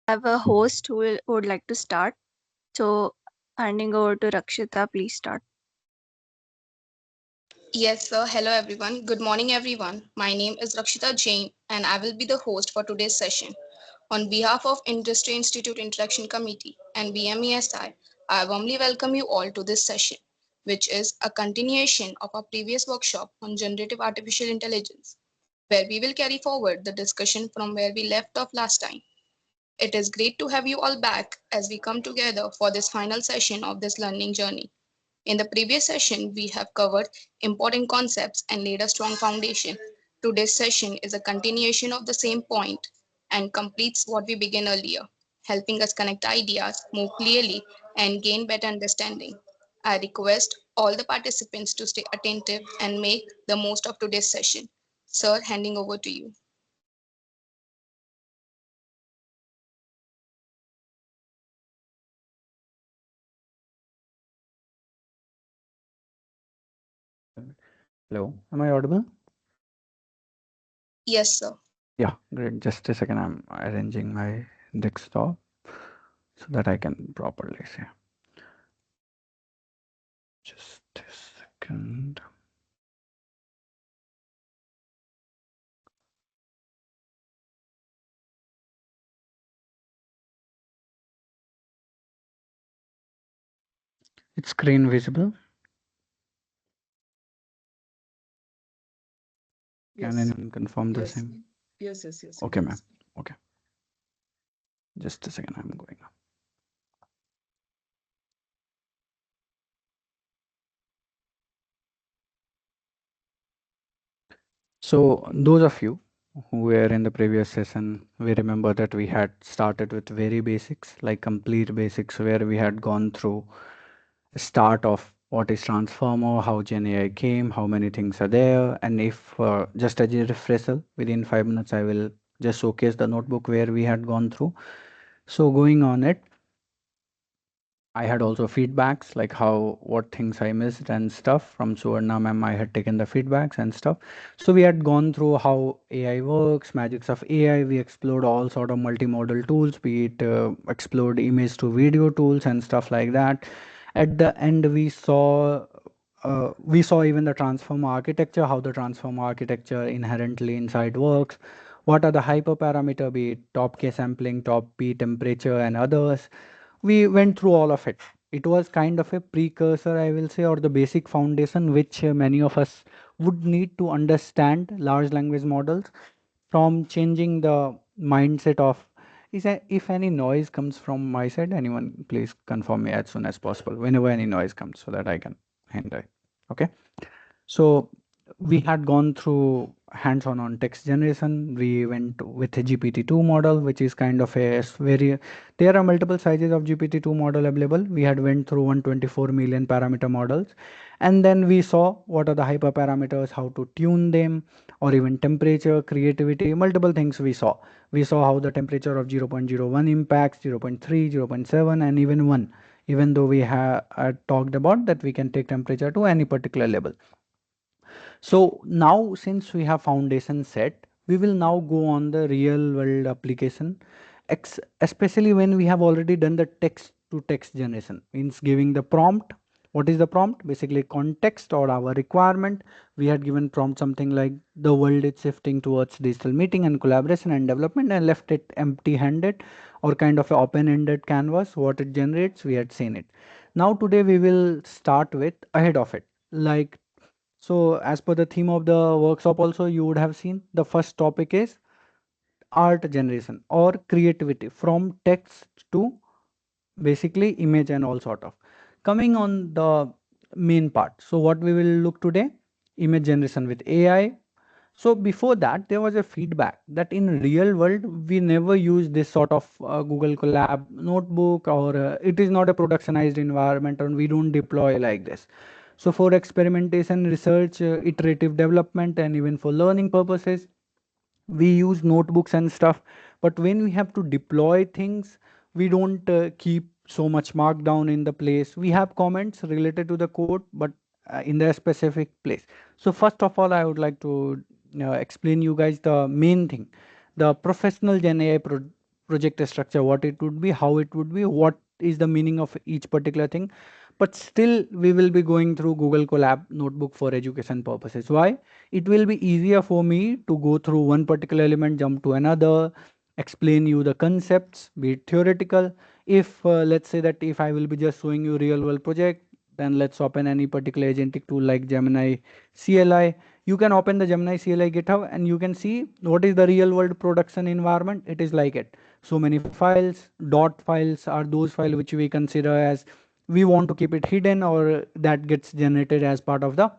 have a host who would like to start. So, handing over to Rakshita, please start. Yes, sir. Hello, everyone. Good morning, everyone. My name is Rakshita Jain, and I will be the host for today's session. On behalf of Industry Institute Interaction Committee and BMESI, I warmly welcome you all to this session, which is a continuation of our previous workshop on generative artificial intelligence, where we will carry forward the discussion from where we left off last time. It is great to have you all back as we come together for this final session of this learning journey. In the previous session, we have covered important concepts and laid a strong foundation. Today's session is a continuation of the same point and completes what we began earlier, helping us connect ideas more clearly and gain better understanding. I request all the participants to stay attentive and make the most of today's session. Sir, handing over to you. Hello, am I audible? Yes, sir. Yeah, great. Just a second, I'm arranging my desktop so that I can properly see. Just a second. It's screen visible. Can Yes, anyone confirm the yes, same? yes, it Okay, ma'am. is. Okay, just a second, I'm going. So, those of you who were in the previous session, we remember that we had started with very basics, like complete basics, where we had gone through start of what is transformer, how GenAI came, how many things are there, and if just as a refresher, within 5 minutes, I will just showcase the notebook where we had gone through. So going on it, I had also feedbacks like how what things I missed and stuff from Suvarna ma'am. I had taken the feedbacks and stuff. So we had gone through how AI works, magics of AI. We explored all sort of multimodal tools, be it explored image to video tools and stuff like that. At the end, we saw even the transformer architecture, how the transformer architecture inherently inside works. What are the hyperparameter, be it top K sampling, top P temperature, and others. We went through all of it. It was kind of a precursor, I will say, or the basic foundation which many of us would need to understand large language models from changing the mindset of if any noise comes from my side, anyone please confirm me as soon as possible whenever any noise comes so that I can handle it. Okay. So we had gone through hands-on on text generation. We went with a GPT-2 model, which is kind of a very, there are multiple sizes of GPT-2 model available. We had went through 124 million parameter models. And then we saw what are the hyperparameters, how to tune them, or even temperature, creativity, multiple things we saw. We saw how the temperature of 0.01 impacts 0.3, 0.7, and even 1, even though we have talked about that we can take temperature to any particular level. So now since we have foundation set, we will now go on the real world application, especially when we have already done the text to text generation, means giving the prompt. What is the prompt? Basically context or our requirement. We had given prompt something like the world is shifting towards digital meeting and collaboration and development and left it empty handed or kind of an open ended canvas. What it generates, we had seen it. Now today we will start with ahead of it, like so as per the theme of the workshop also you would have seen the first topic is art generation or creativity from text to basically image and all sort of. Coming on the main part. So what we will look today, image generation with AI. So before that, there was a feedback that in real world we never use this sort of Google Colab notebook, or it is not a productionized environment, and we don't deploy like this. So for experimentation, research, iterative development, and even for learning purposes, we use notebooks and stuff. But when we have to deploy things, we don't keep so much markdown in the place. We have comments related to the code, but in the specific place. So first of all, I would like to explain you guys the main thing, the professional Gen AI project structure, what it would be, how it would be, what is the meaning of each particular thing. But still, we will be going through Google Colab notebook for education purposes. Why? It will be easier for me to go through one particular element, jump to another, explain you the concepts, be it theoretical. If let's say that if I will be just showing you real world project, then let's open any particular agentic tool like Gemini CLI. You can open the Gemini CLI GitHub and you can see what is the real world production environment. It is like it. So many files, dot files are those files which we consider as we want to keep it hidden, or that gets generated as part of the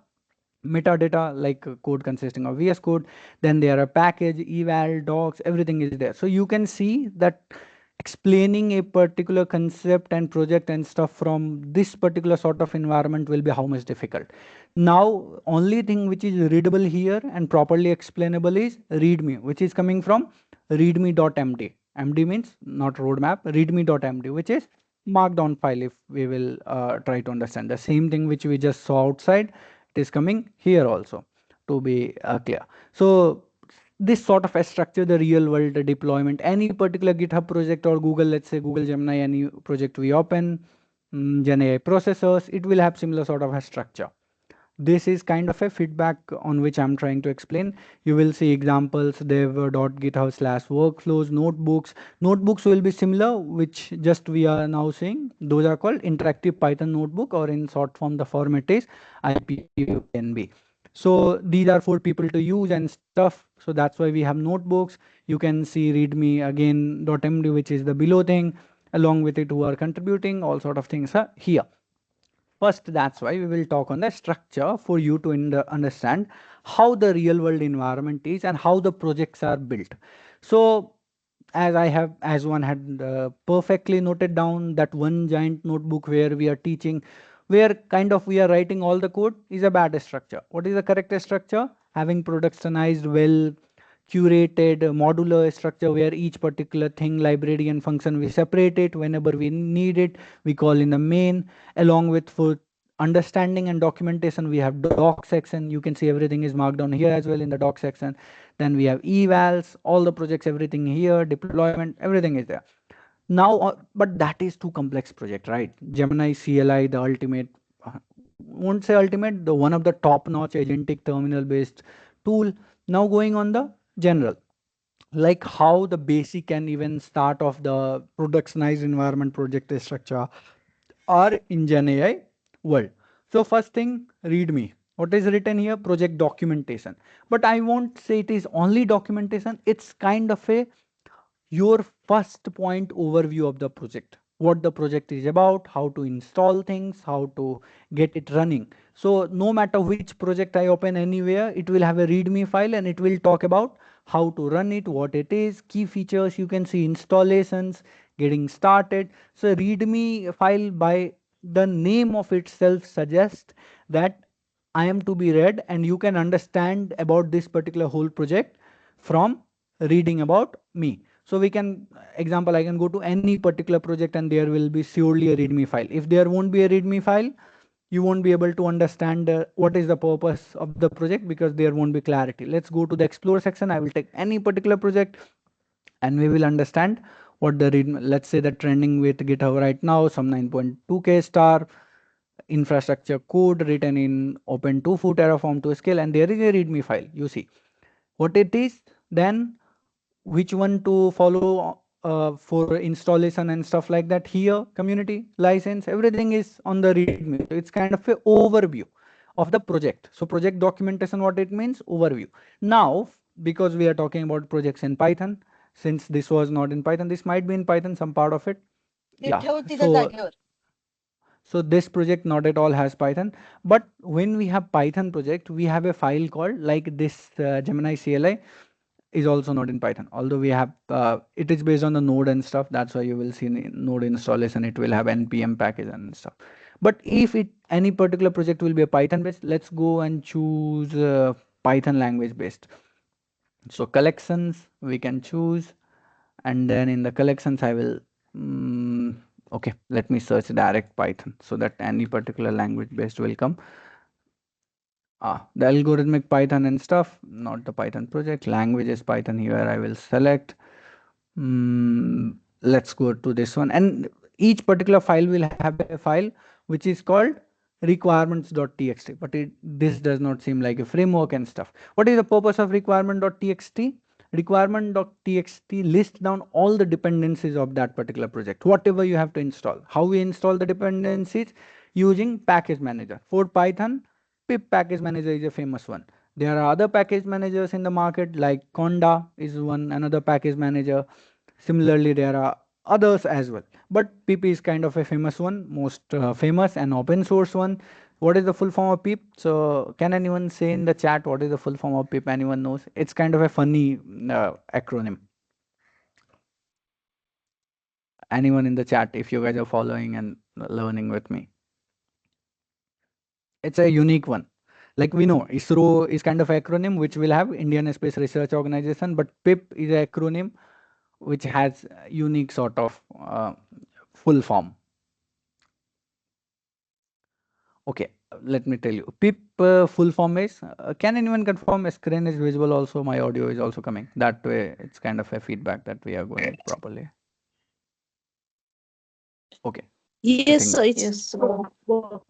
metadata, like code consisting of VS Code. Then there are package, eval, docs, everything is there. So you can see that explaining a particular concept and project and stuff from this particular sort of environment will be how much difficult. Now, only thing which is readable here and properly explainable is readme, which is coming from readme.md. MD means not roadmap, readme.md, which is markdown file. If we will try to understand the same thing which we just saw outside, it is coming here also, to be clear. So this sort of a structure, the real world deployment, any particular GitHub project or Google, let's say Google Gemini, any project we open, GenAI processors, it will have similar sort of a structure. This is kind of a feedback on which I'm trying to explain. You will see examples, dev.github/workflows, notebooks. Notebooks will be similar, which just we are now seeing. Those are called interactive Python notebook, or in short form, the format is IPNB. So these are for people to use and stuff. So that's why we have notebooks. You can see readme again .md, which is the below thing, along with it who are contributing, all sort of things are here. First, that's why we will talk on the structure for you to understand how the real world environment is and how the projects are built. So as one had perfectly noted down, that one giant notebook where we are teaching, where kind of we are writing all the code, is a bad structure. What is the correct structure? Having productionized, well curated modular structure where each particular thing, library and function, we separate it whenever we need it, we call in the main. Along with for understanding and documentation, we have doc section. You can see everything is marked down here as well in the doc section. Then we have evals, all the projects, everything here, deployment, everything is there. Now but that is too complex project, right? Gemini CLI, the ultimate, won't say ultimate, the one of the top notch agentic terminal based tool. Now going on the general, like how the basic and even start of the productionized environment project structure are in GenAI world. So first thing, readme. What is written here? Project documentation. But I won't say it is only documentation. It's kind of a your first point overview of the project, what the project is about, how to install things, how to get it running. So no matter which project I open anywhere, it will have a readme file and it will talk about how to run it, what it is, key features. You can see installations, getting started. So readme file by the name of itself suggests that I am to be read and you can understand about this particular whole project from reading about me. So we can, example, I can go to any particular project and there will be surely a readme file. If there won't be a readme file, you won't be able to understand what is the purpose of the project, because there won't be clarity. Let's go to the explore section. I will take any particular project and we will understand what the read. Let's say the trending with GitHub right now, some 9.2k star infrastructure code written in Open2Foo Terraform to scale, and there is a readme file. You see what it is, then which one to follow for installation and stuff like that. Here, community license, everything is on the readme. So it's kind of a overview of the project. So project documentation, what it means, overview. Now, because we are talking about projects in Python, since this was not in Python, this might be in Python, some part of it. Yeah. So this project not at all has Python, but when we have Python project, we have a file called like this Gemini CLI is also not in Python. Although we have, it is based on the node and stuff. That's why you will see node installation. It will have npm package and stuff. But if it any particular project will be a Python based, let's go and choose Python language based. So collections we can choose, and then in the collections I will okay, let me search direct Python so that any particular language based will come. The algorithmic Python and stuff, not the Python project. Language is Python. Here I will select Let's go to this one, and each particular file will have a file which is called requirements.txt, but this does not seem like a framework and stuff. What is the purpose of requirement.txt? Requirement.txt lists down all the dependencies of that particular project, whatever you have to install. How we install the dependencies? Using package manager. For Python, pip package manager is a famous one. There are other package managers in the market, like Conda is one another package manager. Similarly, there are others as well, but pip is kind of a famous one, most famous and open source one. What is the full form of pip? So can anyone say in the chat what is the full form of pip? Anyone knows? It's kind of a funny acronym. Anyone in the chat, if you guys are following and learning with me? It's a unique one. Like we know, ISRO is kind of acronym which will have Indian Space Research Organization, but PIP is an acronym which has unique sort of full form. Okay, let me tell you. PIP full form is, can anyone confirm screen is visible also? My audio is also coming. That way, it's kind of a feedback that we are going properly. Okay. Yes, sir.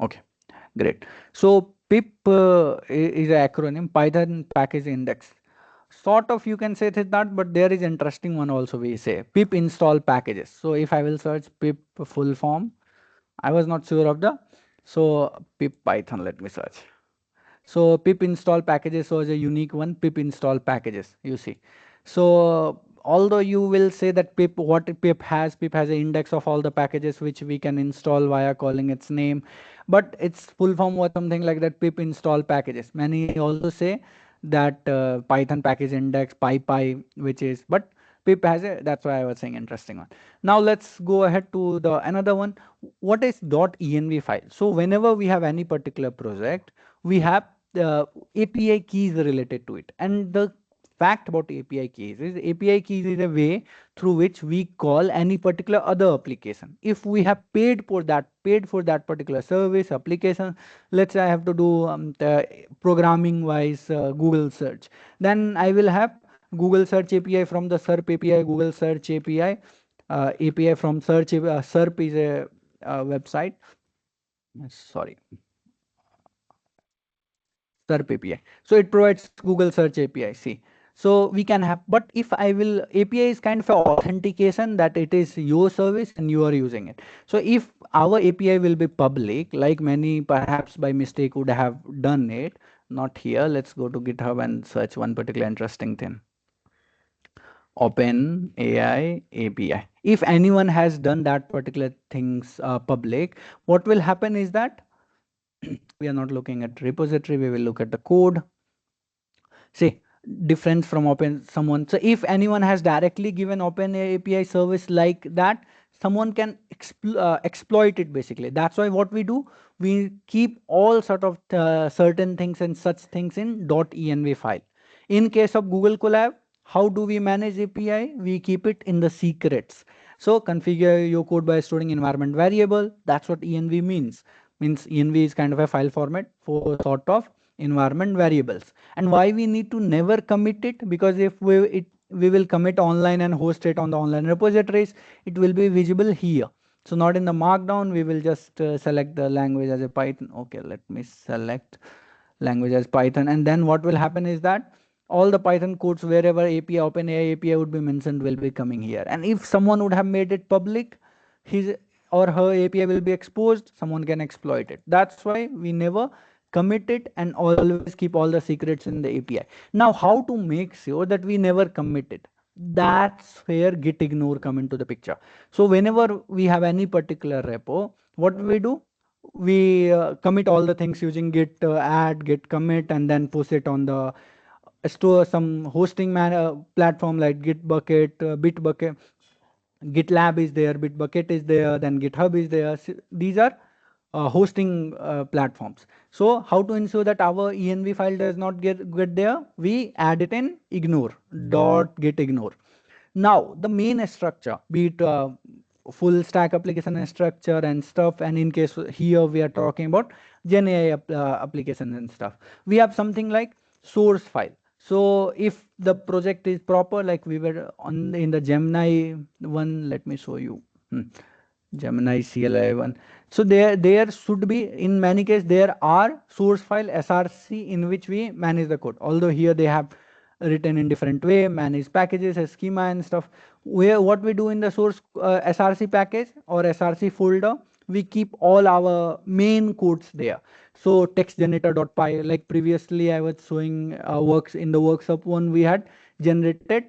Okay, great. So PIP is an acronym, Python Package Index. Sort of you can say that, but there is interesting one also we say. Pip install packages. So if I will search pip full form, I was not sure of the, so pip Python, let me search. So pip install packages was a unique one, pip install packages, you see. So although you will say that pip, what pip has an index of all the packages which we can install via calling its name, but its full form was something like that, pip install packages. Many also say that Python package index, PyPy, which is, but pip has a, that's why I was saying interesting one. Now let's go ahead to the another one. What is .env file? So whenever we have any particular project, we have API keys related to it. And the fact about API keys is API keys is a way through which we call any particular other application. If we have paid for that particular service application, let's say I have to do the programming wise Google search, then I will have Google search API from the SERP API, Google search API, API from search, SERP is a website. Sorry. SERP API. So it provides Google Search API. See, so we can have, but if I will, API is kind of an authentication that it is your service and you are using it. So if our API will be public, like many perhaps by mistake would have done it, not here. Let's go to GitHub and search one particular interesting thing. Open AI API. If anyone has done that particular things public, what will happen is that we are not looking at repository, we will look at the code. See, difference from open someone. So if anyone has directly given open API service like that, someone can exploit it basically. That's why what we do, we keep all sort of certain things and such things in .env file. In case of Google Colab, how do we manage API? We keep it in the secrets. So configure your code by storing environment variable. That's what env means. Means env is kind of a file format for sort of environment variables. And why we need to never commit it? Because if we will commit online and host it on the online repositories, it will be visible here. So not in the markdown, we will just select the language as a Python. Okay, let me select language as Python. And then what will happen is that all the Python codes wherever API, OpenAI API would be mentioned will be coming here. And if someone would have made it public, his or her API will be exposed, someone can exploit it. That's why we never commit it and always keep all the secrets in the API. Now, how to make sure that we never commit it? That's where git ignore come into the picture. So whenever we have any particular repo, what we do? We commit all the things using git add, git commit, and then push it on the store some hosting platform like Gitbucket, Bitbucket, GitLab is there, Bitbucket is there, then GitHub is there. These are hosting platforms. So how to ensure that our env file does not get there? We add it in ignore, dot git ignore. Now the main structure, be it full stack application structure and stuff, and in case here we are talking about GenAI application and stuff, we have something like source file. So if the project is proper, like we were on in the Gemini one, let me show you. Gemini CLI one. So there should be, in many cases there are source file SRC in which we manage the code. Although here they have written in different way, manage packages, a schema and stuff. Where what we do in the source SRC package or SRC folder, we keep all our main codes there. So text generator.py, like previously I was showing works in the workshop one, we had generated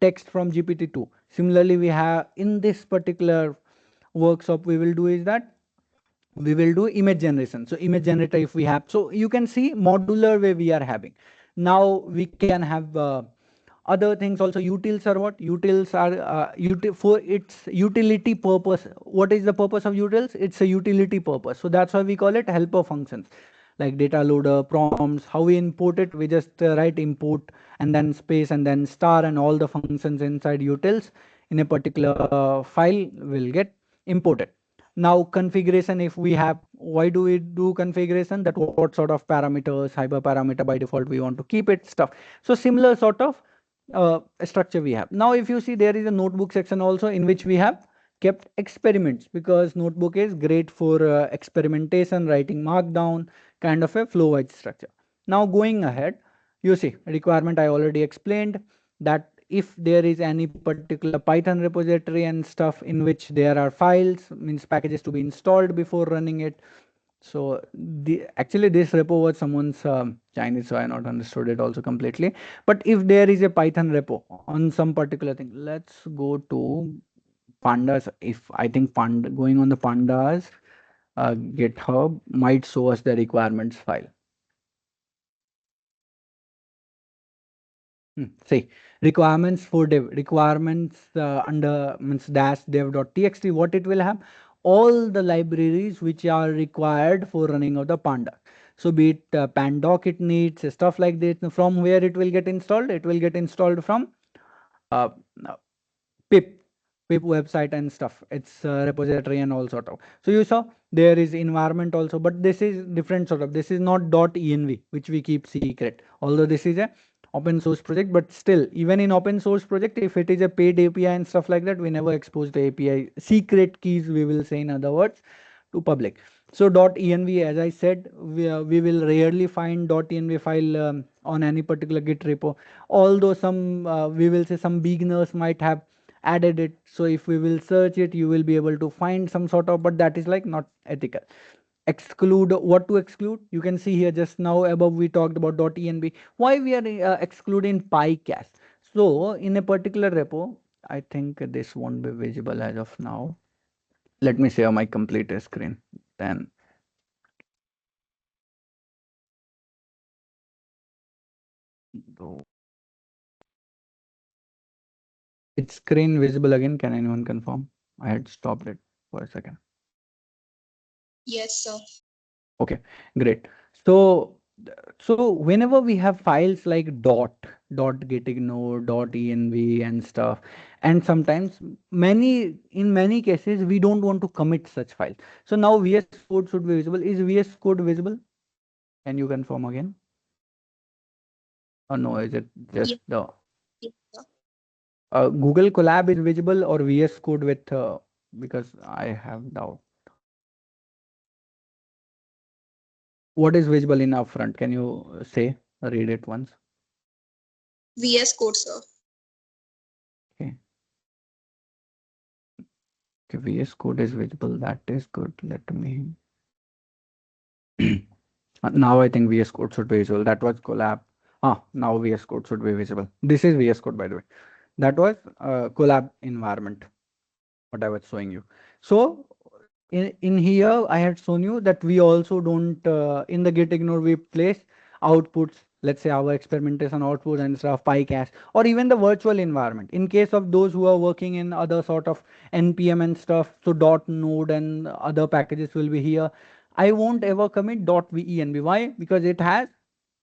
text from GPT-2. Similarly, we have in this particular workshop we will do is that we will do image generation. So image generator if we have, so you can see modular way we are having. Now we can have other things also. Utils are what? Utils are for its utility purpose. What is the purpose of utils? It's a utility purpose. So that's why we call it helper functions, like data loader, prompts. How we import it? We just write import and then space and then star, and all the functions inside utils in a particular file will get imported. Now configuration, if we have, why do we do configuration? That what sort of parameters, hyperparameter by default we want to keep it, stuff. So similar sort of structure we have. Now if you see, there is a notebook section also in which we have kept experiments, because notebook is great for experimentation, writing markdown, kind of a flow wise structure. Now going ahead, you see requirement I already explained, that if there is any particular Python repository and stuff in which there are files, means packages to be installed before running it. So the actually this repo was someone's Chinese, so I not understood it also completely. But if there is a Python repo on some particular thing, let's go to pandas. If I think panda, going on the pandas GitHub might show us the requirements file. See, requirements for dev, requirements under means dash dev.txt, what it will have? All the libraries which are required for running of the panda. So be it pandoc it needs, stuff like this. From where it will get installed? It will get installed from uh, uh, pip pip website and stuff. It's repository and all sort of. So you saw there is environment also, but this is different sort of. This is not .env which we keep secret, although this is a open source project. But still, even in open source project, if it is a paid API and stuff like that, we never expose the API secret keys, we will say in other words, to public. So .env, as I said, we will rarely find .env file on any particular git repo, although some we will say some beginners might have added it. So if we will search it, you will be able to find some sort of, but that is like not ethical. Exclude, what to exclude? You can see here just now above we talked about .env. Why we are excluding PyCast? So in a particular repo, I think this won't be visible as of now. Let me share my complete screen. Then it's screen visible again. Can anyone confirm? I had stopped it for a second. Yes, sir. Okay, great. So so whenever we have files like .gitignore, .env and stuff, and sometimes in many cases we don't want to commit such files. So now VS Code should be visible. Is VS Code visible? Can you confirm again? Or no, is it just Yes, the yes, sir. Google Colab is visible, or VS Code with because I have doubt. What is visible in upfront? Can you say, read it once? VS Code, sir. Okay. Okay, VS Code is visible. That is good. Let me. Now I think VS Code should be visible. That was collab. Ah, now VS Code should be visible. This is VS Code, by the way. That was collab environment, what I was showing you. So in here, I had shown you that we also don't, in the git ignore, we place outputs, let's say our experimentation outputs and stuff, PyCast, or even the virtual environment. In case of those who are working in other sort of NPM and stuff, so .node and other packages will be here. I won't ever commit .venv. Why? Because it has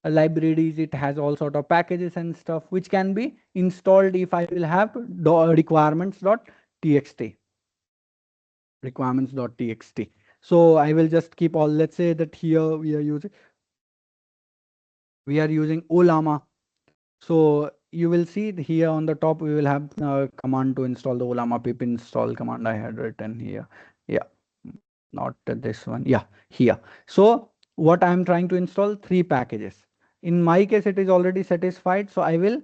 libraries, it has all sort of packages and stuff which can be installed if I will have requirements.txt. requirements.txt. So I will just keep all, let's say that here we are using Ollama. So you will see here on the top, we will have command to install the Ollama pip install command I had written here. Yeah, not this one. Yeah, here. So what I'm trying to install, 3 packages. In my case, it is already satisfied. So I will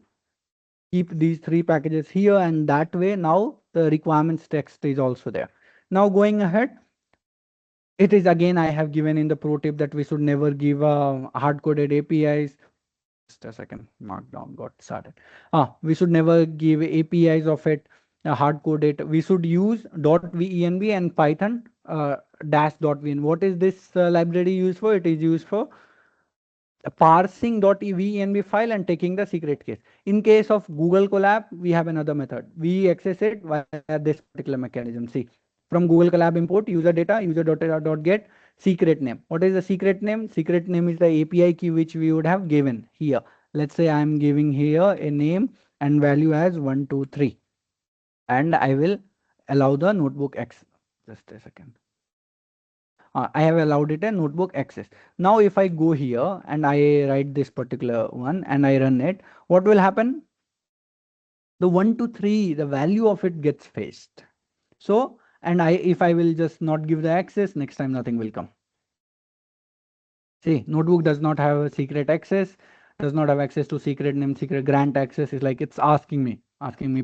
keep these 3 packages here, and that way now the requirements text is also there. Now going ahead, it is again I have given in the pro tip that we should never give hard-coded APIs. Just a second, markdown got started. We should never give APIs of it, hard code it. We should use .venv and Python -.ven. What is this library used for? It is used for parsing .venv file and taking the secret case. In case of Google Colab, we have another method. We access it via this particular mechanism. See, from Google Colab import user data, user.get secret name. What is the secret name? Secret name is the API key which we would have given here. Let's say I'm giving here a name and value as 123, and I will allow the notebook X. Just a second. I have allowed it a notebook access. Now if I go here and I write this particular one and I run it, what will happen? The 1 to 3, the value of it gets faced. So, and if I will just not give the access, next time nothing will come. See, notebook does not have a secret access, does not have access to secret name, secret grant access. Is like it's asking me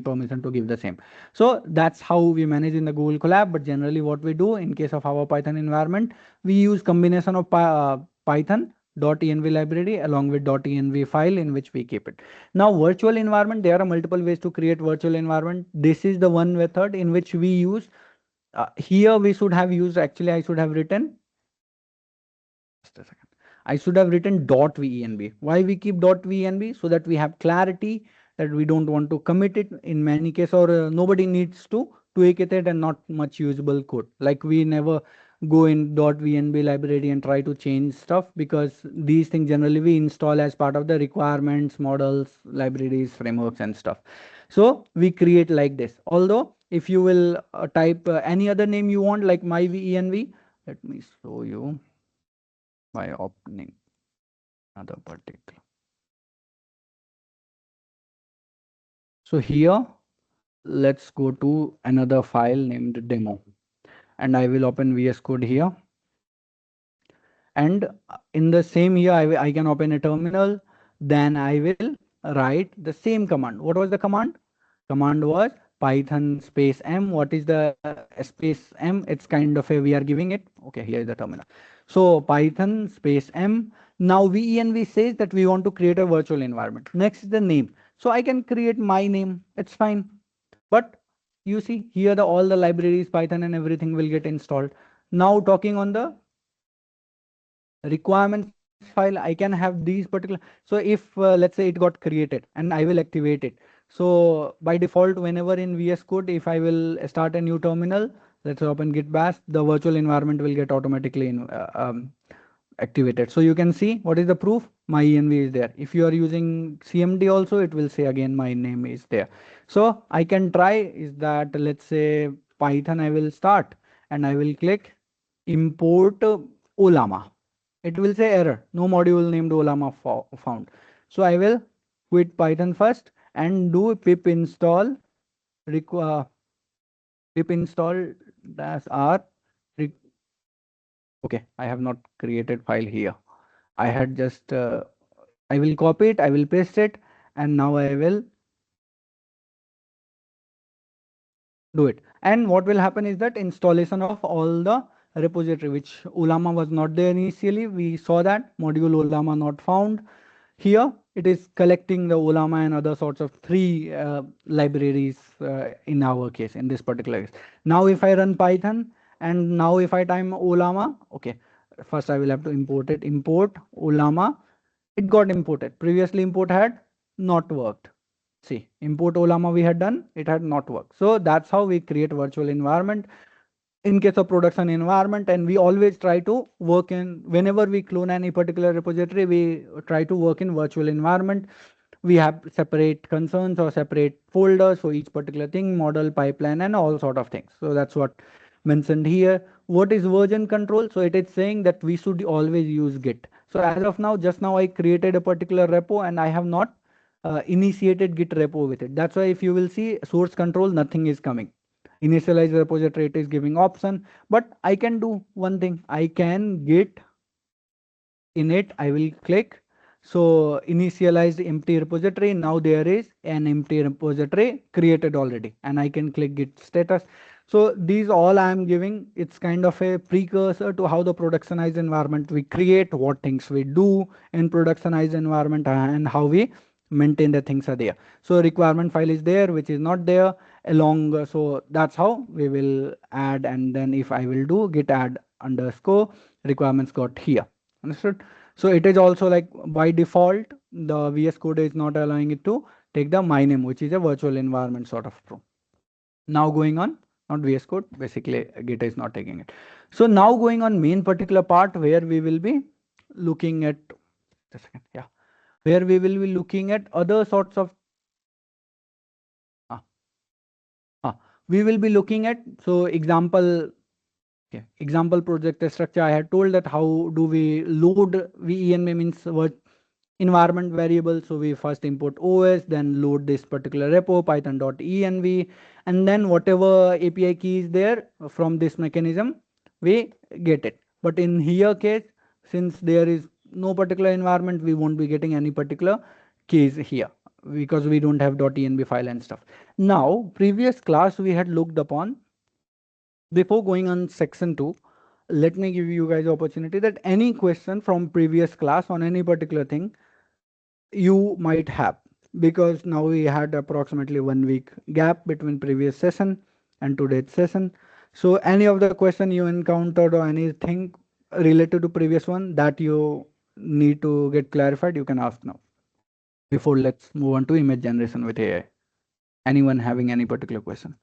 permission to give the same. So that's how we manage in the Google Colab. But generally what we do in case of our Python environment, we use combination of Python .env library along with .env file in which we keep it. Now virtual environment, there are multiple ways to create virtual environment. This is the one method in which we use. Here we should have used, actually I should have written, just a second. I should have written .venv. Why we keep .venv? So that we have clarity that we don't want to commit it in many cases, or nobody needs to tweak it and not much usable code. Like we never go in .venv library and try to change stuff, because these things generally we install as part of the requirements, models, libraries, frameworks and stuff. So we create like this. Although if you will type any other name you want, like my venv, let me show you by opening another particular. So here, let's go to another file named demo, and I will open VS Code here. And in the same here, I can open a terminal. Then I will write the same command. What was the command? Command was Python space m. What is the space m? It's kind of a, we are giving it. Okay, here is the terminal. So Python space m. Now venv says that we want to create a virtual environment. Next is the name. So I can create my name. It's fine. But you see here all the libraries, Python and everything will get installed. Now talking on the requirements file, I can have these particular. So if let's say it got created and I will activate it. So by default, whenever in VS Code, if I will start a new terminal, let's open git bash, the virtual environment will get automatically activated. So you can see what is the proof. My env is there. If you are using cmd also, it will say again my name is there. So I can try is that, let's say Python, I will start and I will click import Ollama. It will say error, no module named Ollama found. So I will quit Python first and do pip install pip install dash r. Okay, I have not created file here. I had just I will copy it, I will paste it, and now I will do it. And what will happen is that installation of all the repository, which Ollama was not there initially. We saw that module Ollama not found. Here it is collecting the Ollama and other sorts of 3 libraries in our case, in this particular case. Now if I run Python and now if I type Ollama, okay, first I will have to import it. Import Ollama. It got imported. Previously import had not worked. See, import Ollama we had done, it had not worked. So that's how we create virtual environment in case of production environment. And we always try to work in, whenever we clone any particular repository, we try to work in virtual environment. We have separate concerns or separate folders for each particular thing, model, pipeline, and all sort of things. So that's what mentioned here. What is version control? So it is saying that we should always use git. So as of now, just now I created a particular repo and I have not initiated Git repo with it. That's why if you will see source control, nothing is coming. Initialize repository, it is giving option, but I can do one thing. I can git init, I will click. So initialized empty repository. Now there is an empty repository created already, and I can click git status. So these all I am giving, it's kind of a precursor to how the productionized environment we create, what things we do in productionized environment, and how we maintain the things are there. So requirement file is there, which is not there along. So that's how we will add. And then if I will do git add underscore requirements got here. Understood? So it is also like by default, the VS Code is not allowing it to take the my name, which is a virtual environment sort of true. Now going on, not VS Code, basically Git is not taking it. So now going on main particular part where we will be looking at, just a second, yeah, where we will be looking at other sorts of, uh, we will be looking at, so example. Okay. Example project structure. I had told that how do we load VENV means what environment variable. So we first import OS, then load this particular repo python.env, and then whatever API key is there from this mechanism, we get it. But in here case, since there is no particular environment, we won't be getting any particular keys here because we don't have .env file and stuff. Now, previous class we had looked upon. Before going on section 2, let me give you guys opportunity that any question from previous class on any particular thing you might have, because now we had approximately 1 week gap between previous session and today's session. So any of the question you encountered or anything related to previous one that you need to get clarified, you can ask now. Before let's move on to image generation with AI. Anyone having any particular question?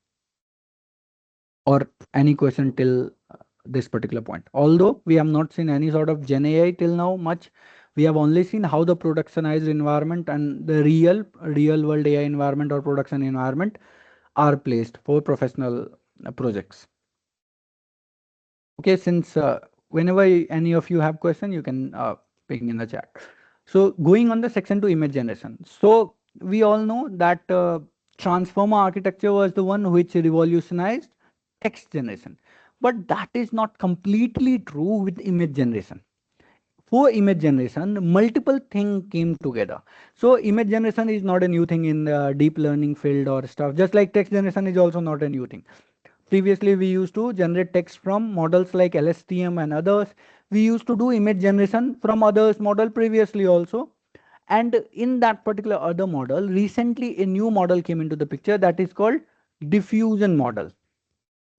Or any question till this particular point? Although we have not seen any sort of GenAI till now much, we have only seen how the productionized environment and the real world AI environment or production environment are placed for professional projects. Okay, since whenever any of you have question, you can ping in the chat. So going on the section 2 image generation. So we all know that transformer architecture was the one which revolutionized text generation, but that is not completely true with image generation. For image generation, multiple things came together. So image generation is not a new thing in the deep learning field or stuff, just like text generation is also not a new thing. Previously we used to generate text from models like LSTM and others. We used to do image generation from others model previously also. And in that particular other model, recently a new model came into the picture that is called diffusion model.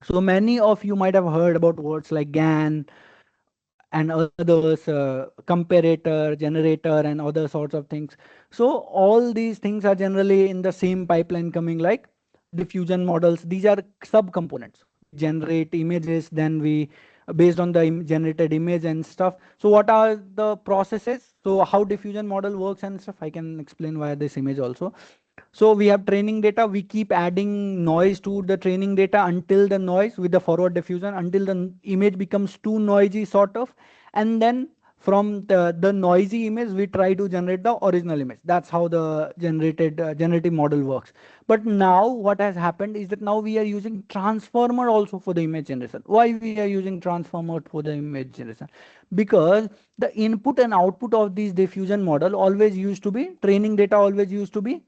So many of you might have heard about words like GAN and others, comparator, generator, and other sorts of things. So all these things are generally in the same pipeline coming like diffusion models. These are subcomponents. Generate images, then we based on the generated image and stuff. So what are the processes? So how diffusion model works and stuff, I can explain via this image also. So we have training data, we keep adding noise to the training data until the noise with the forward diffusion, until the image becomes too noisy sort of. And then from the noisy image, we try to generate the original image. That's how the generative model works. But now what has happened is that now we are using transformer also for the image generation. Why we are using transformer for the image generation? Because the input and output of these diffusion model always used to be, training data always used to be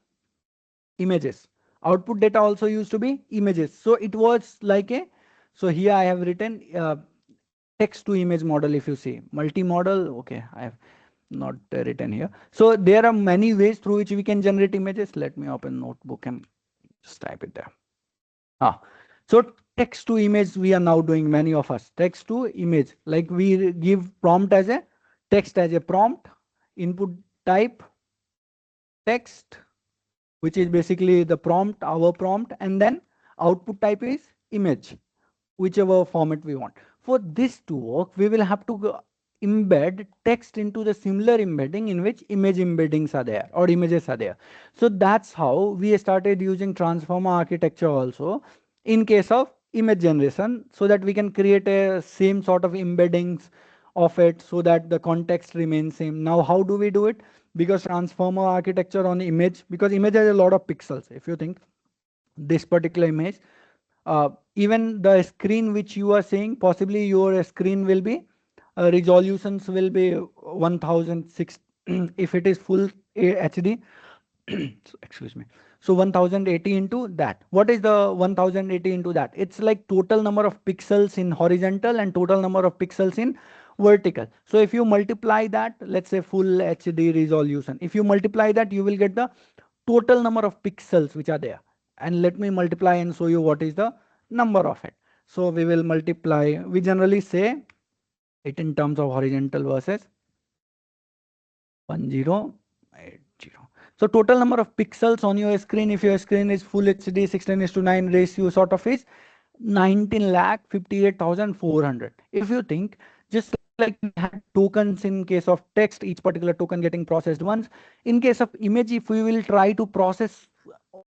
images, output data also used to be images. So it was like a, so here I have written text to image model. If you see multi-model, okay, I have not written here. So there are many ways through which we can generate images. Let me open notebook and just type it there. So text to image, we are now doing, many of us, text to image, like we give prompt as a text as a prompt, input type text, which is basically the prompt, our prompt, and then output type is image, whichever format we want. For this to work, we will have to embed text into the similar embedding in which image embeddings are there or images are there. So that's how we started using transformer architecture also in case of image generation, so that we can create a same sort of embeddings of it so that the context remains same. Now, how do we do it? Because transformer architecture on image, because image has a lot of pixels. If you think this particular image, even the screen which you are seeing, possibly your screen will be resolutions will be 1006 if it is full HD. Excuse me. So 1080 into that. What is the 1080 into that? It's like total number of pixels in horizontal and total number of pixels in vertical. So if you multiply that, let's say full HD resolution, if you multiply that, you will get the total number of pixels which are there. And let me multiply and show you what is the number of it. So we will multiply, we generally say it in terms of horizontal versus 1080. So total number of pixels on your screen, if your screen is full HD 16:9 ratio sort of is 19,58,400. If you think, just like we had tokens in case of text, each particular token getting processed once. In case of image, if we will try to process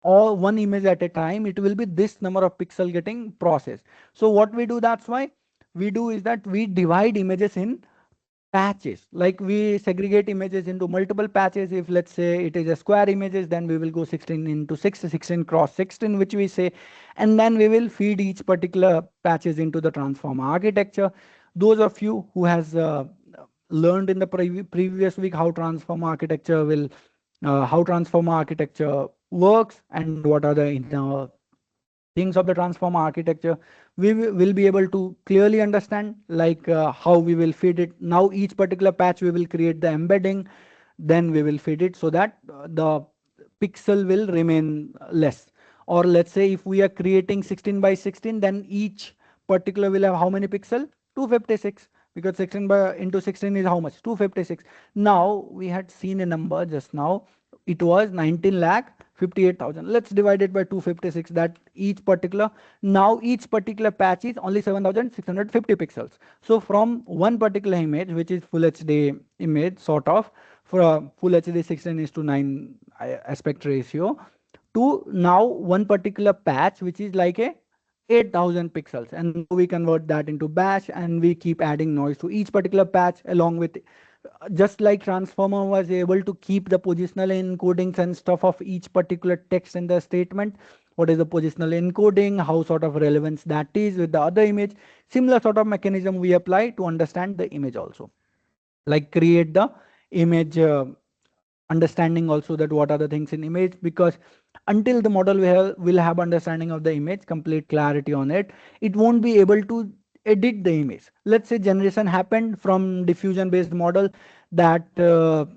all one image at a time, it will be this number of pixel getting processed. So what we do, that's why we do is that we divide images in patches. Like we segregate images into multiple patches. If let's say it is a square images, then we will go 16 into 6, 16 cross 16, which we say, and then we will feed each particular patches into the transformer architecture. Those of you who has learned in the previous week how transformer architecture works and what are the things of the transformer architecture, we will be able to clearly understand like how we will feed it. Now each particular patch we will create the embedding, then we will feed it so that the pixel will remain less. Or let's say if we are creating 16 by 16, then each particular will have how many pixel? 256, because 16 by into 16 is how much? 256. Now we had seen a number just now, it was 19 lakh 58,000. Let's divide it by 256, that each particular, now each particular patch is only 7,650 pixels. So from one particular image, which is full HD image sort of, for a full HD 16:9 aspect ratio, to now one particular patch which is like a 8,000 pixels, and now we convert that into bash and we keep adding noise to each particular patch along with just like transformer was able to keep the positional encodings and stuff of each particular text in the statement, what is the positional encoding, how sort of relevance that is with the other image. Similar sort of mechanism we apply to understand the image also, like create the image understanding also, that what are the things in image, because until the model will have understanding of the image, complete clarity on it, it won't be able to edit the image. Let's say generation happened from diffusion based model, that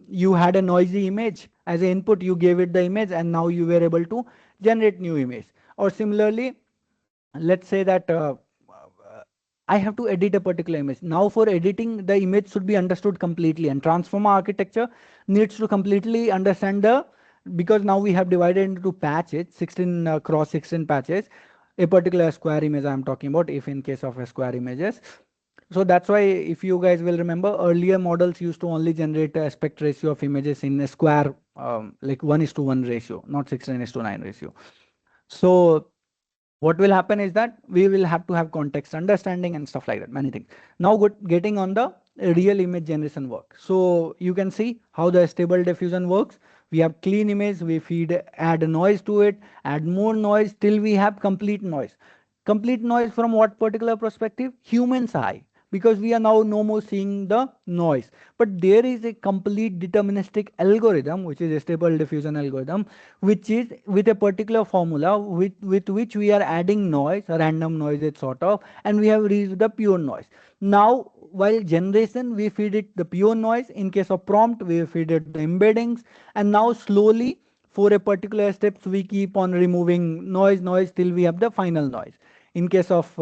you had a noisy image as an input, you gave it the image and now you were able to generate new image. Or similarly, let's say that I have to edit a particular image. Now for editing, the image should be understood completely, and transformer architecture needs to completely understand because now we have divided into patches, 16 cross 16 patches, a particular square image I am talking about, if in case of a square images. So that's why if you guys will remember, earlier models used to only generate a aspect ratio of images in a square, like 1:1 ratio, not 16:9 ratio. So what will happen is that we will have to have context understanding and stuff like that, many things. Now getting on the real image generation work. So you can see how the stable diffusion works. We have clean image, we feed, add noise to it, add more noise till we have complete noise. Complete noise from what particular perspective? Human's eye, because we are now no more seeing the noise. But there is a complete deterministic algorithm, which is a stable diffusion algorithm, which is with a particular formula with which we are adding noise, random noise sort of, and we have reached the pure noise. Now while generation we feed it the pure noise, in case of prompt we feed it the embeddings, and now slowly for a particular steps we keep on removing noise till we have the final noise. In case of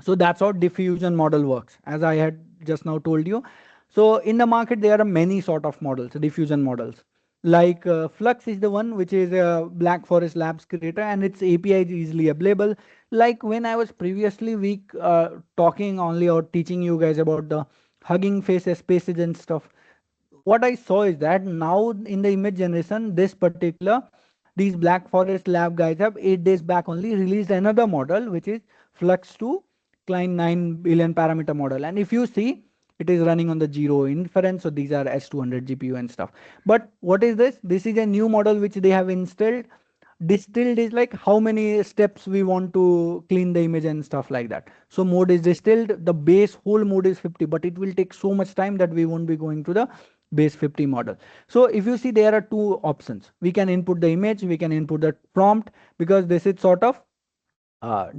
so that's how diffusion model works, as I had just now told you. So in the market there are many sort of models, diffusion models. Like FLUX is the one which is a Black Forest Labs creator, and its API is easily available. Like when I was previously week talking only or teaching you guys about the Hugging Face spaces and stuff, what I saw is that now in the image generation, these Black Forest Lab guys have 8 days back only released another model, which is FLUX 2 Klein 9 billion parameter model. And if you see, it is running on the 0 inference, so these are S200 GPU and stuff. But what is this? This is a new model which they have installed. Distilled is like how many steps we want to clean the image and stuff like that. So mode is distilled, the base whole mode is 50, but it will take so much time that we won't be going to the base 50 model. So if you see, there are two options. We can input the image, we can input the prompt, because this is sort of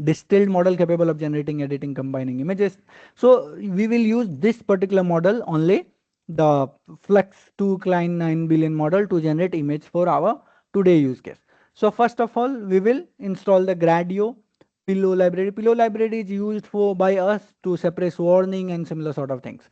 distilled model capable of generating, editing, combining images. So we will use this particular model only, the FLUX 2.9 billion model, to generate image for our today use case. So first of all, we will install the Gradio pillow library. Pillow library is used for by us to suppress warning and similar sort of things.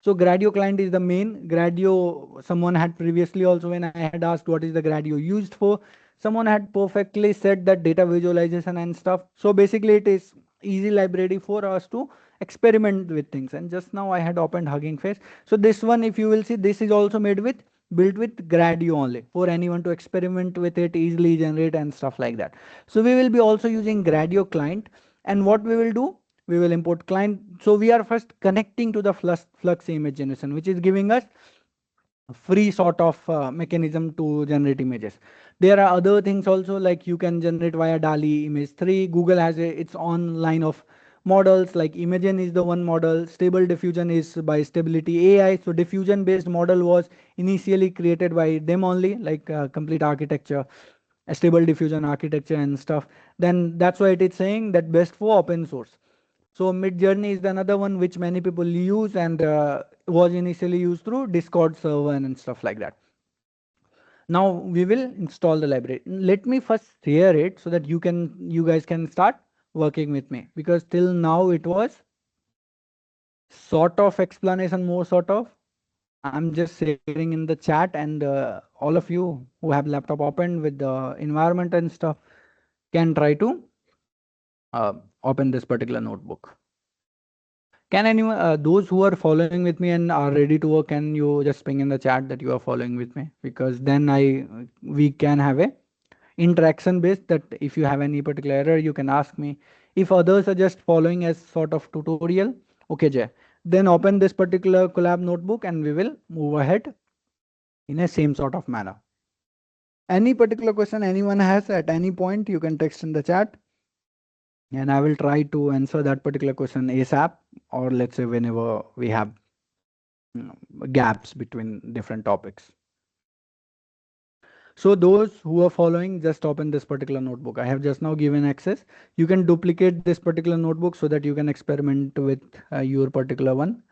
So Gradio client is the main. Gradio, someone had previously also, when I had asked what is the Gradio used for, someone had perfectly said that data visualization and stuff. So basically it is easy library for us to experiment with things. And just now I had opened Hugging Face. So this one, if you will see, this is also made with, built with Gradio only, for anyone to experiment with it, easily generate and stuff like that. So we will be also using Gradio client. And what we will do, we will import client. So we are first connecting to the FLUX image generation, which is giving us free sort of mechanism to generate images. There are other things also, like you can generate via DALI image 3. Google has its own line of models, like Imagen is the one model. Stable diffusion is by Stability AI. So diffusion based model was initially created by them only, like complete architecture, a stable diffusion architecture and stuff. Then that's why it is saying that best for open source. So Midjourney is another one which many people use, and was initially used through Discord server and stuff like that. Now we will install the library. Let me first share it so that you guys can start working with me, because till now it was sort of explanation, more sort of. I'm just sharing in the chat, and all of you who have laptop open with the environment and stuff can try to open this particular notebook. Can anyone, those who are following with me and are ready to work, can you just ping in the chat that you are following with me? Because then we can have a interaction based, that if you have any particular error, you can ask me. If others are just following as sort of tutorial, okay, Jay, then open this particular collab notebook and we will move ahead in a same sort of manner. Any particular question anyone has at any point, you can text in the chat, and I will try to answer that particular question ASAP, or let's say whenever we have gaps between different topics. So those who are following, just open this particular notebook. I have just now given access. You can duplicate this particular notebook so that you can experiment with your particular one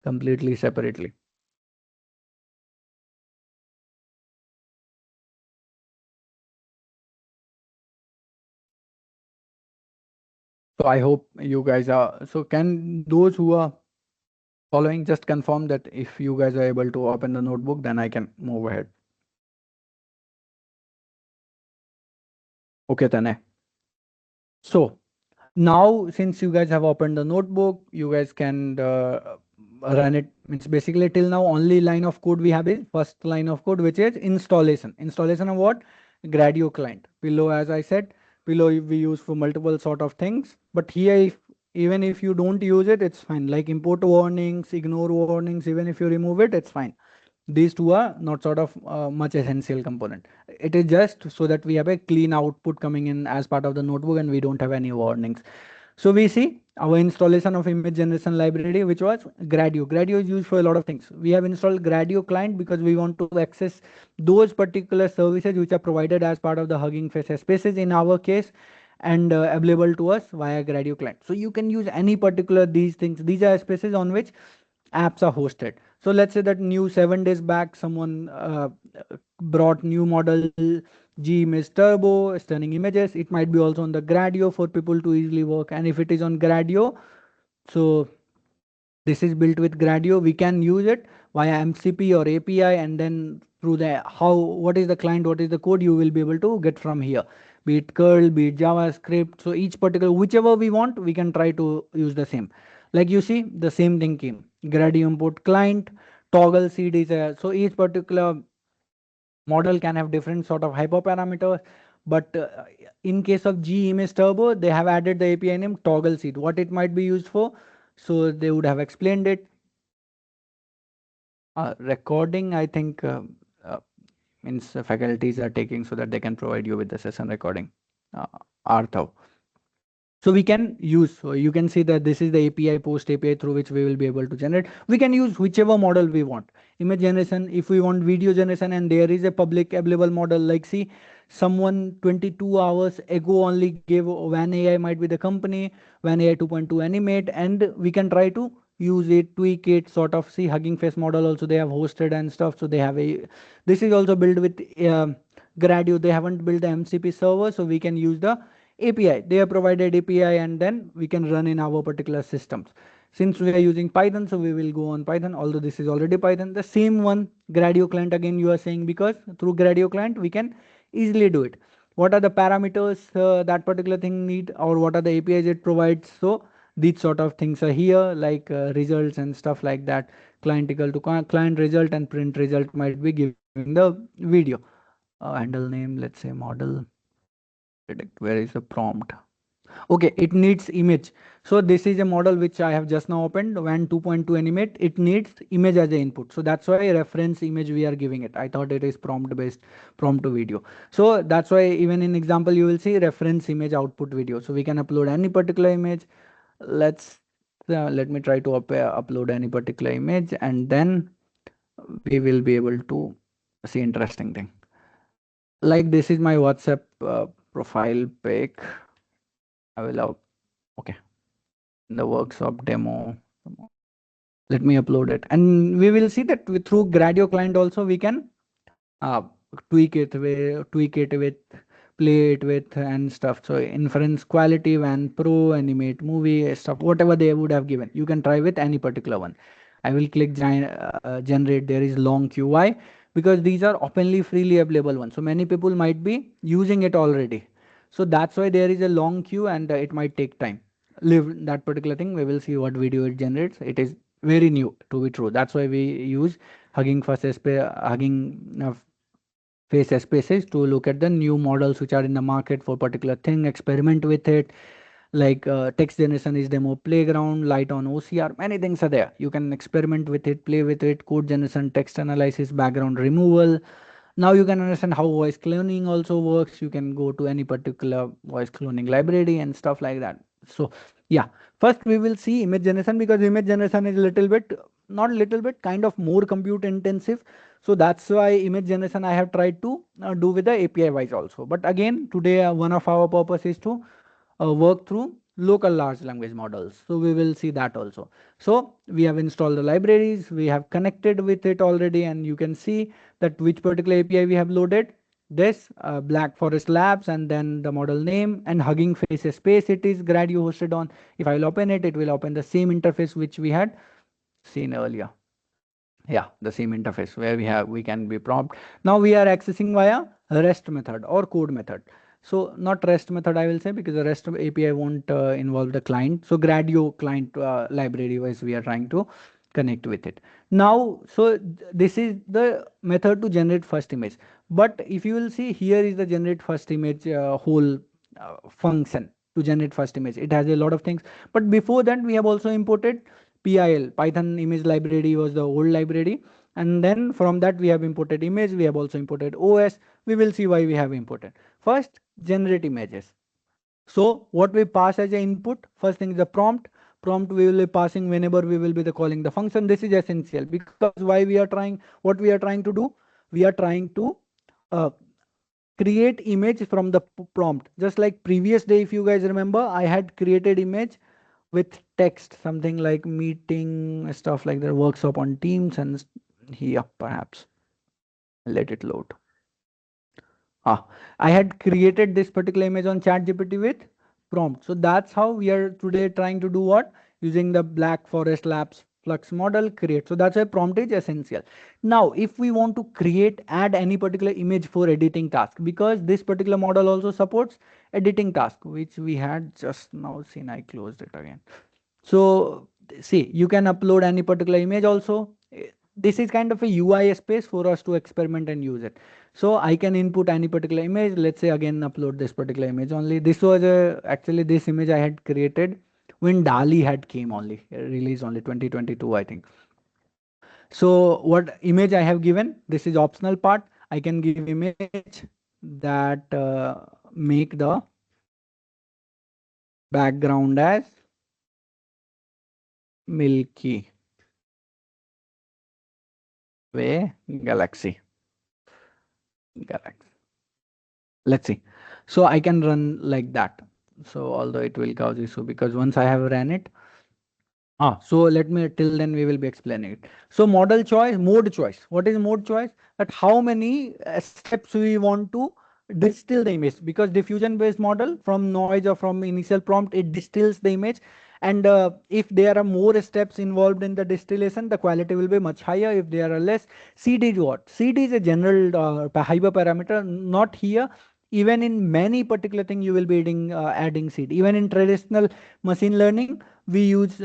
completely separately. So I hope you guys are, so can those who are following just confirm that if you guys are able to open the notebook, then I can move ahead. Okay, Tane. So now, since you guys have opened the notebook, you guys can run it. Means basically till now only line of code we have is first line of code, which is installation. Installation of what? Gradio client. Below, as I said, below we use for multiple sort of things. But here, even if you don't use it, it's fine. Like import warnings, ignore warnings, even if you remove it, it's fine. These two are not sort of much essential component. It is just so that we have a clean output coming in as part of the notebook and we don't have any warnings. So we see our installation of image generation library, which was Gradio. Gradio is used for a lot of things. We have installed Gradio client because we want to access those particular services which are provided as part of the Hugging Face spaces in our case, and available to us via Gradio client. So you can use any particular these things. These are spaces on which apps are hosted. So let's say that new 7 days back, someone brought new model G image turbo, stunning images. It might be also on the Gradio for people to easily work. And if it is on Gradio, so this is built with Gradio. We can use it via MCP or API, and then through the what is the client, what is the code, you will be able to get from here. Be it curl, be it JavaScript. So each particular, whichever we want, we can try to use the same. Like you see, the same thing came. Gradio import client, toggle seed is a, so each particular model can have different sort of hyperparameters. But in case of G image turbo, they have added the API name toggle seed. What it might be used for, so they would have explained it. Recording, I think, uh, means faculties are taking so that they can provide you with the session recording. Uh, Arthav. So we can use, so you can see that this is the API, post API through which we will be able to generate. We can use whichever model we want. Image generation, if we want video generation, and there is a public available model, like see, someone 22 hours ago only gave Van AI might be the company, Van AI 2.2 animate, and we can try to use it, tweak it, sort of see Hugging Face model also they have hosted and stuff. So they have a, this is also built with Gradio. They haven't built the MCP server, so we can use the API. They have provided API, and then we can run in our particular systems. Since we are using Python, so we will go on Python, although this is already Python. The same one, Gradio client, again you are saying, because through Gradio client we can easily do it. What are the parameters that particular thing need, or what are the APIs it provides? So these sort of things are here, like results and stuff like that. Client equal to client result, and print result might be giving the video. Handle name, let's say model predict, where is the prompt? Okay, it needs image. So this is a model which I have just now opened, WAN 2.2 animate. It needs image as a input, so that's why reference image we are giving it. I thought it is prompt based, prompt to video. So that's why even in example you will see reference image output video. So we can upload any particular image. Let's let me try to upload any particular image, and then we will be able to see interesting thing. Like this is my WhatsApp profile pic. I will okay, in the workshop demo. Let me upload it, and we will see that through Gradio client also we can tweak it with, play it with and stuff. So inference quality, WAN Pro, animate movie stuff, whatever they would have given, you can try with any particular one. I will click generate. There is long QI, because these are openly freely available ones, so many people might be using it already. So that's why there is a long queue, and it might take time. Live that particular thing. We will see what video it generates. It is very new to be true. That's why we use Hugging Face Hugging Face spaces to look at the new models which are in the market for particular thing, experiment with it. Like text generation is demo playground, light on OCR, many things are there. You can experiment with it, play with it. Code generation, text analysis, background removal. Now you can understand how voice cloning also works. You can go to any particular voice cloning library and stuff like that. So yeah, first we will see image generation, because image generation is little bit, not little bit, kind of more compute intensive. So that's why image generation I have tried to do with the API wise also. But again, today one of our purpose is to work through local large language models. So we will see that also. So we have installed the libraries, we have connected with it already, and you can see that which particular API we have loaded. This Black Forest Labs, and then the model name, and Hugging Face space it is Gradio hosted on. If I'll open it, it will open the same interface which we had seen earlier. Yeah, the same interface where we can be prompt. Now we are accessing via REST method or code method. So not REST method I will say, because the REST API won't involve the client. So Gradio client library wise we are trying to connect with it. Now, so this is the method to generate first image. But if you will see, here is the generate first image whole function to generate first image. It has a lot of things. But before that we have also imported PIL, Python image library was the old library. And then from that we have imported image. We have also imported OS. We will see why we have imported. First, generate images. So what we pass as an input, first thing is the prompt. Prompt we will be passing whenever we will be calling the function. This is essential, because why we are trying, what we are trying to do, we are trying to uh, create image from the prompt. Just like previous day, if you guys remember, I had created image with text, something like meeting, stuff like that, workshop on Teams, and here perhaps let it load. I had created this particular image on ChatGPT with prompt. So that's how we are today trying to do what? Using the Black Forest Labs FLUX model create. So that's why prompt is essential. Now, if we want to add any particular image for editing task, because this particular model also supports editing task, which we had just now seen. I closed it again. So see, you can upload any particular image also. This is kind of a UI space for us to experiment and use it. So I can input any particular image. Let's say again upload this particular image only. This was actually this image I had created when DALI had came only, released only 2022 I think. So what image I have given, this is optional part. I can give image that make the background as Milky Way galaxy. Let's see. So I can run like that. So although it will cause issue because once I have ran it, so let me till then we will be explaining it. So model choice, mode choice. What is mode choice? That how many steps we want to distill the image, because diffusion based model from noise or from initial prompt, it distills the image. And if there are more steps involved in the distillation, the quality will be much higher. If there are less, seed is what? Seed is a general hyperparameter, not here. Even in many particular thing you will be adding seed. Even in traditional machine learning, we use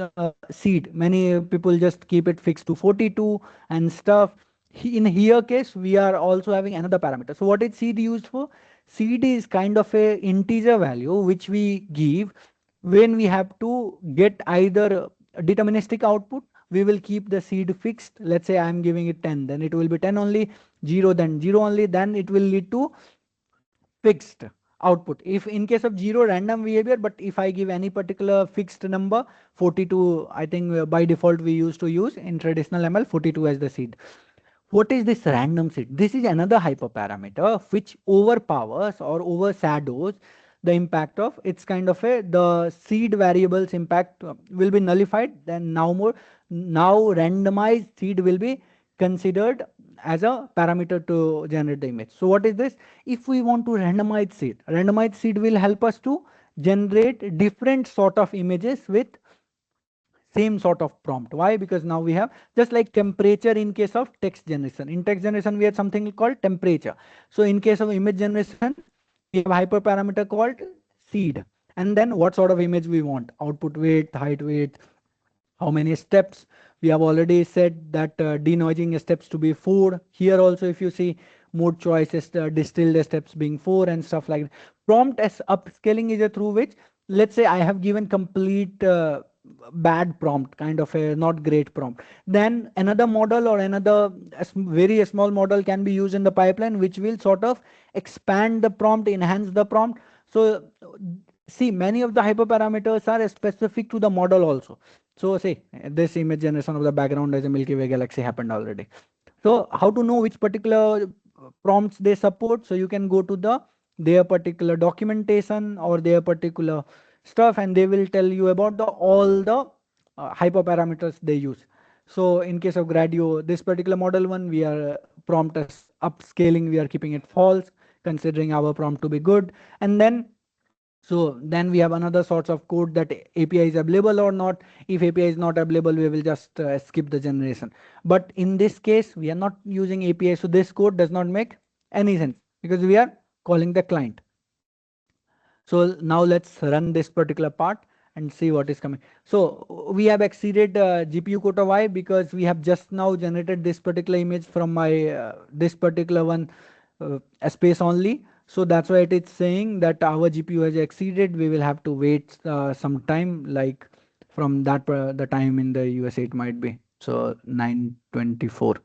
seed. Many people just keep it fixed to 42 and stuff. In here case, we are also having another parameter. So what is seed used for? Seed is kind of a integer value which we give when we have to get either deterministic output. We will keep the seed fixed. Let's say I am giving it 10, then it will be 10 only, 0 then 0 only, then it will lead to fixed output. If in case of 0, random behavior, but if I give any particular fixed number, 42, I think by default we used to use in traditional ML 42 as the seed. What is this random seed? This is another hyperparameter which overpowers or overshadows the impact of, it's kind of a, the seed variables impact will be nullified. Then now randomized seed will be considered as a parameter to generate the image. So what is this? If we want to randomized seed will help us to generate different sort of images with same sort of prompt. Why? Because now we have just like temperature in case of text generation. In text generation, we have something called temperature. So in case of image generation, we have hyperparameter called seed. And then what sort of image we want? Output weight, height weight, how many steps. We have already said that denoising steps to be 4. Here also, if you see, mode choice is distilled steps being 4 and stuff like that. Prompt as upscaling is a through which, let's say I have given complete bad prompt, kind of a not great prompt, then another model or another very small model can be used in the pipeline, which will sort of expand the prompt, enhance the prompt. So see, many of the hyperparameters are specific to the model also. So say this image generation of the background as a Milky Way galaxy happened already. So how to know which particular prompts they support? So you can go to their particular documentation or their particular stuff, and they will tell you about all the hyperparameters they use. So in case of Gradio, this particular model one, we are prompt as upscaling, we are keeping it false, considering our prompt to be good. And then we have another sorts of code that API is available or not. If API is not available, we will just skip the generation. But in this case, we are not using API, so this code does not make any sense because we are calling the client. So now let's run this particular part and see what is coming. So we have exceeded GPU quota. Why? Because we have just now generated this particular image from my this particular one space only. So that's why it is saying that our GPU has exceeded. We will have to wait some time, like from that the time in the USA it might be. So 9:24.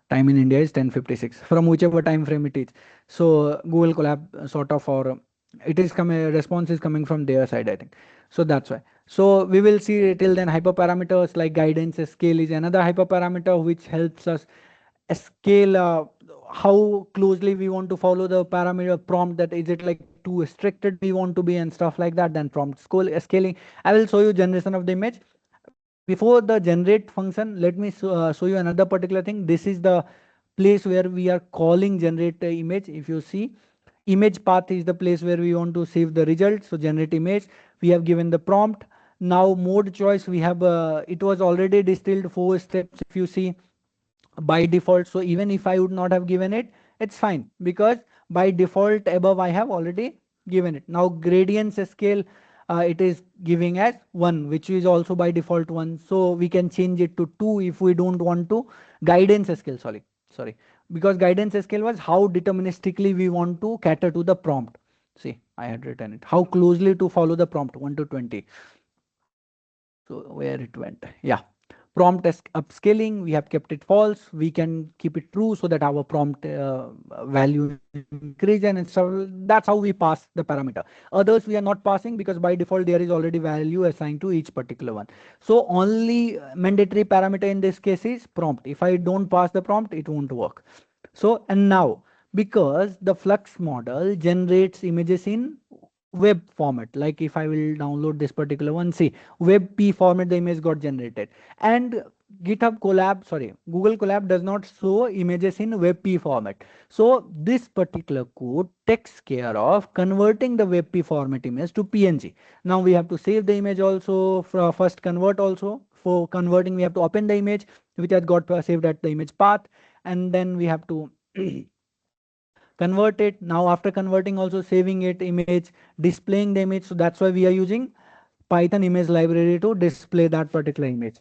Time in India is 10:56 from whichever time frame it is. So Google Colab sort of, or it is coming, response is coming from their side, I think. So that's why. So we will see till then hyperparameters like guidance scale is another hyperparameter which helps us scale how closely we want to follow the parameter prompt, that is it like too restricted we want to be and stuff like that. Then prompt scaling. I will show you generation of the image. Before the generate function, let me show you another particular thing. This is the place where we are calling generate image. If you see, image path is the place where we want to save the result. So generate image, we have given the prompt. Now mode choice, we have it was already distilled 4 steps if you see by default. So even if I would not have given it, it's fine, because by default above I have already given it. Now gradients scale, it is giving as 1, which is also by default 1. So we can change it to 2 if we don't want to. Guidance scale, sorry, because guidance scale was how deterministically we want to cater to the prompt. See, I had written it, how closely to follow the prompt, 1 to 20. So where it went, yeah, prompt upscaling, we have kept it false. We can keep it true so that our prompt value increase and stuff. That's how we pass the parameter. Others we are not passing because by default there is already value assigned to each particular one. So only mandatory parameter in this case is prompt. If I don't pass the prompt, it won't work. So, and now, because the Flux model generates images in web format, like if I will download this particular one, see, web p format the image got generated. And Google Colab does not show images in web p format. So this particular code takes care of converting the web p format image to png. Now we have to save the image also, first convert also. For converting we have to open the image which has got saved at the image path, and then we have to convert it. Now after converting also saving it image, displaying the image. So that's why we are using Python image library to display that particular image.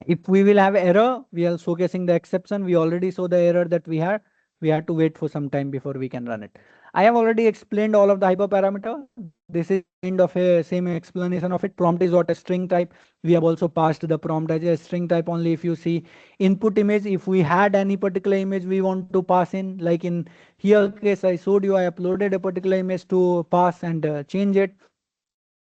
If we will have error, we are showcasing the exception. We already saw the error that we had to wait for some time before we can run it. I have already explained all of the hyperparameter. This is kind of a same explanation of it. Prompt is what a string type. We have also passed the prompt as a string type only. If you see input image, if we had any particular image we want to pass in, like in here case I showed you, I uploaded a particular image to pass and change it.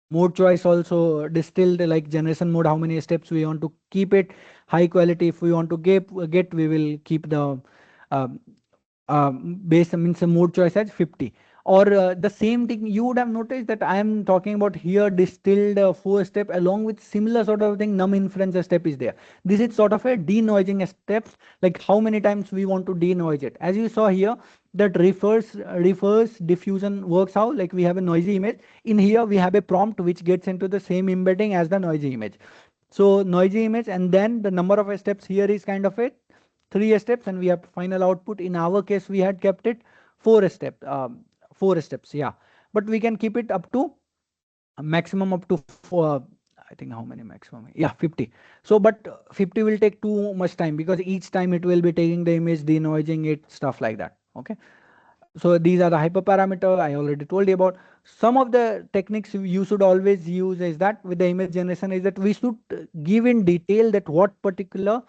Mode choice also distilled, like generation mode, how many steps we want to keep it. High quality, if we want to get we will keep the um, base means mode choice as 50. Or the same thing you would have noticed that I am talking about here distilled 4 step along with similar sort of thing. Num inference step is there. This is sort of a denoising steps, like how many times we want to denoise it. As you saw here, that refers diffusion works how, like we have a noisy image. In here we have a prompt which gets into the same embedding as the noisy image. So noisy image, and then the number of steps here is kind of a 3 steps, and we have final output. In our case we had kept it 4 steps, yeah, but we can keep it up to a maximum up to I think how many maximum, yeah, 50. So but 50 will take too much time because each time it will be taking the image, denoising it, stuff like that. Okay, so these are the hyperparameter I already told you about. Some of the techniques you should always use is that with the image generation is that we should give in detail that what particular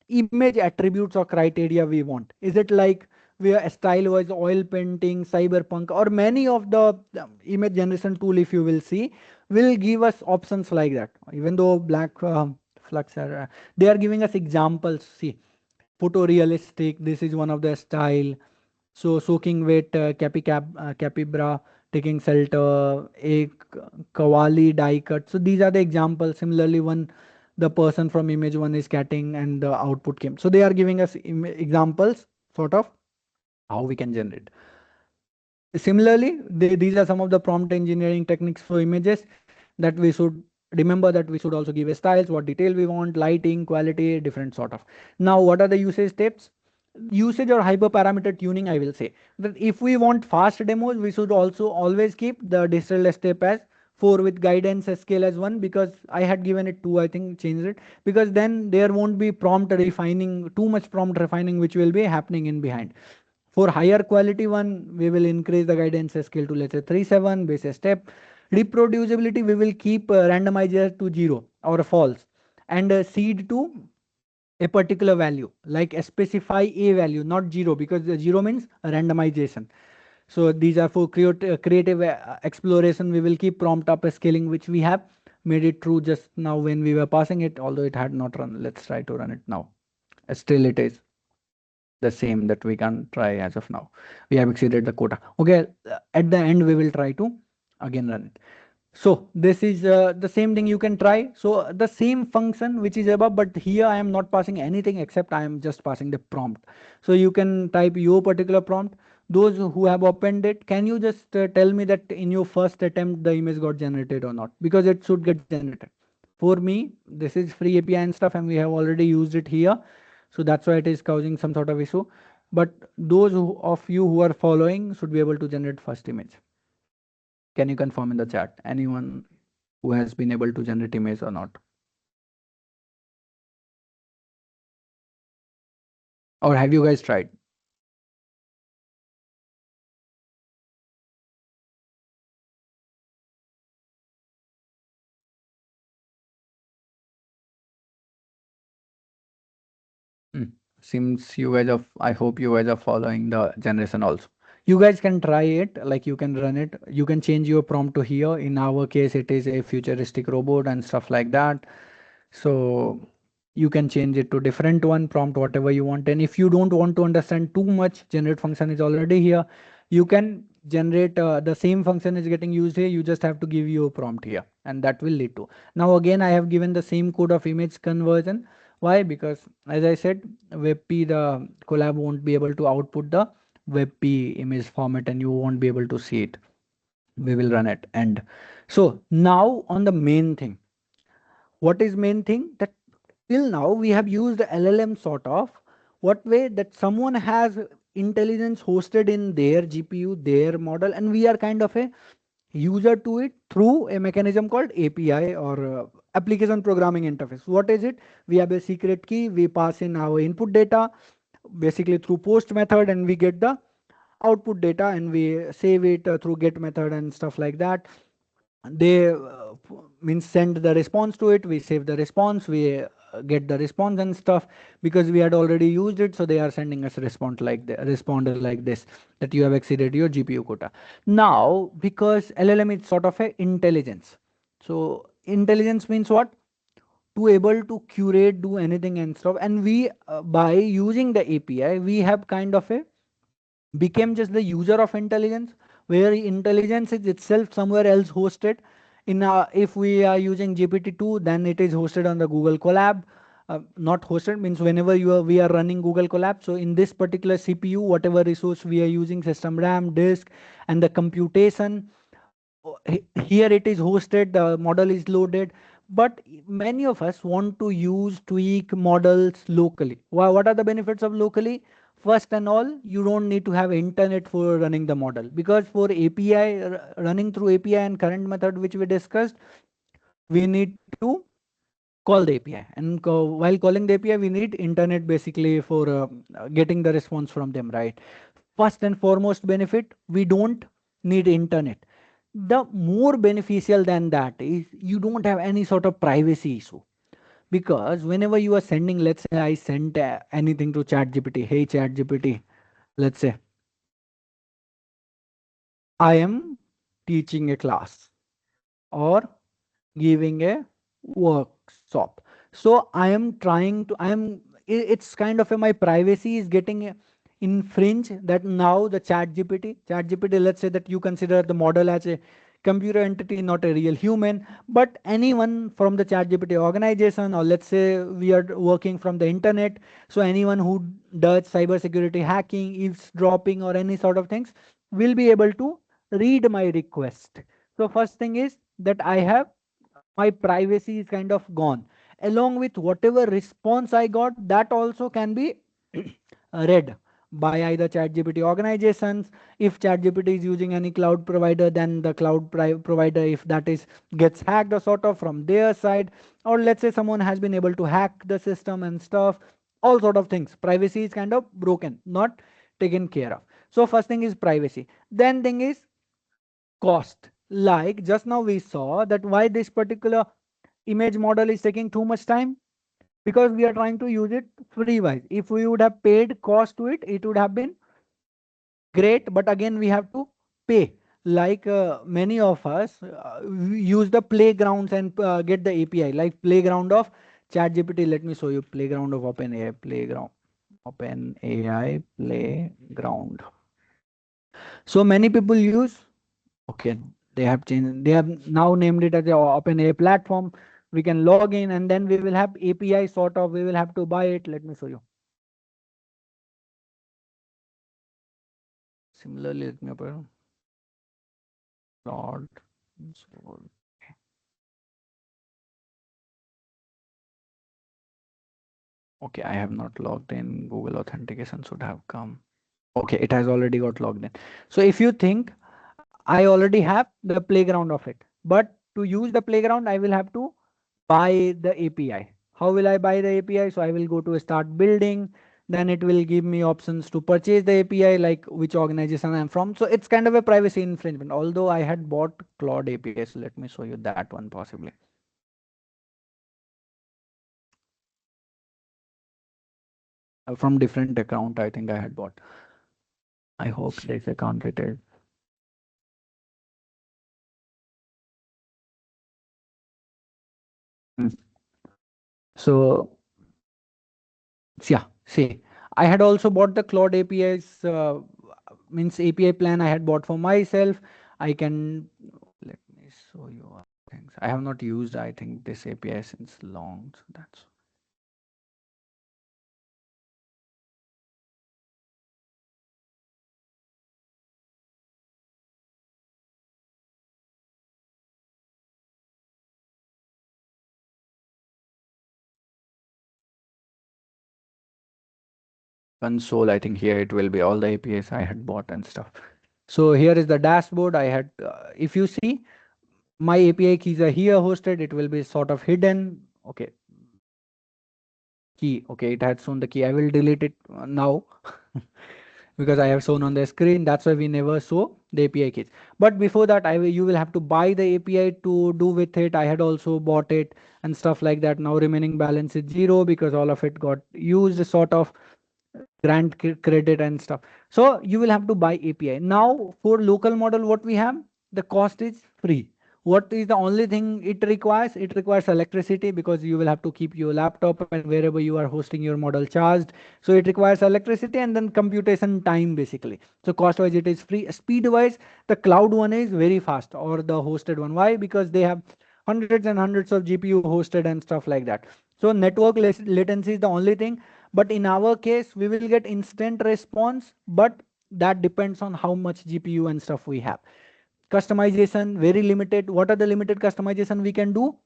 image attributes or criteria we want. Is it like we are style wise oil painting, cyberpunk, or many of the image generation tool, if you will see, will give us options like that. Even though black flux are they are giving us examples. See, photorealistic, this is one of the style. So soaking wet, capybara, taking shelter, a kawali die cut. So these are the examples. Similarly, one the person from image one is catting and the output came. So they are giving us examples, sort of how we can generate. Similarly, these are some of the prompt engineering techniques for images that we should remember, that we should also give a styles, what detail we want, lighting, quality, different sort of. Now, what are the usage steps? Usage or hyperparameter tuning, I will say that if we want fast demos, we should also always keep the distilled step as 4 with guidance scale as 1, because I had given it 2, I think changed it, because then there won't be prompt refining, too much prompt refining which will be happening in behind. For higher quality one, we will increase the guidance scale to let's say 3.7 base step. Reproducibility, we will keep randomizer to 0 or false, and seed to a particular value, like specify a value, not 0, because the 0 means randomization. So these are for creative exploration. We will keep prompt up scaling, which we have made it true just now when we were passing it, although it had not run. Let's try to run it now. Still it is the same that we can try as of now. We have exceeded the quota. Okay, at the end we will try to again run it. So this is the same thing you can try. So the same function which is above, but here I am not passing anything except I am just passing the prompt. So you can type your particular prompt. Those who have opened it, can you just tell me that in your first attempt the image got generated or not? Because it should get generated. For me, this is free API and stuff, and we have already used it here. So that's why it is causing some sort of issue. But those of you who are following should be able to generate first image. Can you confirm in the chat? Anyone who has been able to generate image or not? Or have you guys tried? Since you guys are, I hope you guys are following the generation also. You guys can try it, like you can run it. You can change your prompt to here. In our case, it is a futuristic robot and stuff like that. So you can change it to different one prompt, whatever you want. And if you don't want to understand too much, generate function is already here. You can generate the same function is getting used here. You just have to give your prompt here, and that will lead to. Now again, I have given the same code of image conversion. Why? Because as I said, WebP, the collab won't be able to output the WebP image format, and you won't be able to see it. We will run it. And so now on the main thing, what is main thing? That till now we have used LLM sort of, what way that someone has intelligence hosted in their GPU, their model, and we are kind of a user to it through a mechanism called API, or application programming interface. What is it? We have a secret key, we pass in our input data basically through post method, and we get the output data, and we save it through get method and stuff like that. They means send the response to it, we save the response, we get the response and stuff. Because we had already used it, so they are sending us a response like the responder like this, that you have exceeded your GPU quota. Now because LLM is sort of a intelligence, so intelligence means what? To able to curate, do anything and stuff. And we by using the API, we have kind of a became just the user of intelligence, where intelligence is itself somewhere else hosted. In if we are using GPT-2, then it is hosted on the Google Colab. Not hosted means whenever we are running Google Colab. So in this particular CPU, whatever resource we are using, system RAM, disk, and the computation, here it is hosted, the model is loaded. But many of us want to use tweak models locally. What are the benefits of locally? First and all, you don't need to have internet for running the model, because for API, running through API and current method which we discussed, we need to call the API, and while calling the API we need internet basically for getting the response from them, right? First and foremost benefit, we don't need internet. The more beneficial than that is you don't have any sort of privacy issue. Because whenever you are sending, let's say I sent anything to ChatGPT, hey ChatGPT, let's say I am teaching a class or giving a workshop. So I am trying to, it's kind of my privacy is getting infringe, that now the chat gpt, let's say that you consider the model as a computer entity, not a real human, but anyone from the chat gpt organization, or let's say we are working from the internet, so anyone who does cyber security hacking, eavesdropping, or any sort of things will be able to read my request. So first thing is that I have, my privacy is kind of gone. Along with whatever response I got, that also can be read by either ChatGPT organizations. If ChatGPT is using any cloud provider, then the cloud provider, if that is gets hacked or sort of from their side, or let's say someone has been able to hack the system and stuff, all sort of things. Privacy is kind of broken, not taken care of. So first thing is privacy. Then thing is cost. Like just now we saw that why this particular image model is taking too much time, because we are trying to use it free wise. If we would have paid cost to it, it would have been great, but again we have to pay. Like many of us use the playgrounds and get the API, like playground of ChatGPT. Let me show you playground of OpenAI. Playground, OpenAI playground. So many people use, okay, they have changed, they have now named it as the OpenAI platform. We can log in, and then we will have API sort of, we will have to buy it. Let me show you. Similarly, let me open Lord. Okay, I have not logged in. Google authentication should have come. Okay, it has already got logged in. So if you think I already have the playground of it, but to use the playground, I will have to buy the API. How will I buy the API? So I will go to start building. Then it will give me options to purchase the API, like which organization I'm from. So it's kind of a privacy infringement. Although I had bought Claude API, so let me show you that one possibly. from different account. I think I had bought. I hope this account it is. Mm. So yeah, see, I had also bought the Cloud APIs, means API plan I had bought for myself. I can, let me show you things. I have not used, I think, this API since long. So that's console. I think here it will be all the APIs I had bought and stuff. So here is the dashboard I had. If you see, my API keys are here hosted. It will be sort of hidden. Okay, key. Okay, it had shown the key. I will delete it now because I have shown on the screen. That's why we never show the API keys. But before that, you will have to buy the API to do with it. I had also bought it and stuff like that. Now remaining balance is 0 because all of it got used, sort of grant credit and stuff. So you will have to buy API. Now for local model, what we have, the cost is free. What is the only thing it requires? It requires electricity because you will have to keep your laptop and wherever you are hosting your model charged. So it requires electricity and then computation time basically. So cost wise it is free. Speed wise, the cloud one is very fast or the hosted one. Why? Because they have hundreds and hundreds of GPU hosted and stuff like that. So network latency is the only thing. But in our case, we will get instant response, but that depends on how much GPU and stuff we have. Customization, very limited. What are the limited customization we can do?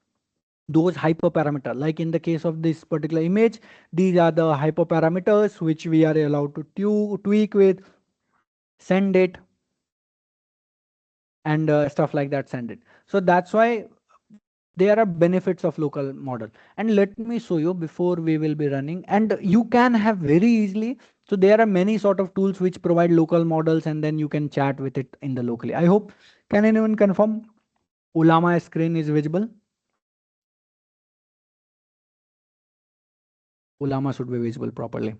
Those hyperparameter, like in the case of this particular image, these are the hyperparameters which we are allowed to tweak with, send it, and stuff like that, send it. So that's why there are benefits of local model. And let me show you before we will be running, and you can have very easily. So there are many sort of tools which provide local models and then you can chat with it in the locally. I hope, can anyone confirm Ollama screen is visible? Ollama should be visible properly.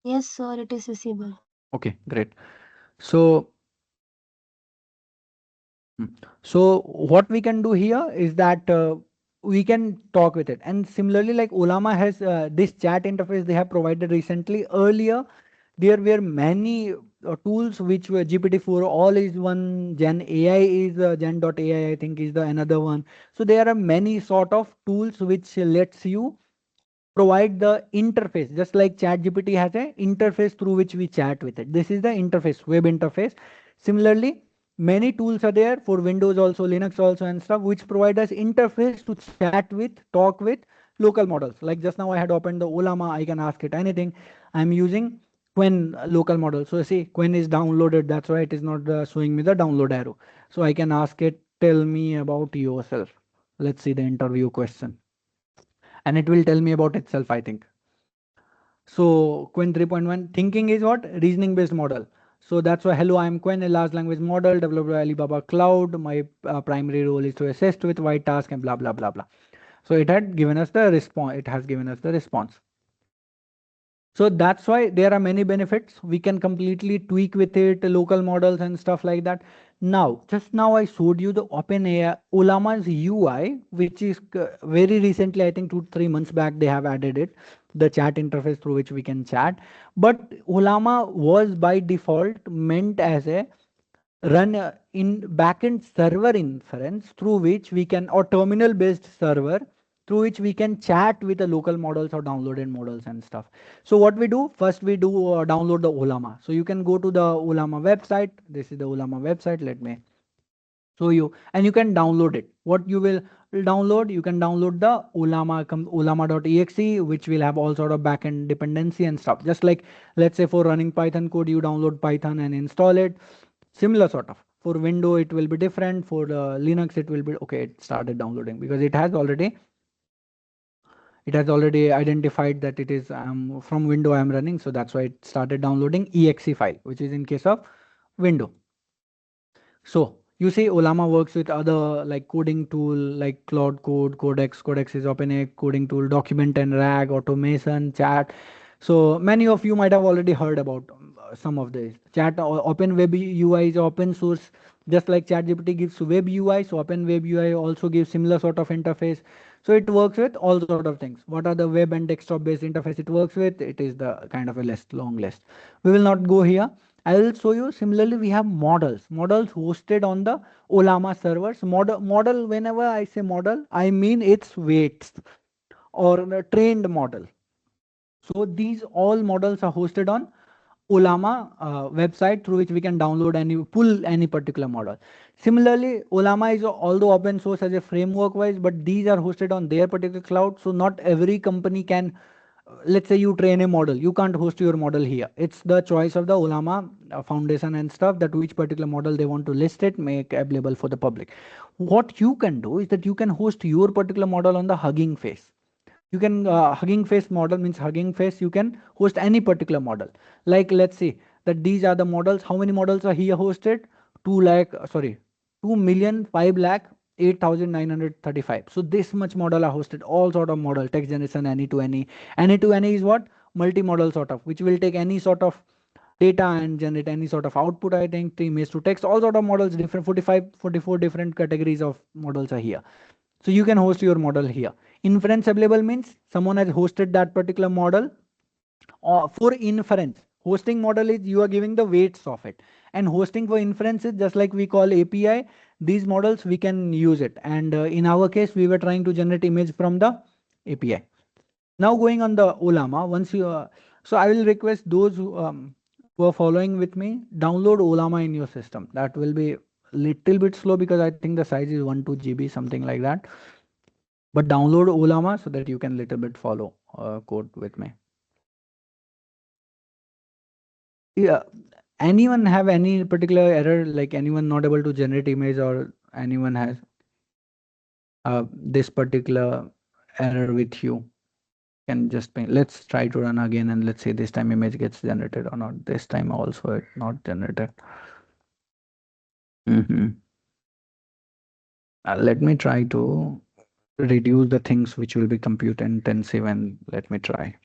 Yes, sir, it is visible. Okay, great. So so what we can do here is that we can talk with it. And similarly, like Ollama has this chat interface they have provided recently. Earlier, there were many tools which were GPT-4 all is one, GenAI is Gen.ai I think is the another one. So there are many sort of tools which lets you provide the interface, just like ChatGPT has a interface through which we chat with it. This is the interface, web interface. Similarly, many tools are there for Windows also, Linux also and stuff, which provide us interface to chat with, talk with local models. Like just now I had opened the Ollama, I can ask it anything. I'm using Quen local model. So see, Quen is downloaded. That's why it is not showing me the download arrow. So I can ask it, tell me about yourself. Let's see the interview question. And it will tell me about itself, I think. So Quen 3.1 thinking is what? Reasoning based model. So that's why hello, I am Quen, a large language model developed by Alibaba Cloud. My primary role is to assist with white task and blah blah blah blah. So it had given us the response. It has given us the response. So that's why there are many benefits. We can completely tweak with it, local models and stuff like that. Now, just now I showed you the OpenAI Ollama's UI, which is very recently, I think 2-3 months back, they have added it, the chat interface through which we can chat. But Ollama was by default meant as a run in backend server inference through which we can, or terminal based server through which we can chat with the local models or downloaded models and stuff. So what we do first, we do download the Ollama. So you can go to the Ollama website. This is the Ollama website. Let me show you, and you can download it. What you will download, you can download the Ollama.exe, which will have all sort of backend dependency and stuff. Just like, let's say for running Python code, you download Python and install it. Similar sort of. For Windows, it will be different. For Linux, it will be okay. It started downloading because it has already identified that it is from Windows I am running. So that's why it started downloading exe file, which is in case of Windows. So You see, Ollama works with other like coding tool like Cloud Code, Codex. Codex is open coding tool, Document and RAG, automation, chat. So many of you might have already heard about some of this. Chat Open Web UI is open source, just like ChatGPT gives web UI. So Open Web UI also gives similar sort of interface. So it works with all sort of things. What are the web and desktop based interface it works with? It is the kind of a list, long list. We will not go here. I will show you. Similarly, we have models hosted on the Ollama servers. Model, whenever I say model, I mean its weights or a trained model. So these all models are hosted on Ollama website, through which we can download and pull any particular model. Similarly, Ollama is although open source as a framework wise, but these are hosted on their particular cloud. So not every company can, let's say you train a model, you can't host your model here. It's the choice of the Ollama foundation and stuff, that which particular model they want to list it, make available for the public. What you can do is that you can host your particular model on the Hugging Face. You can Hugging Face model means Hugging Face, you can host any particular model. Like let's say that these are the models. How many models are here hosted? 2 lakh, sorry, 2,005,08,935. So this much model are hosted, all sort of model, text generation, any to any. Any to any is what? Multi-model sort of, which will take any sort of data and generate any sort of output. I think image to text, all sort of models, different 45, 44 different categories of models are here. So you can host your model here. Inference available means someone has hosted that particular model for inference. Hosting model is you are giving the weights of it, and hosting for inference is just like we call API. These models we can use it, and in our case we were trying to generate image from the API. Now going on the Ollama, once you so I will request those who are following with me, download Ollama in your system. That will be little bit slow because I think the size is 1 2 GB, something like that. But download Ollama so that you can little bit follow code with me. Yeah. Anyone have any particular error, like anyone not able to generate image, or anyone has this particular error with you? Can just ping. Let's try to run again, and let's say this time image gets generated or not. This time also it not generated. Let me try to reduce the things which will be compute intensive, and let me try.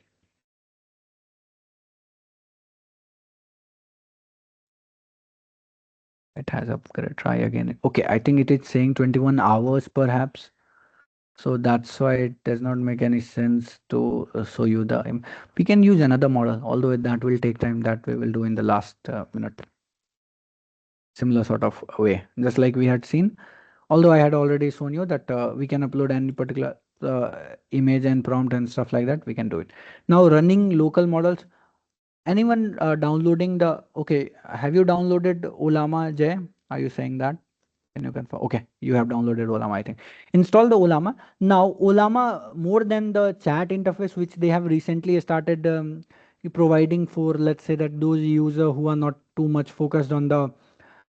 It has upgrade. Try again. Okay, I think it is saying 21 hours perhaps. So that's why it does not make any sense to show you the. We can use another model, although that will take time. That we will do in the last minute. Similar sort of way, just like we had seen. Although I had already shown you that we can upload any particular image and prompt and stuff like that. We can do it. Now running local models. Anyone downloading the? Okay, have you downloaded Ollama, Jay? Are you saying that? Can you confirm? Okay, you have downloaded Ollama, I think. Install the Ollama. Now, Ollama, more than the chat interface, which they have recently started providing for, let's say that those users who are not too much focused on the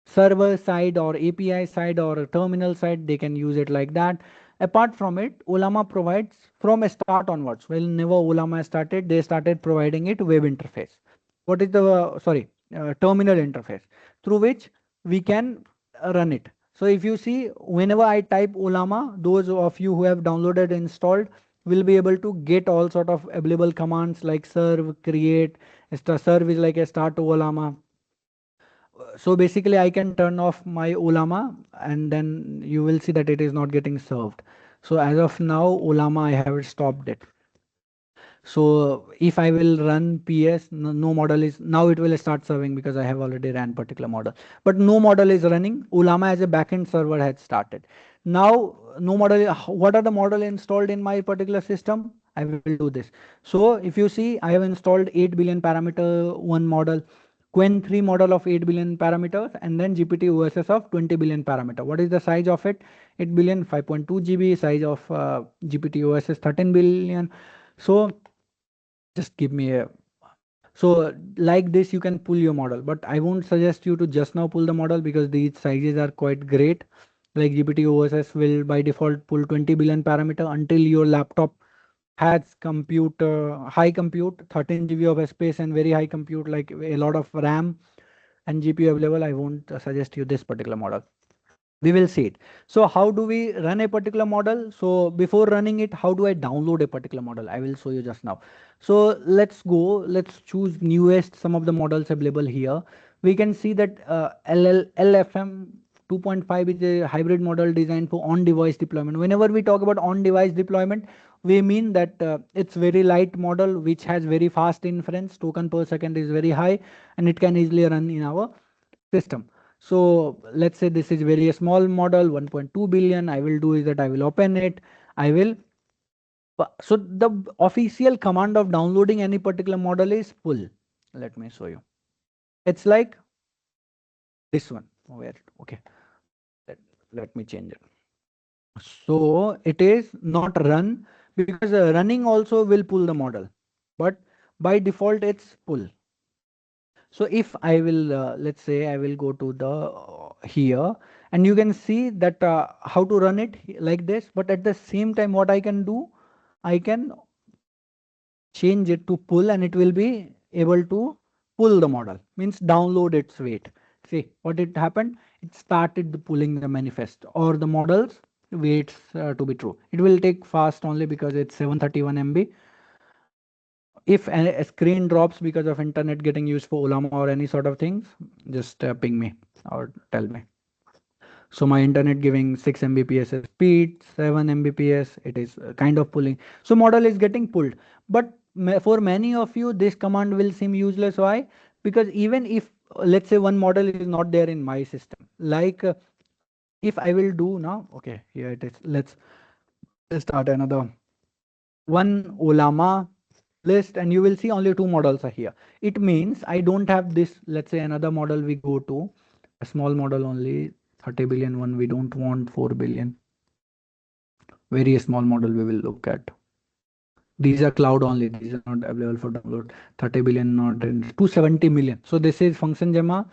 server side or API side or terminal side, they can use it like that. Apart from it, Ollama provides from a start onwards. Whenever Ollama started, they started providing it web interface. What is the, terminal interface through which we can run it. So if you see, whenever I type Ollama, those of you who have downloaded installed will be able to get all sort of available commands like serve, create. Serve is like a start to Ollama. So basically I can turn off my Ollama, and then you will see that it is not getting served. So as of now, Ollama, I have stopped it. So if I will run PS, no model is, now it will start serving because I have already ran particular model, but no model is running. Ollama as a backend server had started. Now no model, what are the model installed in my particular system? I will do this. So if you see, I have installed 8 billion parameter one model, Quen 3 model of 8 billion parameters, and then GPT OSS of 20 billion parameter. What is the size of it? 8 billion, 5.2 GB, size of GPT OSS 13 billion. So just give me a, so like this you can pull your model, but I won't suggest you to just now pull the model because these sizes are quite great. Like GPT OSS will by default pull 20 billion parameter until your laptop has compute, high compute, 13 GB of space and very high compute, like a lot of RAM and GPU available. I won't suggest you this particular model. We will see it. So how do we run a particular model? So before running it, how do I download a particular model? I will show you just now. So let's choose newest, some of the models available here. We can see that LFM 2.5 is a hybrid model designed for on-device deployment. Whenever we talk about on-device deployment, we mean that it's very light model which has very fast inference, token per second is very high, and it can easily run in our system. So let's say this is very small model, 1.2 billion. I will do is that I will open it. I will. So the official command of downloading any particular model is pull. Let me show you. It's like this one. Where? Okay. Let me change it. So it is not run, because running also will pull the model, but by default it's pull. So if I will, let's say I will go to the here, and you can see that how to run it like this. But at the same time, what I can do, I can change it to pull, and it will be able to pull the model, means download its weight. See what it happened? It started pulling the manifest or the models weights to be true. It will take fast only because it's 731 MB. If a screen drops because of internet getting used for Ollama or any sort of things, just ping me or tell me. So my internet giving 6 Mbps speed, 7 Mbps, it is kind of pulling. So model is getting pulled. But for many of you, this command will seem useless. Why? Because even if, let's say one model is not there in my system, like if I will do now, okay, here it is. Let's start another one Ollama list, and you will see only two models are here. It means I don't have this. Let's say another model, we go to a small model only, 30 billion one. We don't want 4 billion. Very small model we will look at. These are cloud only. These are not available for download. 30 billion, not in 270 million. So this is function Gemma.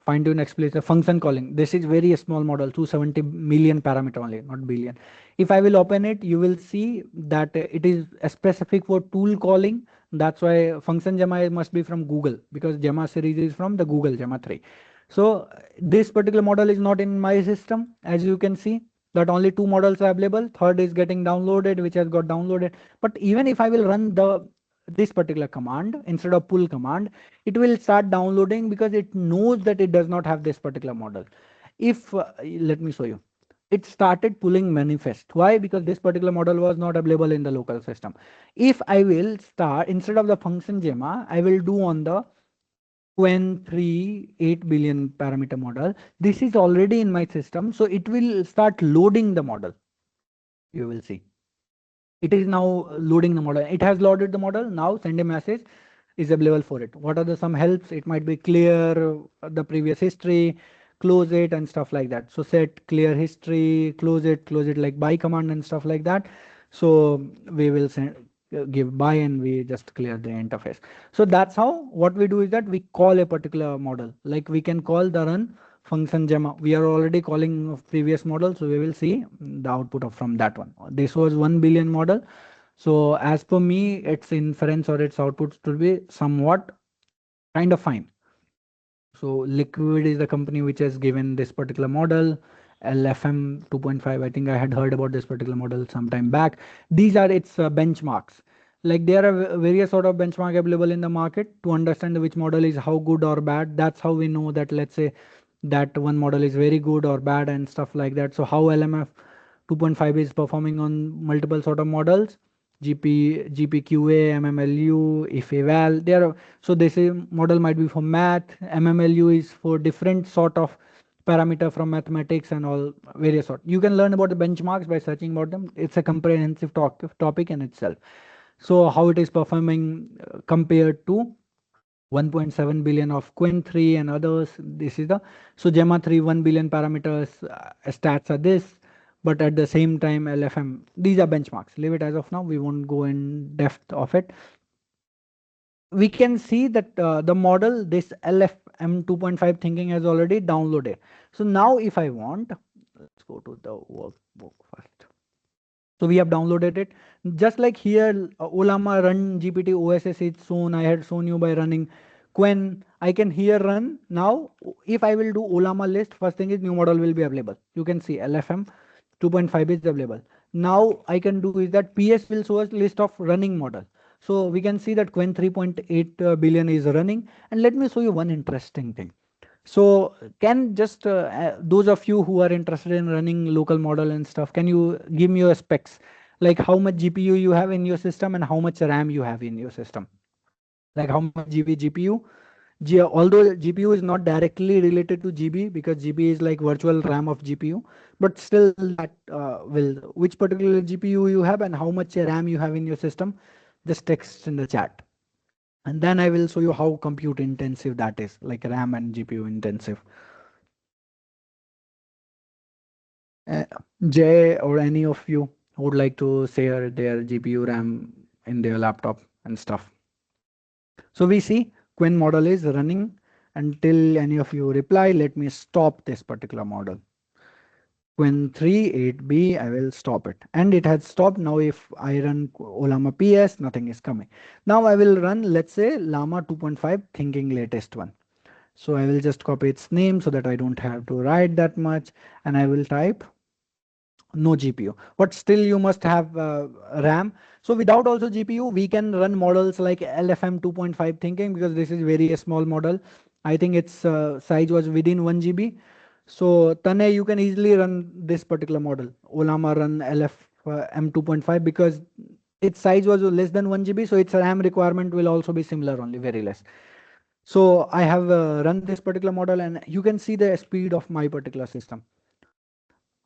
Fine tune explicit function calling. This is very small model, 270 million parameter only, not billion. If I will open it, you will see that it is specific for tool calling. That's why function Gemma must be from Google, because Gemma series is from the Google Gemma 3. So this particular model is not in my system. As you can see that only two models are available. Third is getting downloaded, which has got downloaded. But even if I will run this particular command instead of pull command, it will start downloading because it knows that it does not have this particular model. If let me show you, it started pulling manifest. Why? Because this particular model was not available in the local system. If I will start, instead of the function Gemma, I will do on the Qwen 8 billion parameter model. This is already in my system, so it will start loading the model. You will see it is now loading the model. It has loaded the model. Now send a message is available for it. What are the some helps? It might be clear the previous history, close it, and stuff like that. So set clear history, close it like by command and stuff like that. So we will send give by, and we just clear the interface. So that's how what we do is that we call a particular model. Like we can call the run function Gemma. We are already calling previous model, so we will see the output of from that one. This was 1 billion model. So as per me, its inference or its output should be somewhat kind of fine. So Liquid is the company which has given this particular model. LFM 2.5, I think I had heard about this particular model some time back. These are its benchmarks. Like there are various sort of benchmark available in the market to understand which model is how good or bad. That's how we know that, let's say, that one model is very good or bad and stuff like that. So how LMF 2.5 is performing on multiple sort of models, GPQA, MMLU, if eval. There are, so this model might be for math. MMLU is for different sort of parameter from mathematics and all various sort. You can learn about the benchmarks by searching about them. It's a comprehensive topic in itself. So how it is performing compared to 1.7 billion of Qwen 3 and others. This is the, so Gemma 3 1 billion parameters stats are this, but at the same time LFM, these are benchmarks. Leave it as of now. We won't go in depth of it. We can see that the model, this LFM 2.5 thinking has already downloaded. So now if I want, let's go to the workbook first. So we have downloaded it. Just like here, Ollama run GPT OSS is shown. I had shown you by running When I can here run now, if I will do Ollama list, first thing is new model will be available. You can see LFM 2.5 is available. Now I can do is that PS will show us list of running model. So we can see that Quen 3.8 billion is running. And let me show you one interesting thing. So can just those of you who are interested in running local model and stuff, can you give me your specs? Like how much GPU you have in your system and how much RAM you have in your system? Like how much GB GPU? Although GPU is not directly related to GB because GB is like virtual RAM of GPU, but still that will which particular GPU you have and how much RAM you have in your system, just text in the chat. And then I will show you how compute intensive that is, like RAM and GPU intensive. Uh, Jay or any of you who would like to share their GPU RAM in their laptop and stuff. So we see Quen model is running. Until any of you reply, let me stop this particular model. Quen 3.8b, I will stop it. And it has stopped. Now if I run Ollama PS, nothing is coming. Now I will run, let's say, Llama 2.5 thinking latest one. So I will just copy its name so that I don't have to write that much. And I will type no GPU, but still you must have RAM. So without also GPU, we can run models like LFM 2.5 thinking because this is very small model. I think its size was within 1 GB. So Tane, you can easily run this particular model. Ollama run LFM 2.5 because its size was less than 1 GB. So its RAM requirement will also be similar, only very less. So I have run this particular model and you can see the speed of my particular system.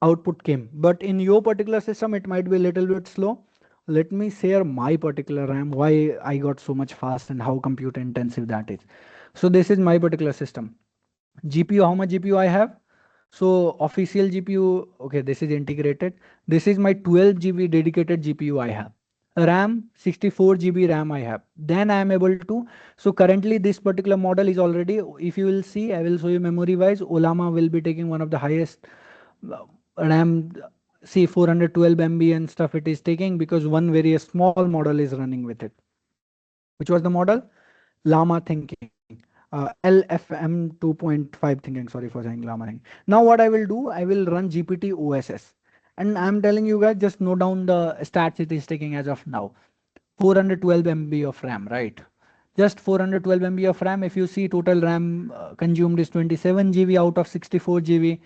Output came, but in your particular system it might be a little bit slow. Let me share my particular RAM, why I got so much fast and how compute intensive that is. So this is my particular system. GPU, how much GPU I have? So official GPU, okay, this is integrated. This is my 12 GB dedicated GPU I have. RAM 64 GB RAM I have. Then I am able to. So currently this particular model is already, if you will see, I will show you memory wise. Ollama will be taking one of the highest RAM. See 412 MB and stuff it is taking because one very small model is running with it. Which was the model? Llama thinking. LFM 2.5 thinking. Sorry for saying Llama thinking. Now what I will do, I will run GPT OSS. And I'm telling you guys, just note down the stats it is taking as of now. 412 MB of RAM, right? Just 412 MB of RAM. If you see total RAM consumed is 27 GB out of 64 GB.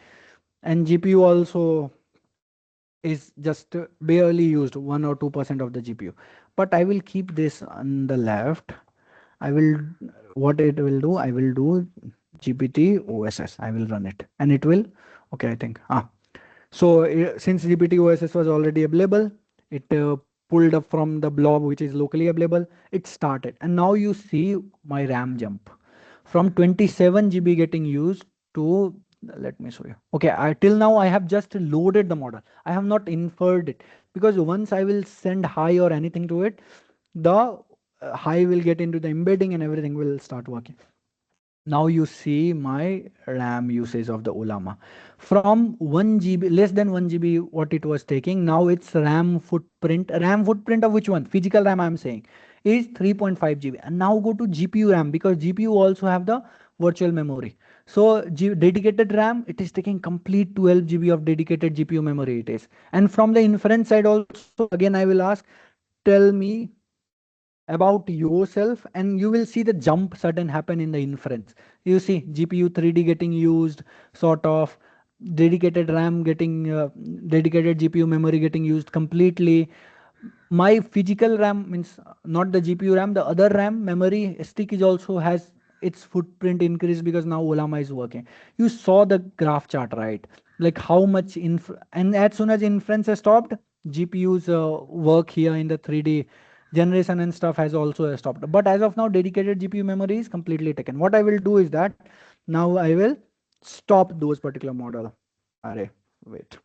And GPU also is just barely used 1 or 2% of the GPU. But I will keep this on the left. I will, what it will do, I will do GPT OSS. I will run it and it will, okay, I think, so since GPT OSS was already available, it pulled up from the blob, which is locally available, it started. And now you see my RAM jump from 27 GB getting used to, let me show you. Okay, till now I have just loaded the model. I have not inferred it because once I will send hi or anything to it, the hi will get into the embedding and everything will start working. Now you see my RAM usage of the Ollama from 1 GB, less than 1 GB what it was taking. Now it's RAM footprint of which one? Physical RAM I'm saying is 3.5 GB. And now go to GPU RAM because GPU also have the virtual memory. So dedicated RAM, it is taking complete 12 GB of dedicated GPU memory it is. And from the inference side also, again I will ask, tell me about yourself and you will see the jump sudden happen in the inference. You see GPU 3D getting used, sort of dedicated RAM getting dedicated GPU memory getting used completely. My physical RAM means not the GPU RAM, the other RAM memory stick is also has its footprint increased because now Ollama is working. You saw the graph chart, right? Like how much and as soon as inference has stopped, GPU's work here in the 3D generation and stuff has also stopped. But as of now, dedicated GPU memory is completely taken. What I will do is that now I will stop those particular model array. Wait.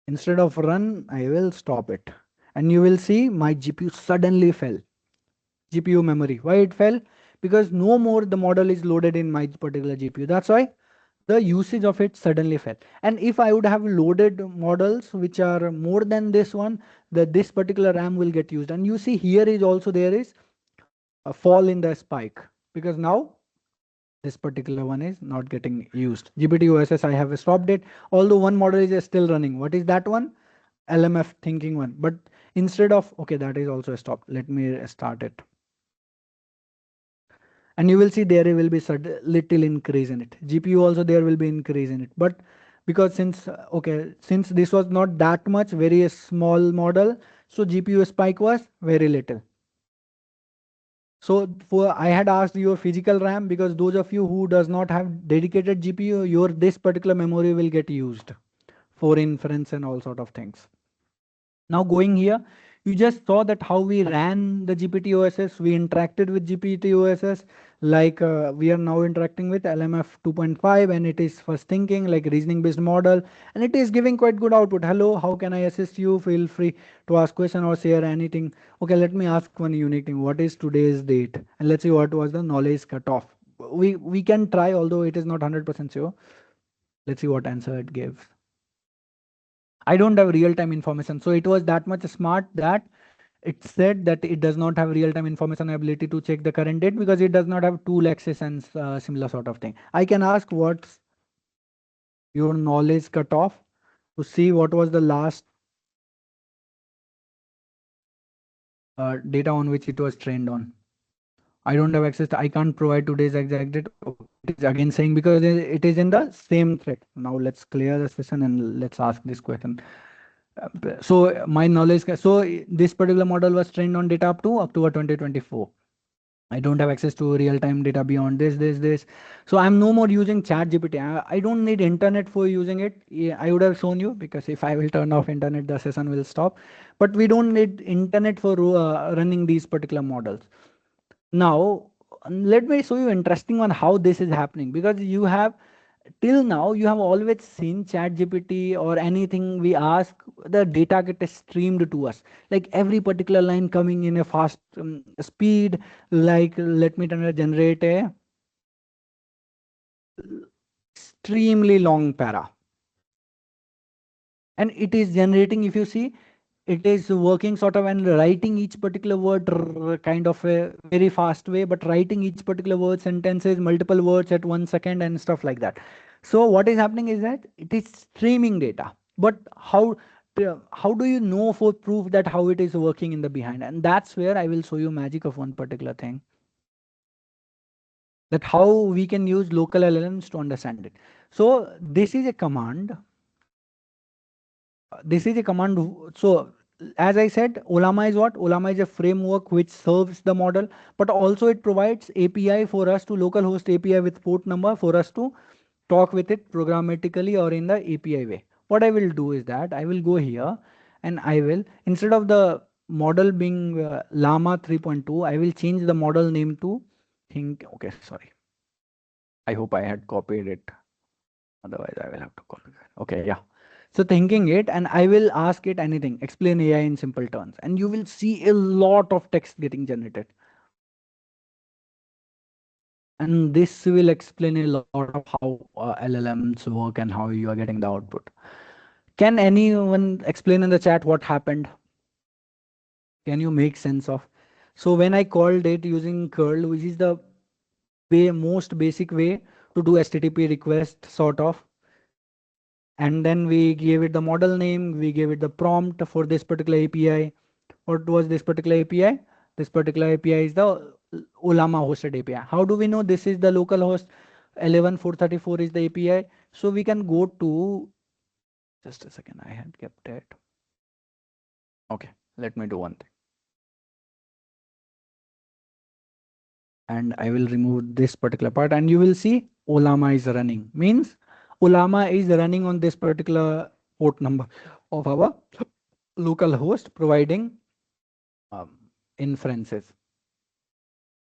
Instead of run, I will stop it. And you will see my GPU suddenly fell. GPU memory. Why it fell? Because no more the model is loaded in my particular GPU. That's why the usage of it suddenly fell. And if I would have loaded models which are more than this one, this particular RAM will get used. And you see here is also there is fall in the spike, because now this particular one is not getting used. GPT OSS, I have stopped it, although one model is still running. What is that one? LMF thinking one. But instead of, okay, that is also stopped. Let me start it. And you will see there will be little increase in it. GPU also there will be increase in it. But because since, okay, since this was not that much, very small model, so GPU spike was very little. So for I had asked your physical RAM, because those of you who does not have dedicated GPU, your this particular memory will get used for inference and all sort of things. Now going here, you just saw that how we ran the GPT OSS, we interacted with GPT OSS, like we are now interacting with LMF 2.5, and it is first thinking like reasoning based model, and it is giving quite good output. Hello, how can I assist you? Feel free to ask question or share anything. Okay, let me ask one unique thing. What is today's date? And let's see what was the knowledge cutoff. We can try, although it is not 100% sure. Let's see what answer it gives. I don't have real-time information. So it was that much smart that it said that it does not have real-time information ability to check the current date, because it does not have tool access and similar sort of thing. I can ask what's your knowledge cutoff to see what was the last data on which it was trained on. I don't have access. I can't provide today's exact date. Okay, it is again saying because it is in the same thread. Now let's clear the session and let's ask this question. So my knowledge, so this particular model was trained on data up to October 2024. I don't have access to real-time data beyond this. So I'm no more using Chat GPT. I don't need internet for using it. Yeah, I would have shown you, because if I will turn off internet, the session will stop. But we don't need internet for running these particular models. Now, let me show you interesting one how this is happening, because you have till now you have always seen Chat GPT or anything we ask, the data get streamed to us, like every particular line coming in a fast speed. Like let me generate a extremely long para, and it is generating, if you see, it is working sort of and writing each particular word kind of a very fast way, but writing each particular word sentences, multiple words at 1 second and stuff like that. So what is happening is that it is streaming data, but how do you know for proof that how it is working in the behind? And that's where I will show you magic of one particular thing, that how we can use local LLMs to understand it. So this is a command. So as I said, Ollama is what? Ollama is a framework which serves the model, but also it provides API for us to localhost API with port number for us to talk with it programmatically or in the API way. What I will do is that I will go here and I will, instead of the model being Llama 3.2, I will change the model name to think. Okay, sorry. I hope I had copied it. Otherwise, I will have to copy it. Okay, yeah. So thinking it, and I will ask it anything, explain AI in simple terms, and you will see a lot of text getting generated. And this will explain a lot of how LLMs work and how you are getting the output. Can anyone explain in the chat what happened? Can you make sense of? So when I called it using curl, which is the most basic way to do HTTP request sort of, and then we gave it the model name, we gave it the prompt for this particular API. What was this particular API? This particular API is the Ollama hosted API. How do we know this is the local host? 11434 is the API. So we can go to, just a second, I had kept it. Okay, let me do one thing. And I will remove this particular part, and you will see Ollama is running. Means Ollama is running on this particular port number of our local host, providing inferences.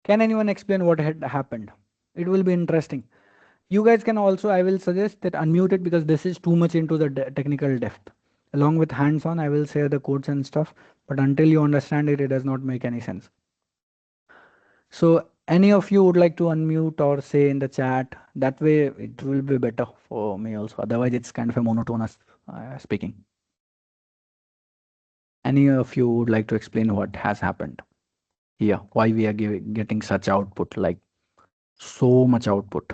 Can anyone explain what had happened? It will be interesting. You guys can also, I will suggest that unmute it, because this is too much into the technical depth. Along with hands-on, I will share the codes and stuff, but until you understand it, it does not make any sense. So any of you would like to unmute or say in the chat? That way it will be better for me also. Otherwise it's kind of a monotonous speaking. Any of you would like to explain what has happened? here, why we are getting such output, like so much output.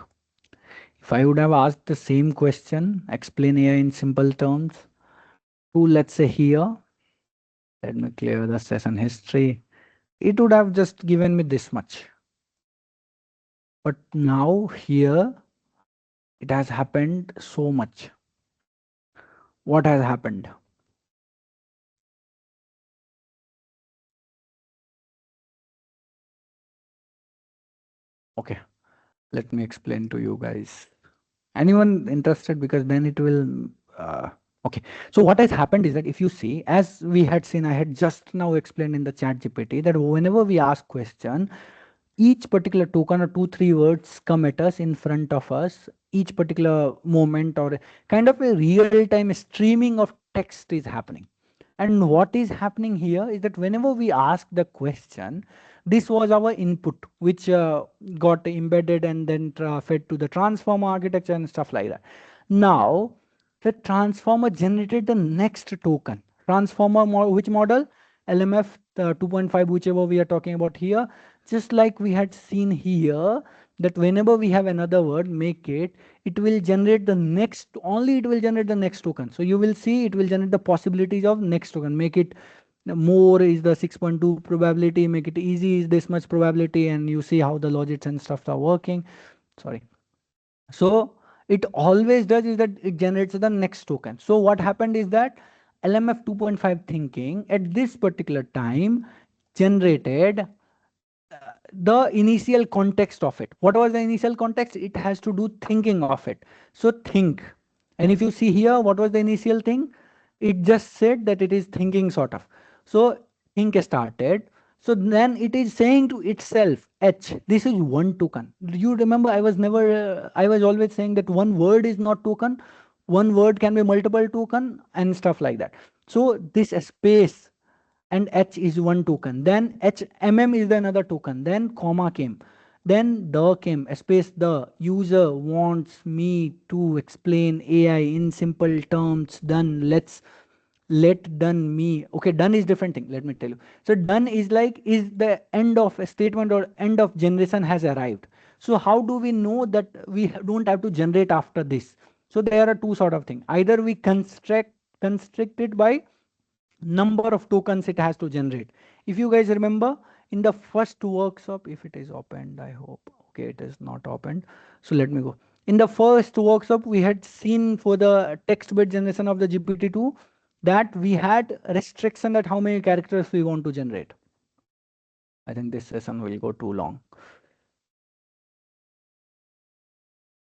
If I would have asked the same question, explain AI in simple terms, to let's say here, let me clear the session history, it would have just given me this much. But now here, it has happened so much. What has happened? Okay, let me explain to you guys. Anyone interested? Because then it will. Okay, so what has happened is that if you see, as we had seen, I had just now explained in the chat GPT that whenever we ask question, each particular token or 2 3 words come at us in front of us, each particular moment, or kind of a real-time streaming of text is happening. And what is happening here is that whenever we ask the question, this was our input, which got embedded and then fed to the transformer architecture and stuff like that. Now, the transformer generated the next token. Transformer, which model? LMF 2.5, whichever we are talking about here. Just like we had seen here, that whenever we have another word, make it, it will generate the next, only it will generate the next token. So you will see it will generate the possibilities of next token. Make it more is the 6.2 probability, make it easy is this much probability, and you see how the logics and stuff are working. Sorry. So it always does is that it generates the next token. So what happened is that LMF 2.5 thinking at this particular time generated the initial context of it. What was the initial context? It has to do thinking of it. So think. And if you see here, what was the initial thing? It just said that it is thinking sort of. So think started. So then it is saying to itself, H, this is one token. You remember I was always saying that one word is not token. One word can be multiple token and stuff like that. So this space and H is one token. Then HMM is the another token. Then comma came. Then the came, space the user wants me to explain AI in simple terms. Done. Let done me. Okay, done is different thing. Let me tell you. So done is like is the end of a statement or end of generation has arrived. So how do we know that we don't have to generate after this? So there are two sort of things. Either we constrict it by number of tokens it has to generate. If you guys remember in the first workshop, if it is opened, I hope. Okay, it is not opened. So let me go. In the first workshop, we had seen for the text-based generation of the GPT-2 that we had restriction at how many characters we want to generate. I think this session will go too long.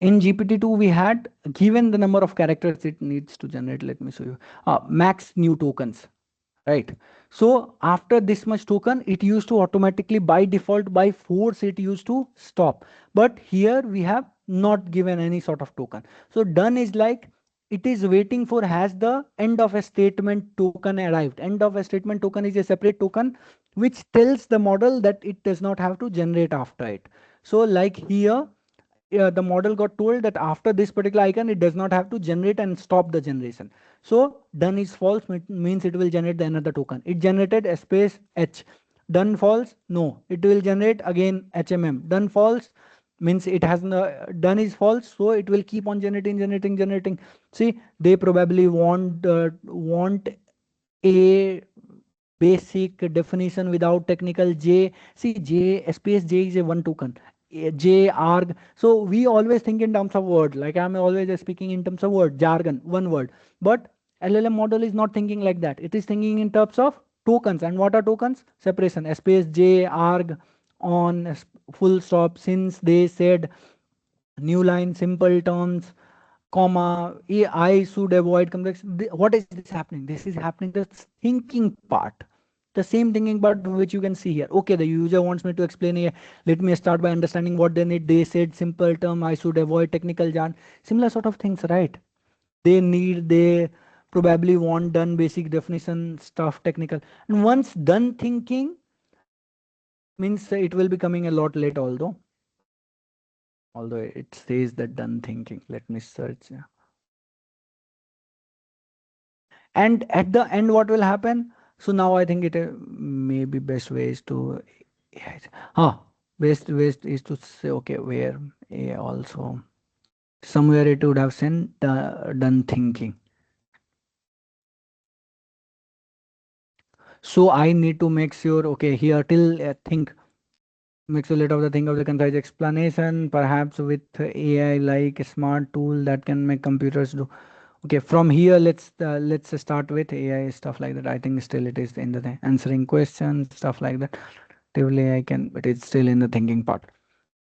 In GPT-2, we had given the number of characters it needs to generate. Let me show you. Max new tokens. Right. So after this much token, it used to automatically by default by force it used to stop. But here we have not given any sort of token. So done is like it is waiting for has the end of a statement token arrived. End of a statement token is a separate token which tells the model that it does not have to generate after it. So like here, the model got told that after this particular icon, it does not have to generate and stop the generation. So done is false means it will generate the another token. It generated a space H. Done false, no. It will generate again HMM. Done false means it has no, done is false, so it will keep on generating. See, they probably want a basic definition without technical J. See, J space J is a one token. J arg. So we always think in terms of word. Like I'm always speaking in terms of word, jargon, one word. But LLM model is not thinking like that. It is thinking in terms of tokens. And what are tokens? Separation. Space J arg on full stop. Since they said new line, simple terms, comma, I should avoid complex. What is this happening? This is happening the thinking part. The same thinking part which you can see here. Okay, the user wants me to explain here. Let me start by understanding what they need. They said simple term, I should avoid technical jargon. Similar sort of things, right? They probably want done basic definition stuff technical. And once done thinking, means it will be coming a lot late, although it says that done thinking. Let me search. And at the end, what will happen? So now I think it may be best ways to Yes. Ah, waste is to say, okay, where AI also somewhere it would have sent done thinking. So I need to make sure, okay, here till think, makes a little of the thing of the concise explanation, perhaps with AI like a smart tool that can make computers do. Okay, from here let's start with AI stuff like that. I think still it is in the answering questions, stuff like that. Actively I can, but it's still in the thinking part.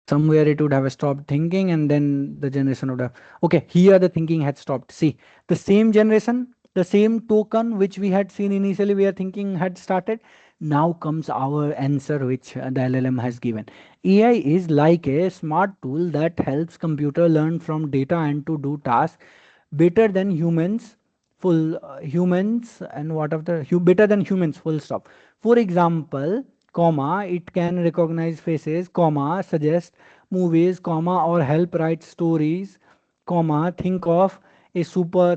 Somewhere it would have stopped thinking and then the generation would have, okay, here the thinking had stopped. See, the same generation, the same token which we had seen initially where thinking had started, now comes our answer which the LLM has given. AI is like a smart tool that helps computer learn from data and to do tasks better than humans, full humans, and what of the better than humans, full stop. For example, comma, it can recognize faces, comma, suggest movies, comma, or help write stories, comma, think of a super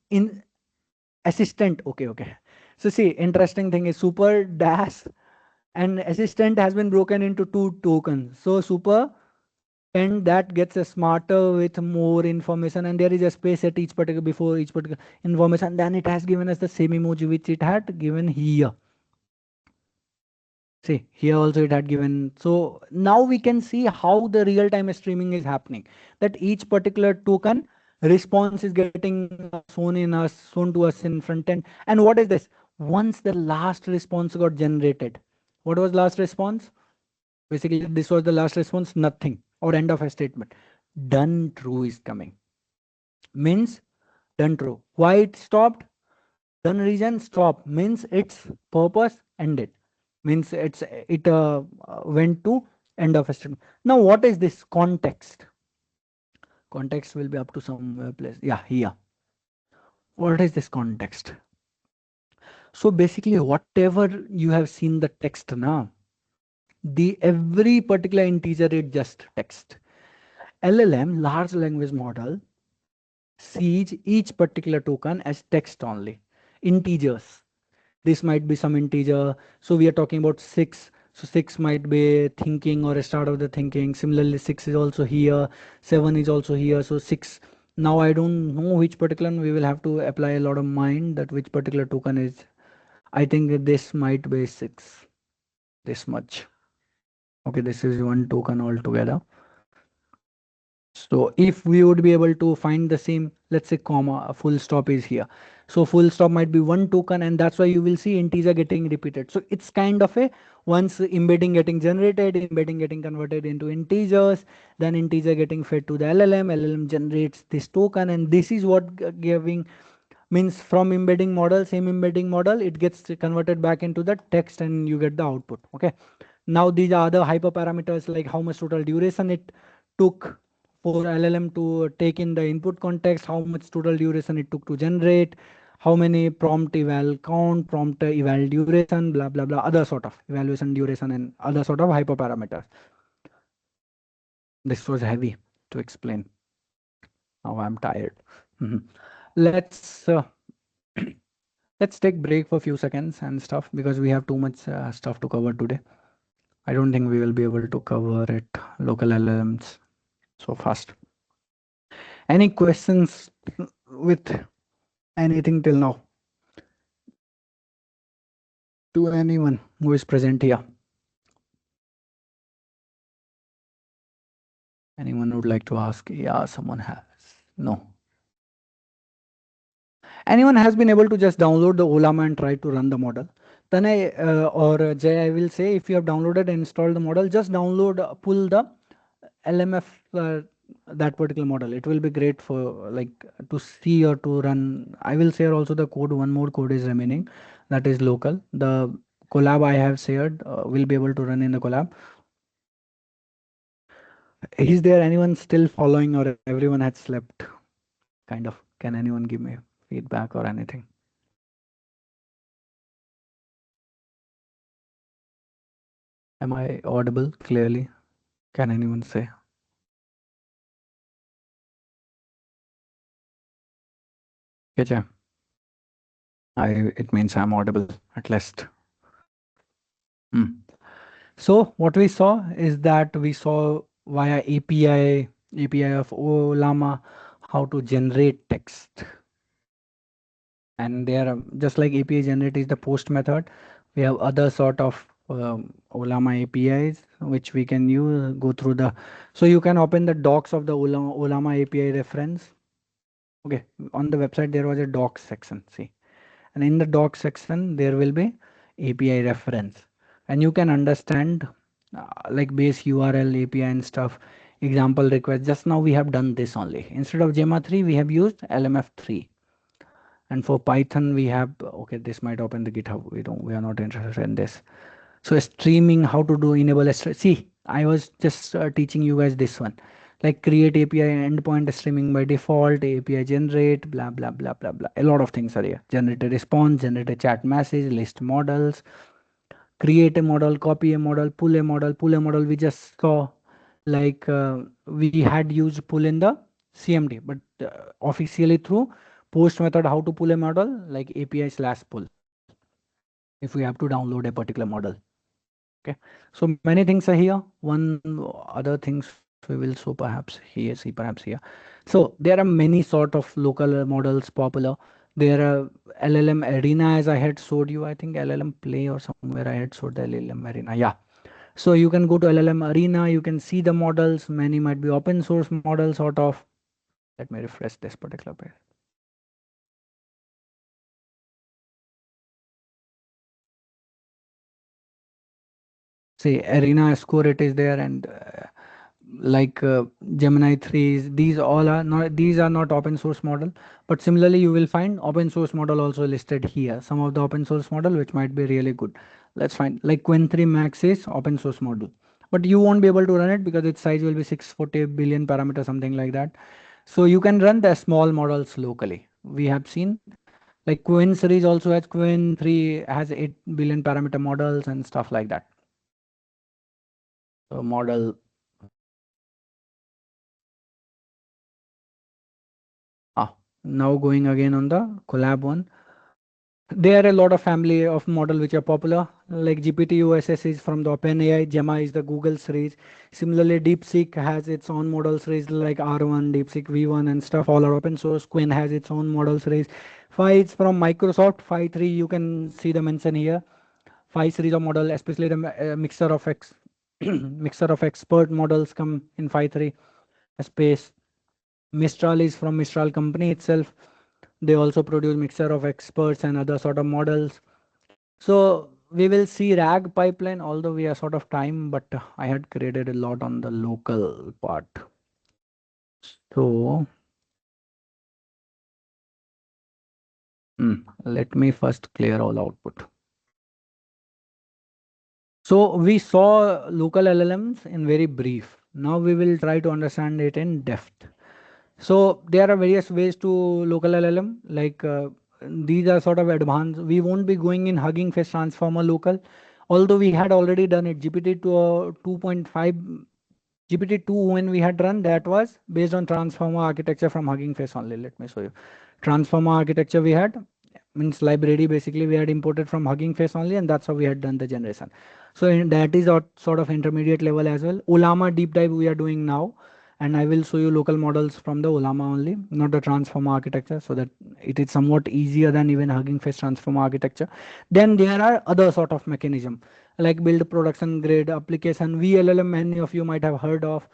in assistant. Okay, okay. So see, interesting thing is super dash and assistant has been broken into two tokens. So super and that gets smarter with more information, and there is a space at each particular before each particular information, then it has given us the same emoji which it had given here. See, here also it had given. So now we can see how the real time streaming is happening, that each particular token response is getting shown to us in front end. And what is this? Once the last response got generated, what was last response? Basically this was the last response, nothing, or end of a statement. Done true is coming, means done true. Why it stopped? Done reason stop means its purpose ended, means it went to end of a statement. Now what is this context? Context will be up to somewhere place, yeah, here. What is this context? So basically whatever you have seen the text now, the every particular integer is just text. LLM, large language model, sees each particular token as text only, integers. This might be some integer. So we are talking about 6. So 6 might be thinking or a start of the thinking. Similarly, 6 is also here. 7 is also here. So 6. Now I don't know which particular we will have to apply a lot of mind that which particular token is. I think this might be 6. This much. Okay, this is one token altogether. So if we would be able to find the same, let's say comma, a full stop is here. So full stop might be one token, and that's why you will see integer getting repeated. So it's kind of a once embedding getting generated, embedding getting converted into integers, then integer getting fed to the LLM, LLM generates this token, and this is what giving means from embedding model, same embedding model, it gets converted back into the text and you get the output. Okay. Now these are other hyperparameters like how much total duration it took for LLM to take in the input context, how much total duration it took to generate, how many prompt eval count, prompt eval duration, blah, blah, blah, other sort of evaluation duration and other sort of hyperparameters. This was heavy to explain. Now I'm tired. Let's let's take break for a few seconds and stuff because we have too much stuff to cover today. I don't think we will be able to cover it local LLMs so fast. Any questions with anything till now to anyone who is present here? Anyone would like to ask? Yeah, someone has. No. Anyone has been able to just download the Ollama and try to run the model? Tanay or Jay, I will say if you have downloaded and installed the model, just download, pull the LMF, that particular model. It will be great for like to see or to run. I will share also the code. One more code is remaining, that is local. The collab I have shared will be able to run in the collab. Is there anyone still following or everyone had slept? Kind of. Can anyone give me feedback or anything? Am I audible clearly? Can anyone say? Getcha. It means I'm audible at least. Hmm. So what we saw is that we saw via API of Ollama how to generate text. And there are just like API generate is the post method. We have other sort of Ollama APIs which we can use go through the. So you can open the docs of the Ollama API reference. Okay, on the website there was a docs section. See, and in the docs section there will be API reference, and you can understand like base URL API and stuff. Example request. Just now we have done this only. Instead of Gemma 3, we have used LMF3. And for Python, we have, okay, this might open the GitHub. We are not interested in this. So streaming, how to do enable, see, I was just teaching you guys this one, like create API endpoint streaming by default, API generate, blah, blah, blah, blah, blah. A lot of things are here. Generate a response, generate a chat message, list models, create a model, copy a model, pull a model. We just saw like we had used pull in the CMD, but officially through post method, how to pull a model like API/pull if we have to download a particular model. Okay, so many things are here. One other things we will show perhaps here, see perhaps here. So there are many sort of local models popular. There are LLM Arena, as I had showed you. I think LLM Play or somewhere I had showed the LLM Arena. Yeah. So you can go to LLM Arena. You can see the models. Many might be open source models sort of. Let me refresh this particular page. See, Arena score it is there, and like Gemini 3, these all are not, these are not open source model, but similarly you will find open source model also listed here. Some of the open source model which might be really good. Let's find like Qwen 3 Max is open source model, but you won't be able to run it because its size will be 640 billion parameter, something like that. So you can run the small models locally. We have seen like Qwen series also has, Qwen 3 has 8 billion parameter models and stuff like that. So model. Now going again on the Colab one. There are a lot of family of model which are popular, like GPT-USS is from the OpenAI, Gemma is the Google series. Similarly, DeepSeek has its own model series like R1, DeepSeek V1 and stuff, all are open source. Qwen has its own model series. Phi is from Microsoft, Phi 3, you can see the mention here. Phi series of model, especially the mixture of mixture of expert models come in Phi 3 space. Mistral is from Mistral company itself. They also produce mixture of experts and other sort of models. So we will see RAG pipeline, although we are sort of time, but I had created a lot on the local part. So let me first clear all output. So we saw local LLMs in very brief. Now we will try to understand it in depth. So there are various ways to local LLM, like these are sort of advanced. We won't be going in Hugging Face Transformer local, although we had already done it. GPT 2.5, GPT-2 when we had run, that was based on transformer architecture from Hugging Face only. Let me show you. Transformer architecture we had, means library basically we had imported from Hugging Face only, and that's how we had done the generation. So that is sort of intermediate level as well. Ollama deep dive we are doing now, and I will show you local models from the Ollama only, not the transformer architecture, so that it is somewhat easier than even Hugging Face transformer architecture. Then there are other sort of mechanism like build production grade application VLLM, many of you might have heard of.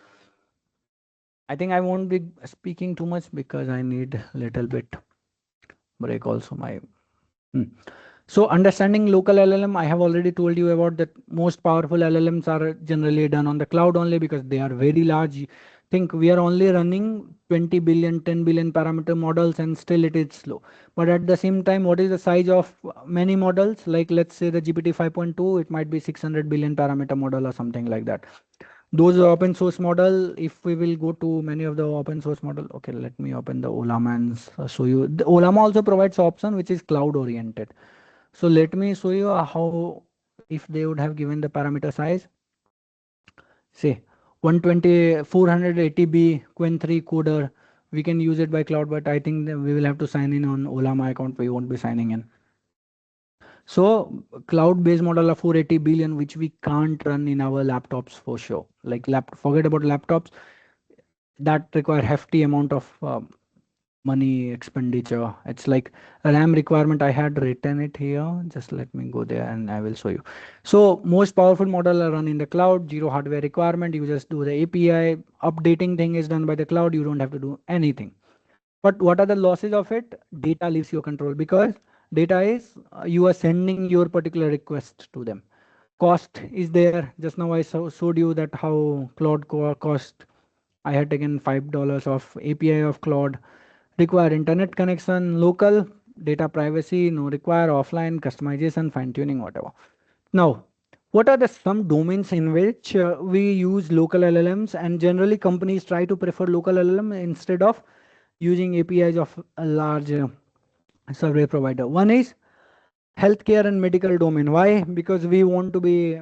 I think I won't be speaking too much because I need little bit break also my. Hmm. So understanding local LLM, I have already told you about that most powerful LLMs are generally done on the cloud only because they are very large. Think we are only running 20 billion, 10 billion parameter models and still it is slow. But at the same time, what is the size of many models? Like let's say the GPT 5.2, it might be 600 billion parameter model or something like that. Those are open source model. If we will go to many of the open source model, okay, let me open the Ollama and show you. The Ollama also provides option which is cloud oriented. So let me show you how, if they would have given the parameter size, say 120, 480B Qwen 3 coder, we can use it by cloud, but I think that we will have to sign in on Ollama account. We won't be signing in. So cloud-based model of 480 billion, which we can't run in our laptops for sure. Like forget about laptops that require hefty amount of money expenditure. It's like a RAM requirement. I had written it here. Just let me go there and I will show you. So most powerful model are run in the cloud, zero hardware requirement. You just do the API updating thing is done by the cloud. You don't have to do anything. But what are the losses of it? Data leaves your control because data is you are sending your particular request to them. Cost is there. Just now I showed you that how cloud cost. I had taken $5 of API of cloud. Require internet connection, local data privacy, no require offline customization, fine tuning, whatever. Now, what are the some domains in which we use local LLMs, and generally companies try to prefer local LLM instead of using APIs of a large survey provider. One is healthcare and medical domain. Why? Because we want to be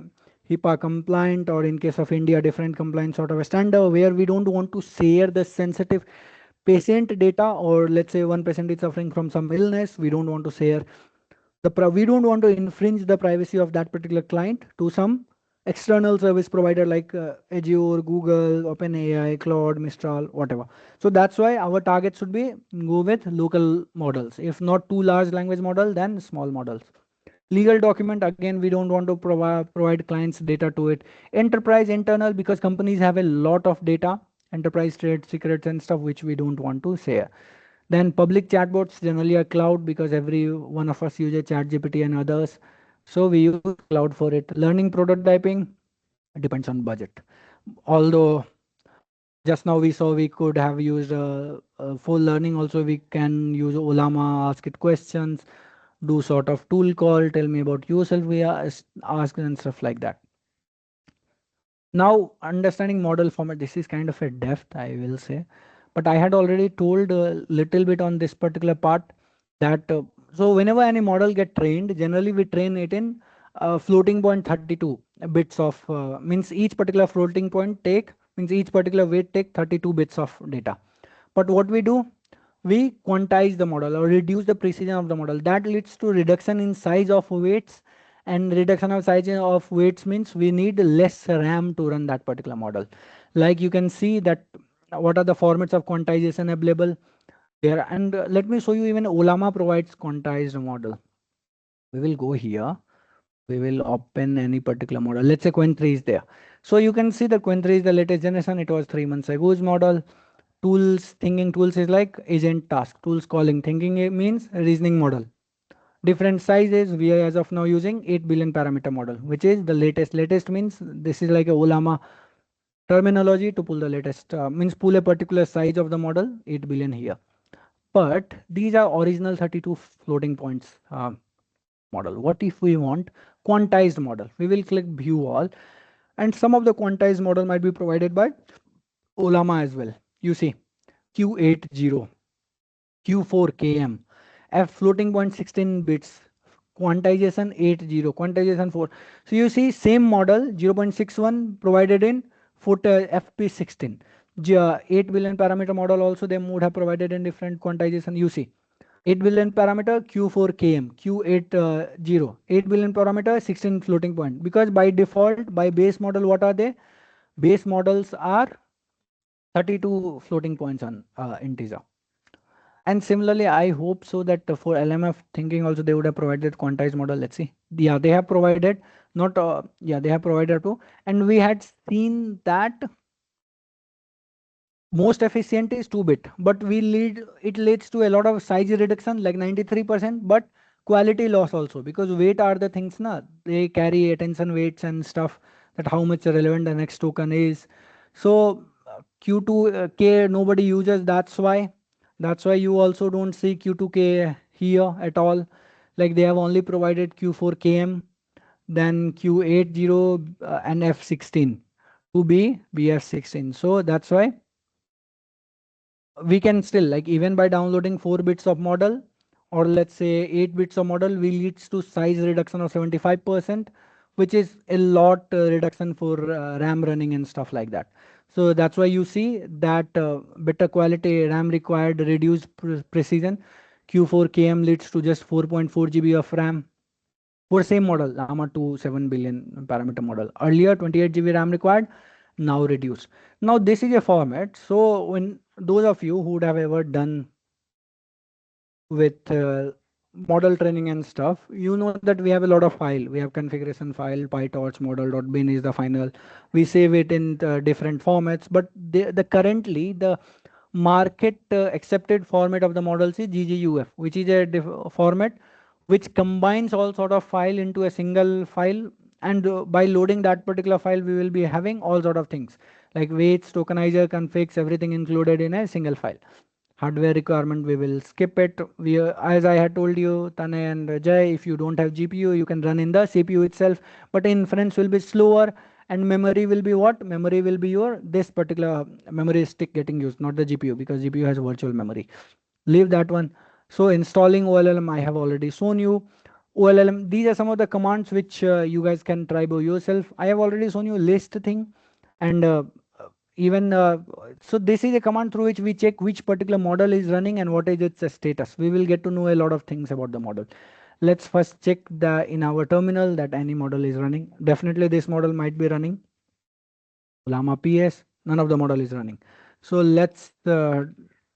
HIPAA compliant, or in case of India, different compliance sort of a standard where we don't want to share the sensitive patient data, or let's say one patient is suffering from some illness. We don't want to share we don't want to infringe the privacy of that particular client to some external service provider like Azure, Google, OpenAI, Claude, Mistral, whatever. So that's why our target should be go with local models. If not too large language model, then small models. Legal document, again, we don't want to provide clients data to it. Enterprise internal, because companies have a lot of data, enterprise trade secrets and stuff which we don't want to share. Then public chatbots generally are cloud because every one of us uses ChatGPT and others. So we use cloud for it. Learning prototyping depends on budget. Although just now we saw we could have used for learning also we can use Ollama, ask it questions, do sort of tool call, tell me about yourself, we ask and stuff like that. Now, understanding model format, this is kind of a depth, I will say, but I had already told a little bit on this particular part that so whenever any model get trained, generally we train it in floating point 32 bits of means each particular floating point take means each particular weight take 32 bits of data. But what we do, we quantize the model or reduce the precision of the model. That leads to reduction in size of weights, and reduction of size of weights means we need less RAM to run that particular model. Like you can see that what are the formats of quantization available there. And let me show you, even Ollama provides quantized model. We will go here. We will open any particular model. Let's say Qwen 3 is there. So you can see the Qwen 3 is the latest generation. It was 3 months ago's model. Tools, thinking tools is like agent task. Tools calling, thinking it means reasoning model. Different sizes. We are as of now using 8 billion parameter model, which is the latest. Latest means this is like a Ollama terminology to pull the latest, means pull a particular size of the model, 8 billion here. But these are original 32 floating points model. What if we want quantized model? We will click view all, and some of the quantized model might be provided by Ollama as well. You see Q80, Q4KM, F floating point 16 bits, quantization 80, quantization 4. So you see same model 0.61 provided in FP16. 8 billion parameter model also they would have provided in different quantization. You see 8 billion parameter Q4KM, Q80, 8 billion parameter 16 floating point. Because by default, by base model, what are they? Base models are 32 floating points on integer. And similarly, I hope so that for LMF thinking also they would have provided quantized model. Let's see. Yeah, they have provided, not, yeah, they have provided too. And we had seen that most efficient is 2-bit, but it leads to a lot of size reduction like 93%, but quality loss also, because weight are the things na, they carry attention weights and stuff, that how much relevant the next token is. So Q2K nobody uses, that's why you also don't see Q2K here at all. Like they have only provided Q4KM, then Q80 and F16 to be BF16. So that's why we can still, like, even by downloading 4 bits of model, or let's say 8 bits of model, will leads to size reduction of 75%, which is a lot reduction for RAM running and stuff like that. So that's why you see that better quality RAM required, reduced precision. Q4KM leads to just 4.4 GB of RAM. For same model, Llama 2 7 billion parameter model. Earlier 28 GB RAM required, now reduced. Now this is a format. So when those of you who would have ever done with model training and stuff, you know that we have a lot of file. We have configuration file, pytorch model.bin is the final. We save it in different formats, but the currently the market accepted format of the models is gguf, which is a format which combines all sort of file into a single file. And by loading that particular file, we will be having all sort of things like weights, tokenizer, configs, everything included in a single file. Hardware requirement, we will skip it. We as I had told you, Tanay and Jay, if you don't have GPU, you can run in the CPU itself, but inference will be slower. And memory will be what? Memory will be your this particular memory stick getting used, not the GPU, because GPU has virtual memory. Leave that one. So installing OLLM, I have already shown you. OLLM, these are some of the commands which you guys can try by yourself. I have already shown you list thing. And even so this is a command through which we check which particular model is running and what is its status. We will get to know a lot of things about the model. Let's first check the in our terminal that any model is running. Definitely this model might be running. Ollama PS, none of the model is running. So let's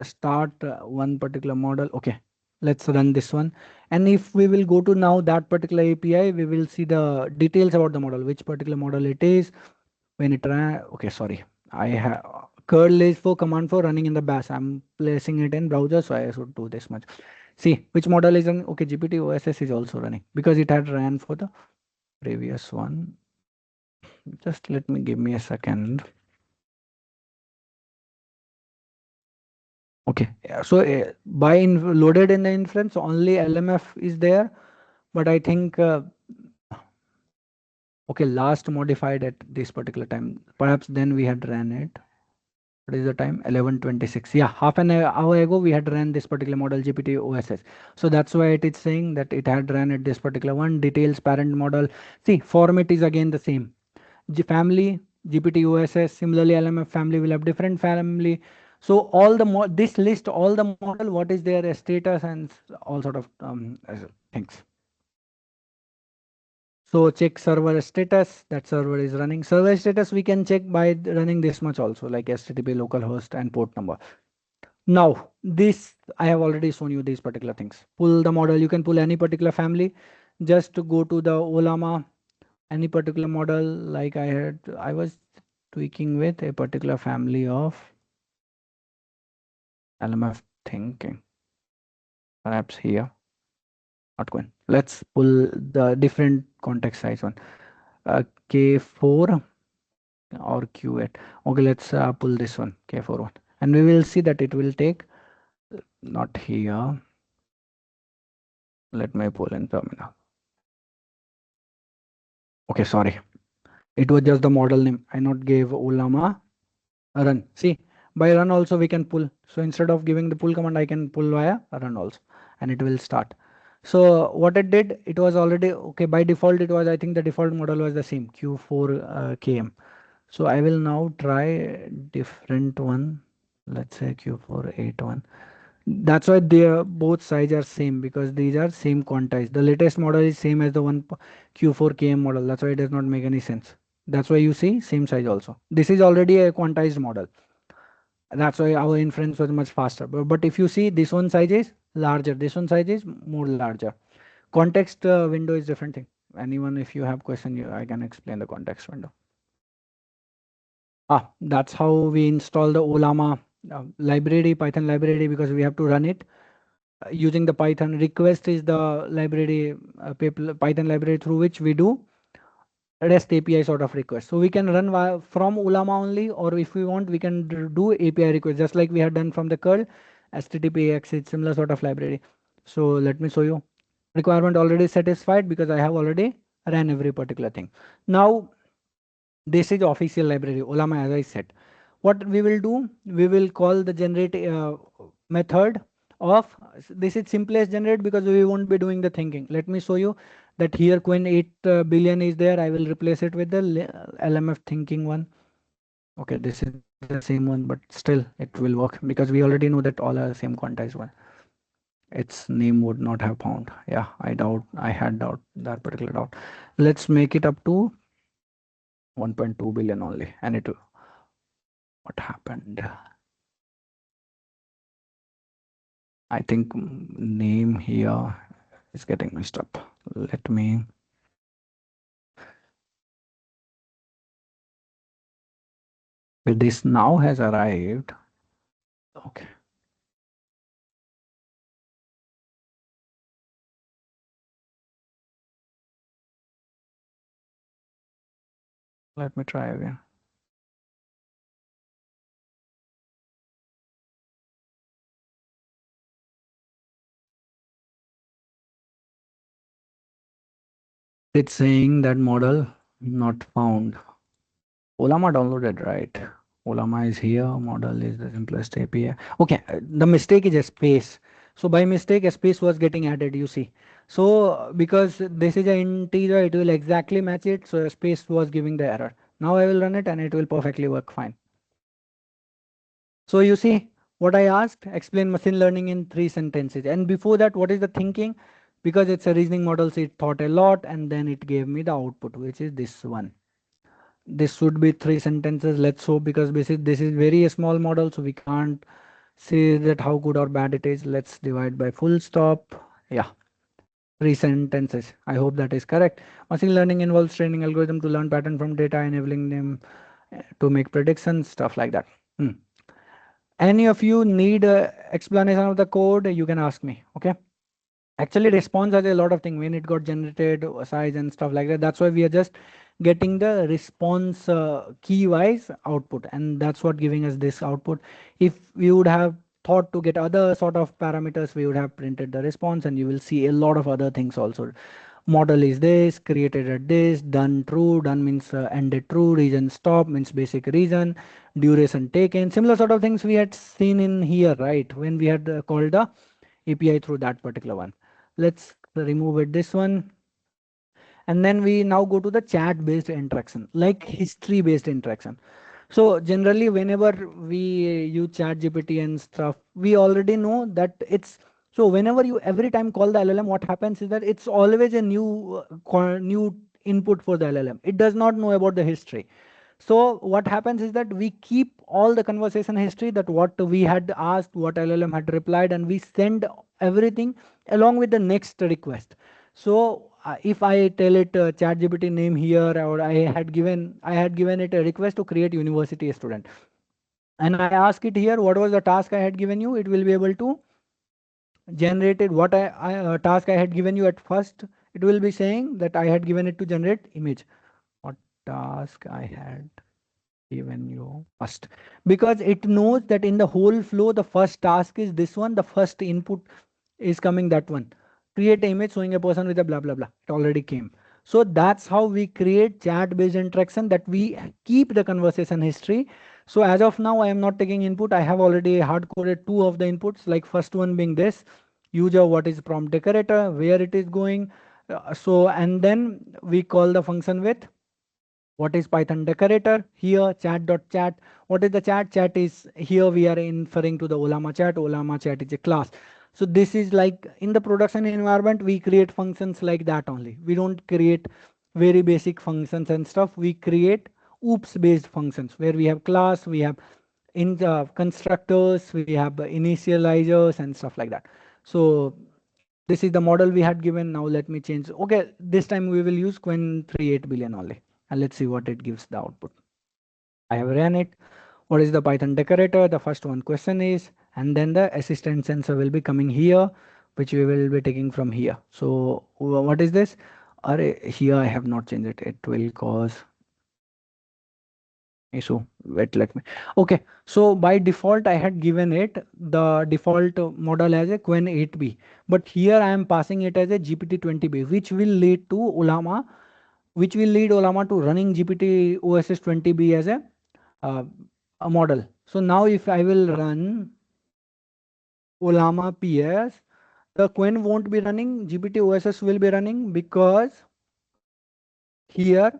start one particular model. Okay, let's run this one. And if we will go to now that particular API, we will see the details about the model, which particular model it is, when it ran. Okay, sorry, I have curl is for command for running in the bash. I'm placing it in browser, so I should do this much. See which model is running. Okay, GPT OSS is also running because it had ran for the previous one. Just let me give me a second. Okay, yeah, so by loaded in the inference only LMF is there, but I think okay, last modified at this particular time. Perhaps then we had ran it. What is the time? 11:26. Yeah, half an hour ago we had ran this particular model GPT OSS. So that's why it is saying that it had ran at this particular one. Details parent model. See, format is again the same. Family, GPT OSS. Similarly, LMF family will have different family. So all the this list all the model, what is their status and all sort of things. So check server status, that server is running. Server status we can check by running this much also, like HTTP localhost and port number. Now this I have already shown you these particular things. Pull the model, you can pull any particular family. Just to go to the Ollama, any particular model, like I was tweaking with a particular family of LMF thinking. Perhaps here. Not going. Let's pull the different context size one. K4 or Q8. Okay, let's pull this one, K4 one. And we will see that it will take, not here. Let me pull in terminal. Okay, sorry. It was just the model name. I not gave Ollama run. See, by run also we can pull. So instead of giving the pull command, I can pull via run also, and it will start. So what it did, it was already okay. By default, it was, I think the default model was the same Q4 KM. So I will now try different one. Let's say Q481. That's why they are both sizes are same, because these are same quantize. The latest model is same as the one Q4KM model. That's why it does not make any sense. That's why you see same size also. This is already a quantized model. That's why our inference was much faster. But if you see this one size is larger, this one size is more larger. Context window is different thing. Anyone, if you have question, I can explain the context window. That's how we install the Ollama library, Python library, because we have to run it using the Python. Request is the library, Python library through which we do REST API sort of request. So we can run from Ollama only, or if we want, we can do API request, just like we had done from the curl, HTTP exit, similar sort of library. So let me show you. Requirement already satisfied because I have already ran every particular thing. Now, this is official library, Ollama, as I said. What we will do, we will call the generate method of, this is simplest generate because we won't be doing the thinking. Let me show you that here Queen 8 billion is there. I will replace it with the LMF thinking one. Okay, this is the same one, but still it will work because we already know that all are the same quantized one. its name would not have found. Yeah, I had doubt, that particular doubt. Let's make it up to 1.2 billion only. And it, what happened? I think name here is getting messed up. Let me, this now has arrived. Okay. Let me try again. It's saying that model not found. Ollama downloaded, right? Ollama is here. Model is the simplest API. Okay, the mistake is a space. So by mistake, a space was getting added. You see. So because this is an integer, it will exactly match it. So a space was giving the error. Now I will run it and it will perfectly work fine. So you see what I asked? Explain machine learning in 3 sentences. And before that, what is the thinking? Because it's a reasoning model, so it thought a lot and then it gave me the output, which is this one. This should be 3 sentences. Let's hope, because this is very small model, so we can't say that how good or bad it is. Let's divide by full stop. Yeah, 3 sentences. I hope that is correct. Machine learning involves training algorithm to learn pattern from data, enabling them to make predictions, stuff like that. Any of you need explanation of the code, you can ask me. Okay. Actually, response has a lot of things when it got generated, size and stuff like that. That's why we are just getting the response key wise output, and that's what giving us this output. If we would have thought to get other sort of parameters, we would have printed the response, and you will see a lot of other things also. Model is this, created at this, done true, done means ended true, region stop means basic region, duration taken, similar sort of things we had seen in here, right, when we had called the API through that particular one. Let's remove it, this one. And then we now go to the chat based interaction, like history based interaction. So generally whenever we use chat GPT and stuff, we already know that it's, so whenever you every time call the LLM, what happens is that it's always a new input for the LLM. It does not know about the history. So what happens is that we keep all the conversation history, that what we had asked, what LLM had replied, and we send everything along with the next request. So if I tell it ChatGPT name here, or I had given it a request to create university student, and I ask it here what was the task I had given you, it will be able to generate it. What task I had given you at first, it will be saying that I had given it to generate image. What task I had given you first, because it knows that in the whole flow the first task is this one, the first input is coming, that one, create an image showing a person with a blah blah blah, it already came. So that's how we create chat based interaction, that we keep the conversation history. So as of now I am not taking input, I have already hard coded 2 of the inputs, like first one being this user, what is prompt decorator, where it is going. So and then we call the function with what is Python decorator here, chat.chat. What is the chat? Chat is here we are inferring to the Ollama chat. Ollama chat is a class. So this is like in the production environment, we create functions like that only. We don't create very basic functions and stuff. We create oops based functions where we have class, we have in the constructors, we have initializers and stuff like that. So this is the model we had given. Now let me change. Okay, this time we will use Quen 38 billion only. And let's see what it gives the output. I have ran it. What is the Python decorator? The first one question is, and then the assistant sensor will be coming here, which we will be taking from here. So what is this? Here I have not changed it. It will cause issue. Wait, let me. Okay, so by default I had given it the default model as a Quen 8b, but here I am passing it as a GPT-20b, which will lead to Ollama, which will lead Ollama to running GPT OSS 20b as uh, a model. So now if I will run Ollama PS, the Quen won't be running, GPT OSS will be running, because here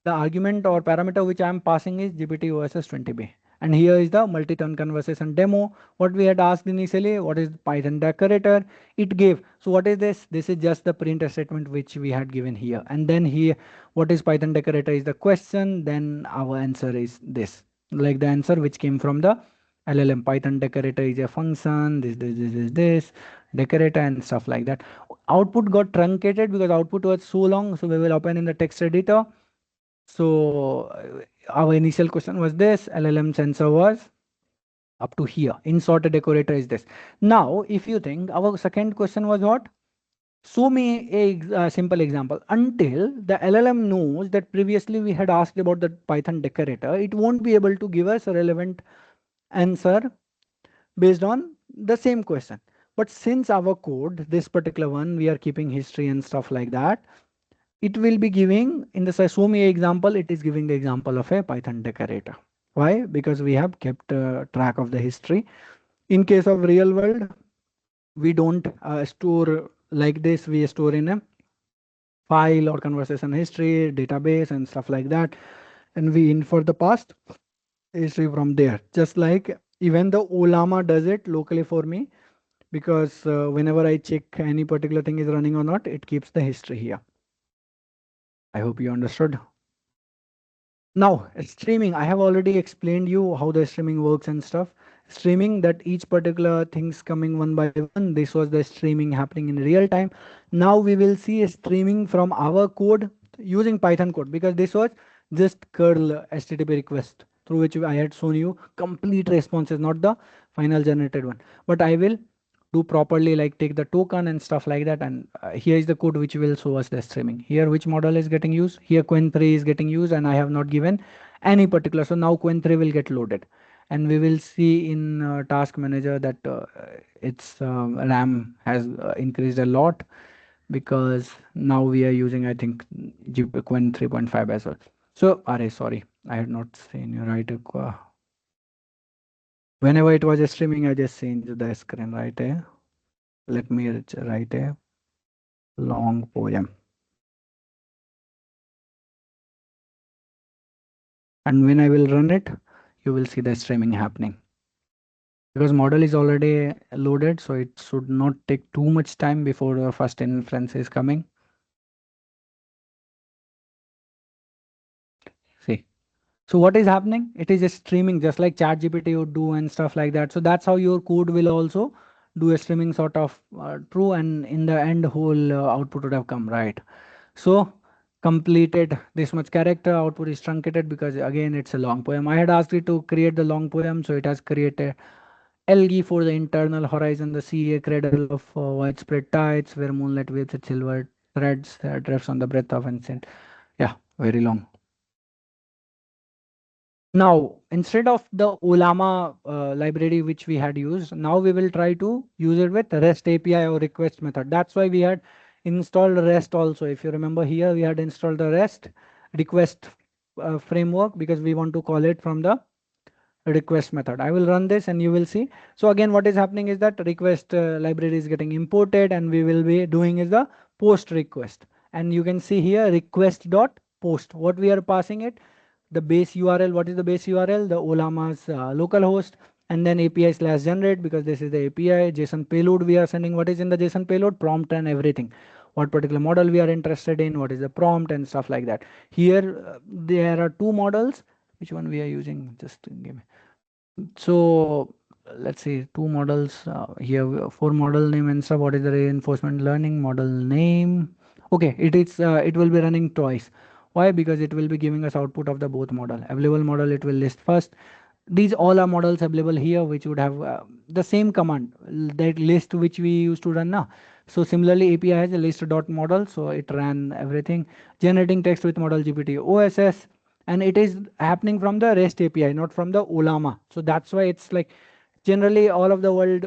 the argument or parameter which I am passing is GPT OSS 20b. And here is the multi-turn conversation demo. What we had asked initially, what is Python decorator? It gave. So what is this? This is just the print statement which we had given here. And then here, what is Python decorator is the question. Then our answer is this, like the answer which came from the LLM. Python decorator is a function. This decorator and stuff like that. Output got truncated because output was so long. So we will open in the text editor. So our initial question was this, LLM sensor was up to here. In sorted decorator is this. Now, if you think our second question was what? Show me a simple example. Until the LLM knows that previously we had asked about the Python decorator, it won't be able to give us a relevant answer based on the same question. But since our code, this particular one, we are keeping history and stuff like that, it will be giving in the show me example, it is giving the example of a Python decorator. Why? Because we have kept track of the history. In case of real world, we don't store like this. We store in a file or conversation history, database and stuff like that. And we infer the past history from there. Just like even the Ollama does it locally for me, because whenever I check any particular thing is running or not, it keeps the history here. I hope you understood. Now, streaming, I have already explained you how the streaming works and stuff. Streaming, that each particular things coming one by one. This was the streaming happening in real time. Now we will see a streaming from our code using Python code, because this was just curl HTTP request through which I had shown you complete responses, not the final generated one. But I will do properly, like take the token and stuff like that. And here is the code which will show us the streaming. Here which model is getting used, here Quen 3 is getting used, and I have not given any particular. So now Quen 3 will get loaded, and we will see in task manager that its RAM has increased a lot, because now we are using, I think, Quen 3.5 as well. So sorry, I had not seen you right. Whenever it was streaming, I just changed the screen, right? Let me write a long poem. And when I will run it, you will see the streaming happening. Because model is already loaded, so it should not take too much time before the first inference is coming. See. So what is happening? It is just streaming just like ChatGPT would do and stuff like that. So that's how your code will also do a streaming sort of true, and in the end whole output would have come, right? So completed this much character, output is truncated because again it's a long poem. I had asked it to create the long poem, so it has created LG for the internal horizon, the sea, a cradle of widespread tides, where moonlight waves its silver threads drifts on the breath of ancient. Yeah, very long. Now, instead of the Ollama library which we had used, now we will try to use it with REST API or request method. That's why we had installed REST also. If you remember here, we had installed the REST request framework, because we want to call it from the request method. I will run this and you will see. So again, what is happening is that request library is getting imported, and we will be doing is the post request. And you can see here request dot post. What we are passing it, the base URL. What is the base URL? The Ollama's local host, and then API slash generate, because this is the API. JSON payload we are sending. What is in the JSON payload? Prompt and everything. What particular model we are interested in, what is the prompt and stuff like that. Here there are two models. Which one we are using? Just give me. So let's see, two models here, four model name and stuff. What is the reinforcement learning model name? Okay, it will be running twice. Why? Because it will be giving us output of the both model. Available model it will list first. These all are models available here which would have the same command, that list which we used to run now. So similarly API has a list dot model, so it ran everything. Generating text with model GPT OSS, and it is happening from the REST API, not from the Ollama. So that's why it's like generally all of the world,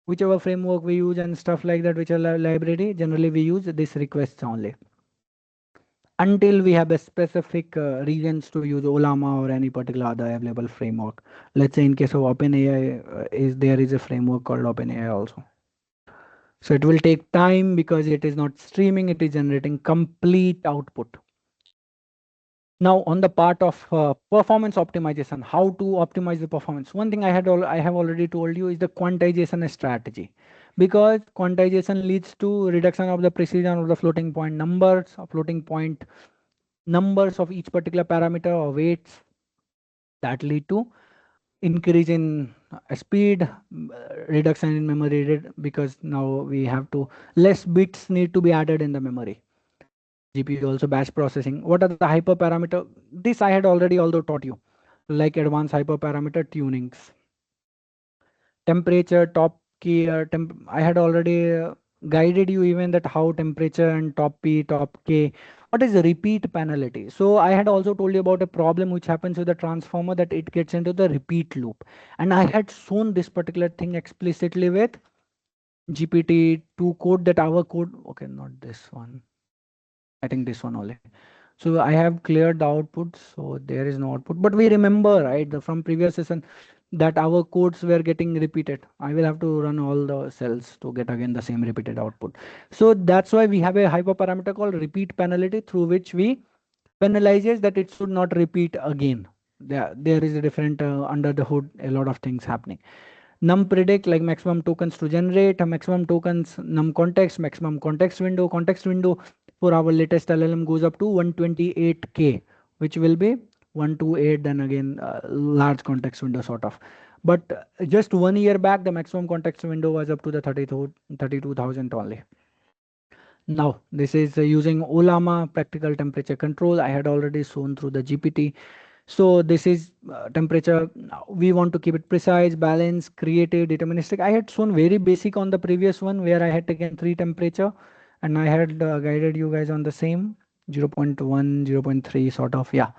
whichever framework we use and stuff like that, which are library, generally we use this requests only, until we have a specific reasons to use Ollama or any particular other available framework. Let's say in case of OpenAI, there is a framework called OpenAI also. So it will take time because it is not streaming, it is generating complete output. Now on the part of performance optimization, how to optimize the performance. One thing I have already told you is the quantization strategy, because quantization leads to reduction of the precision of the floating point numbers, floating point numbers of each particular parameter or weights, that lead to increase in speed, reduction in memory because now we have to less bits need to be added in the memory. GPU also batch processing. What are the hyperparameter? This I had already although taught you, like advanced hyperparameter tunings. Temperature, top key, I had already guided you even that how temperature and top P, top K. What is the repeat penalty? So I had also told you about a problem which happens with the transformer, that it gets into the repeat loop. And I had shown this particular thing explicitly with GPT-2 code, that our code, okay, not this one. I think this one only. So I have cleared the output, so there is no output. But we remember, right, from previous session that our codes were getting repeated. I will have to run all the cells to get again the same repeated output. So that's why we have a hyperparameter called repeat penalty, through which we penalizes that it should not repeat again. There is a different under the hood, a lot of things happening. Num predict, like maximum tokens to generate, maximum tokens, num context, maximum context window for our latest LLM goes up to 128k, which will be 128, then again large context window sort of. But just 1 year back, the maximum context window was up to the 32,000 only. Now this is using Ollama practical temperature control. I had already shown through the GPT. So this is temperature. We want to keep it precise, balanced, creative, deterministic. I had shown very basic on the previous one where I had taken 3 temperature, and I had guided you guys on the same 0.1, 0.3 sort of. Yeah,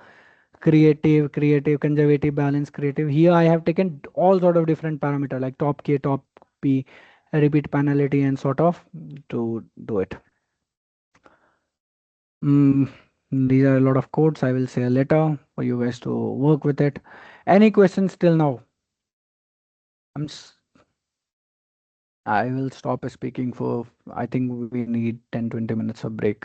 creative, conservative, balance, creative. Here I have taken all sort of different parameter like top K, top P, repeat penalty, and sort of to do it. Mm, these are a lot of codes. I will say a letter for you guys to work with it. Any questions till now? I will stop speaking for, I think we need 10-20 minutes of break.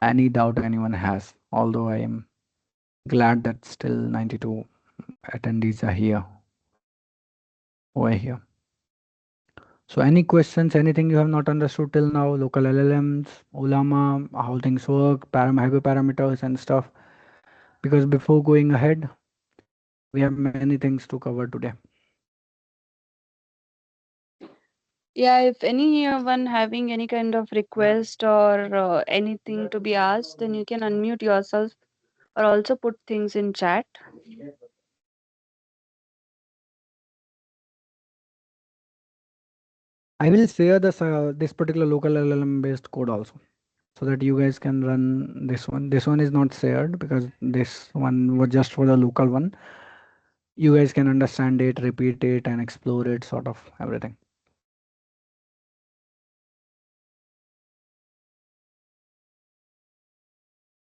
Any doubt anyone has, although I am glad that still 92 attendees are here, over here. So any questions, anything you have not understood till now, local LLMs, Ollama, how things work, hyperparameters and stuff. Because before going ahead, we have many things to cover today. Yeah, if anyone having any kind of request or anything to be asked, then you can unmute yourself or also put things in chat. I will share this particular local LLM based code also, so that you guys can run this one. This one is not shared because this one was just for the local one. You guys can understand it, repeat it, and explore it, sort of everything.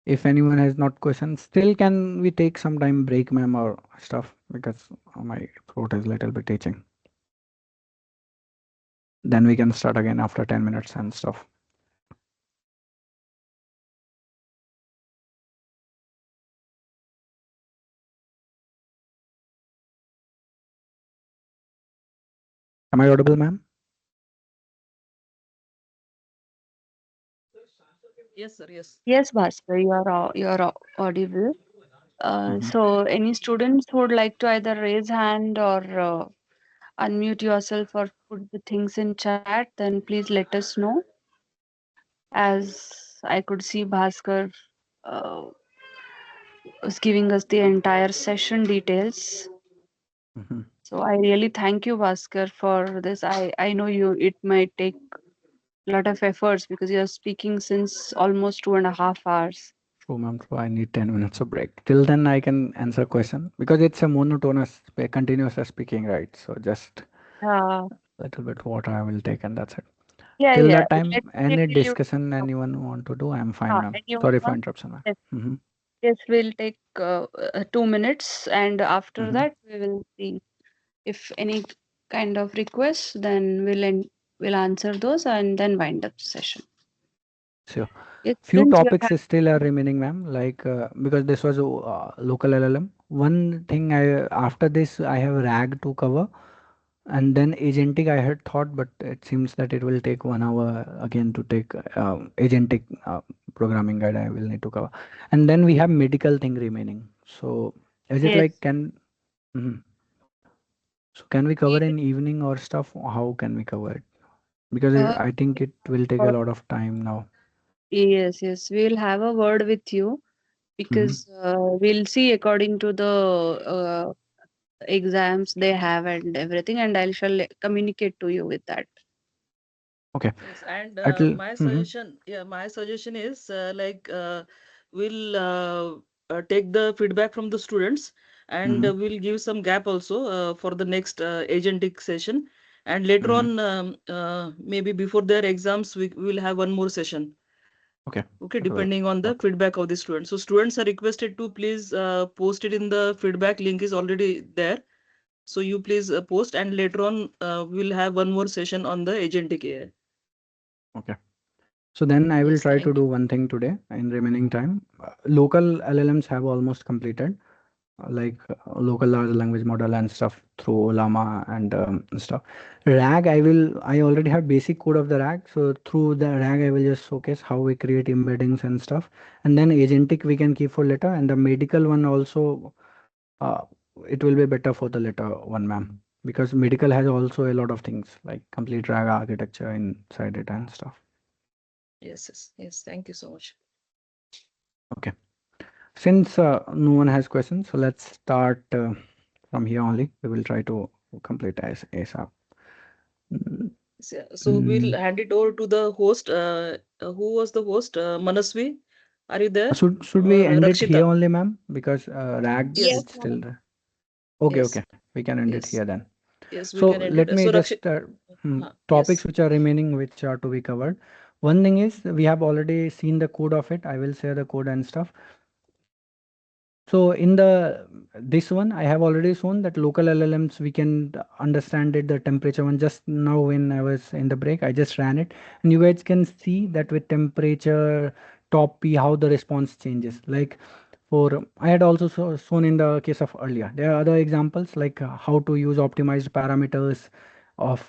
If anyone has not questions, still can we take some time break, ma'am, or stuff, because my throat is a little bit itching. Then we can start again after 10 minutes and stuff. Am I audible, ma'am? Yes, sir. Yes. Yes, Bhaskar, you are audible. So, any students who would like to either raise hand or unmute yourself or put the things in chat, then please let us know. As I could see, Bhaskar uh, was giving us the entire session details. So I really thank you, Bhaskar, for this. I know it might take a lot of efforts because you're speaking since almost 2.5 hours. True, ma'am. So I need 10 minutes of break. Till then, I can answer question because it's a monotonous, continuous speaking, right? So just Uh, a little bit water I will take, and that's it. yeah, Till yeah. that time, Let's say any till you discussion anyone want to do, I'm fine, ma'am. anyone Sorry for wants. interruption, ma'am. Yes, Mm-hmm. yes, we'll take 2 minutes, and after Mm-hmm. that we will see if any kind of requests. Then we'll answer those and then wind up the session. So Yes, few students, we topics have. is still are remaining, ma'am. Like because this was a local LLM. One thing I after this I have RAG to cover, and then agentic I had thought, but it seems that it will take 1 hour again to take agentic programming guide I will need to cover, and then we have medical thing remaining. So is it Yes. like can mhm. So can we cover in evening or stuff? How can we cover it? Because Uh, I think it will take a lot of time now. yes, yes. We'll have a word with you Hmm. because we'll see according to the exams they have and everything, and I shall communicate to you with that. Okay. Yes, and Atl mhm. my suggestion is we'll take the feedback from the students, and Mhm. we'll give some gap also for the next agentic session. And later Mhm. on, maybe before their exams, we will have one more session. Okay. Okay, That will depending on the work. feedback of the students. So students are requested to please post it in the feedback link is already there. So you please post, and later on we'll have one more session on the agentic AI. Okay. So then I will Yes, try to thank do you. one thing today in remaining time. Local LLMs have almost completed, like local large language model and stuff through Ollama and stuff. RAG, I already have basic code of the RAG. So through the RAG, I will just showcase how we create embeddings and stuff. And then agentic we can keep for later. And the medical one also, uh, it will be better for the later one, ma'am. Because medical has also a lot of things like complete RAG architecture inside it and stuff. Yes, yes, yes. Thank you so much. Okay. Since no one has questions, so let's start from here only. We will try to complete as ASAP. Mm, So we'll mm. hand it over to the host. Who was the host? Manasvi, are you there? Should Or we end it here Rakshita? only, ma'am? Because RAG Yes, Yes, it's ma'am. still there. Okay, yes, okay. We can end it yes, here then. yes. We So can end let it. me So just Rakshita, topics yes. which are remaining, which are to be covered. One thing is we have already seen the code of it. I will share the code and stuff. So in the this one, I have already shown that local LLMs we can understand it the temperature one. Just now when I was in the break, I just ran it, and you guys can see that with temperature top P how the response changes. Like for I had also shown in the case of earlier. There are other examples like how to use optimized parameters of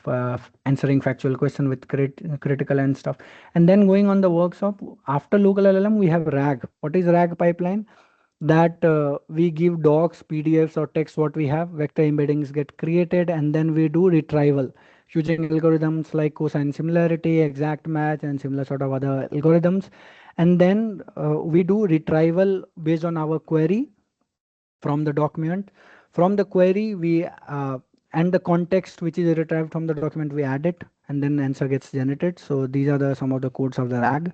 answering factual question with critical and stuff. And then going on the workshop after local LLM, we have RAG. What is RAG pipeline? That we give docs, PDFs or text what we have, vector embeddings get created, and then we do retrieval using algorithms like cosine similarity, exact match, and similar sort of other algorithms. And then we do retrieval based on our query from the document. From the query, we and the context which is retrieved from the document, we add it, and then answer gets generated. So these are the some of the codes of the RAG.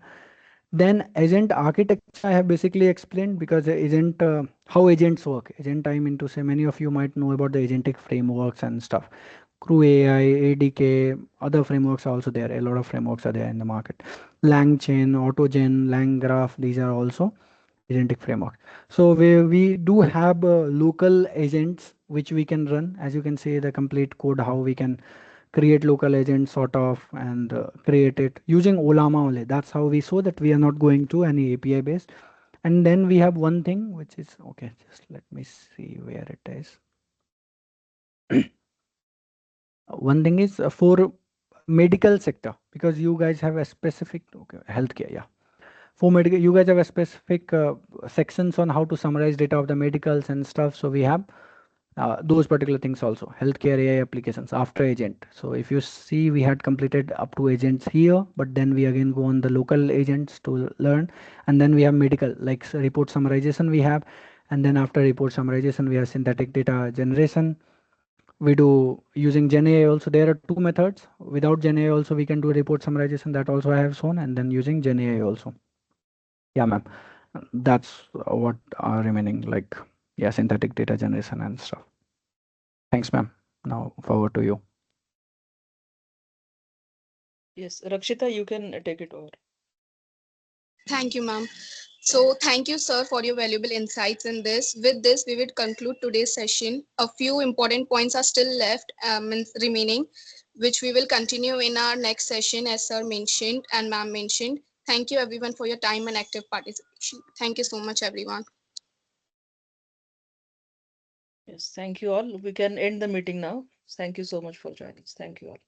Then agent architecture I have basically explained because agent how agents work. Agent I mean to say many of you might know about the agentic frameworks and stuff. Crew AI, ADK, other frameworks are also there. A lot of frameworks are there in the market. LangChain, AutoGen, LangGraph, these are also agentic framework. So we do have local agents which we can run. As you can see the complete code how we can create local agents sort of and create it using Ollama only. That's how we saw that we are not going to any API based. And then we have one thing which is okay. Just let me see where it is. One thing is for medical sector because you guys have a specific okay healthcare, yeah. For medical you guys have a specific sections on how to summarize data of the medicals and stuff. So we have those particular things also healthcare AI applications after agent. So if you see we had completed up to agents here, but then we again go on the local agents to learn. And then we have medical like report summarization we have. And then after report summarization we have synthetic data generation. We do using GenAI also. There are two methods. Without GenAI also we can do report summarization, that also I have shown. And then using GenAI also. Yeah, ma'am. That's what are remaining, like, yeah, synthetic data generation and stuff. Thanks, ma'am. Now forward to you. Yes, Rakshita, you can take it over. Thank you, ma'am. So, thank you, sir, for your valuable insights in this. With this, we will conclude today's session. A few important points are still left, remaining, which we will continue in our next session, as sir mentioned and ma'am mentioned. Thank you everyone for your time and active participation. Thank you so much, everyone. Yes, thank you all. We can end the meeting now. Thank you so much for joining. Thank you all.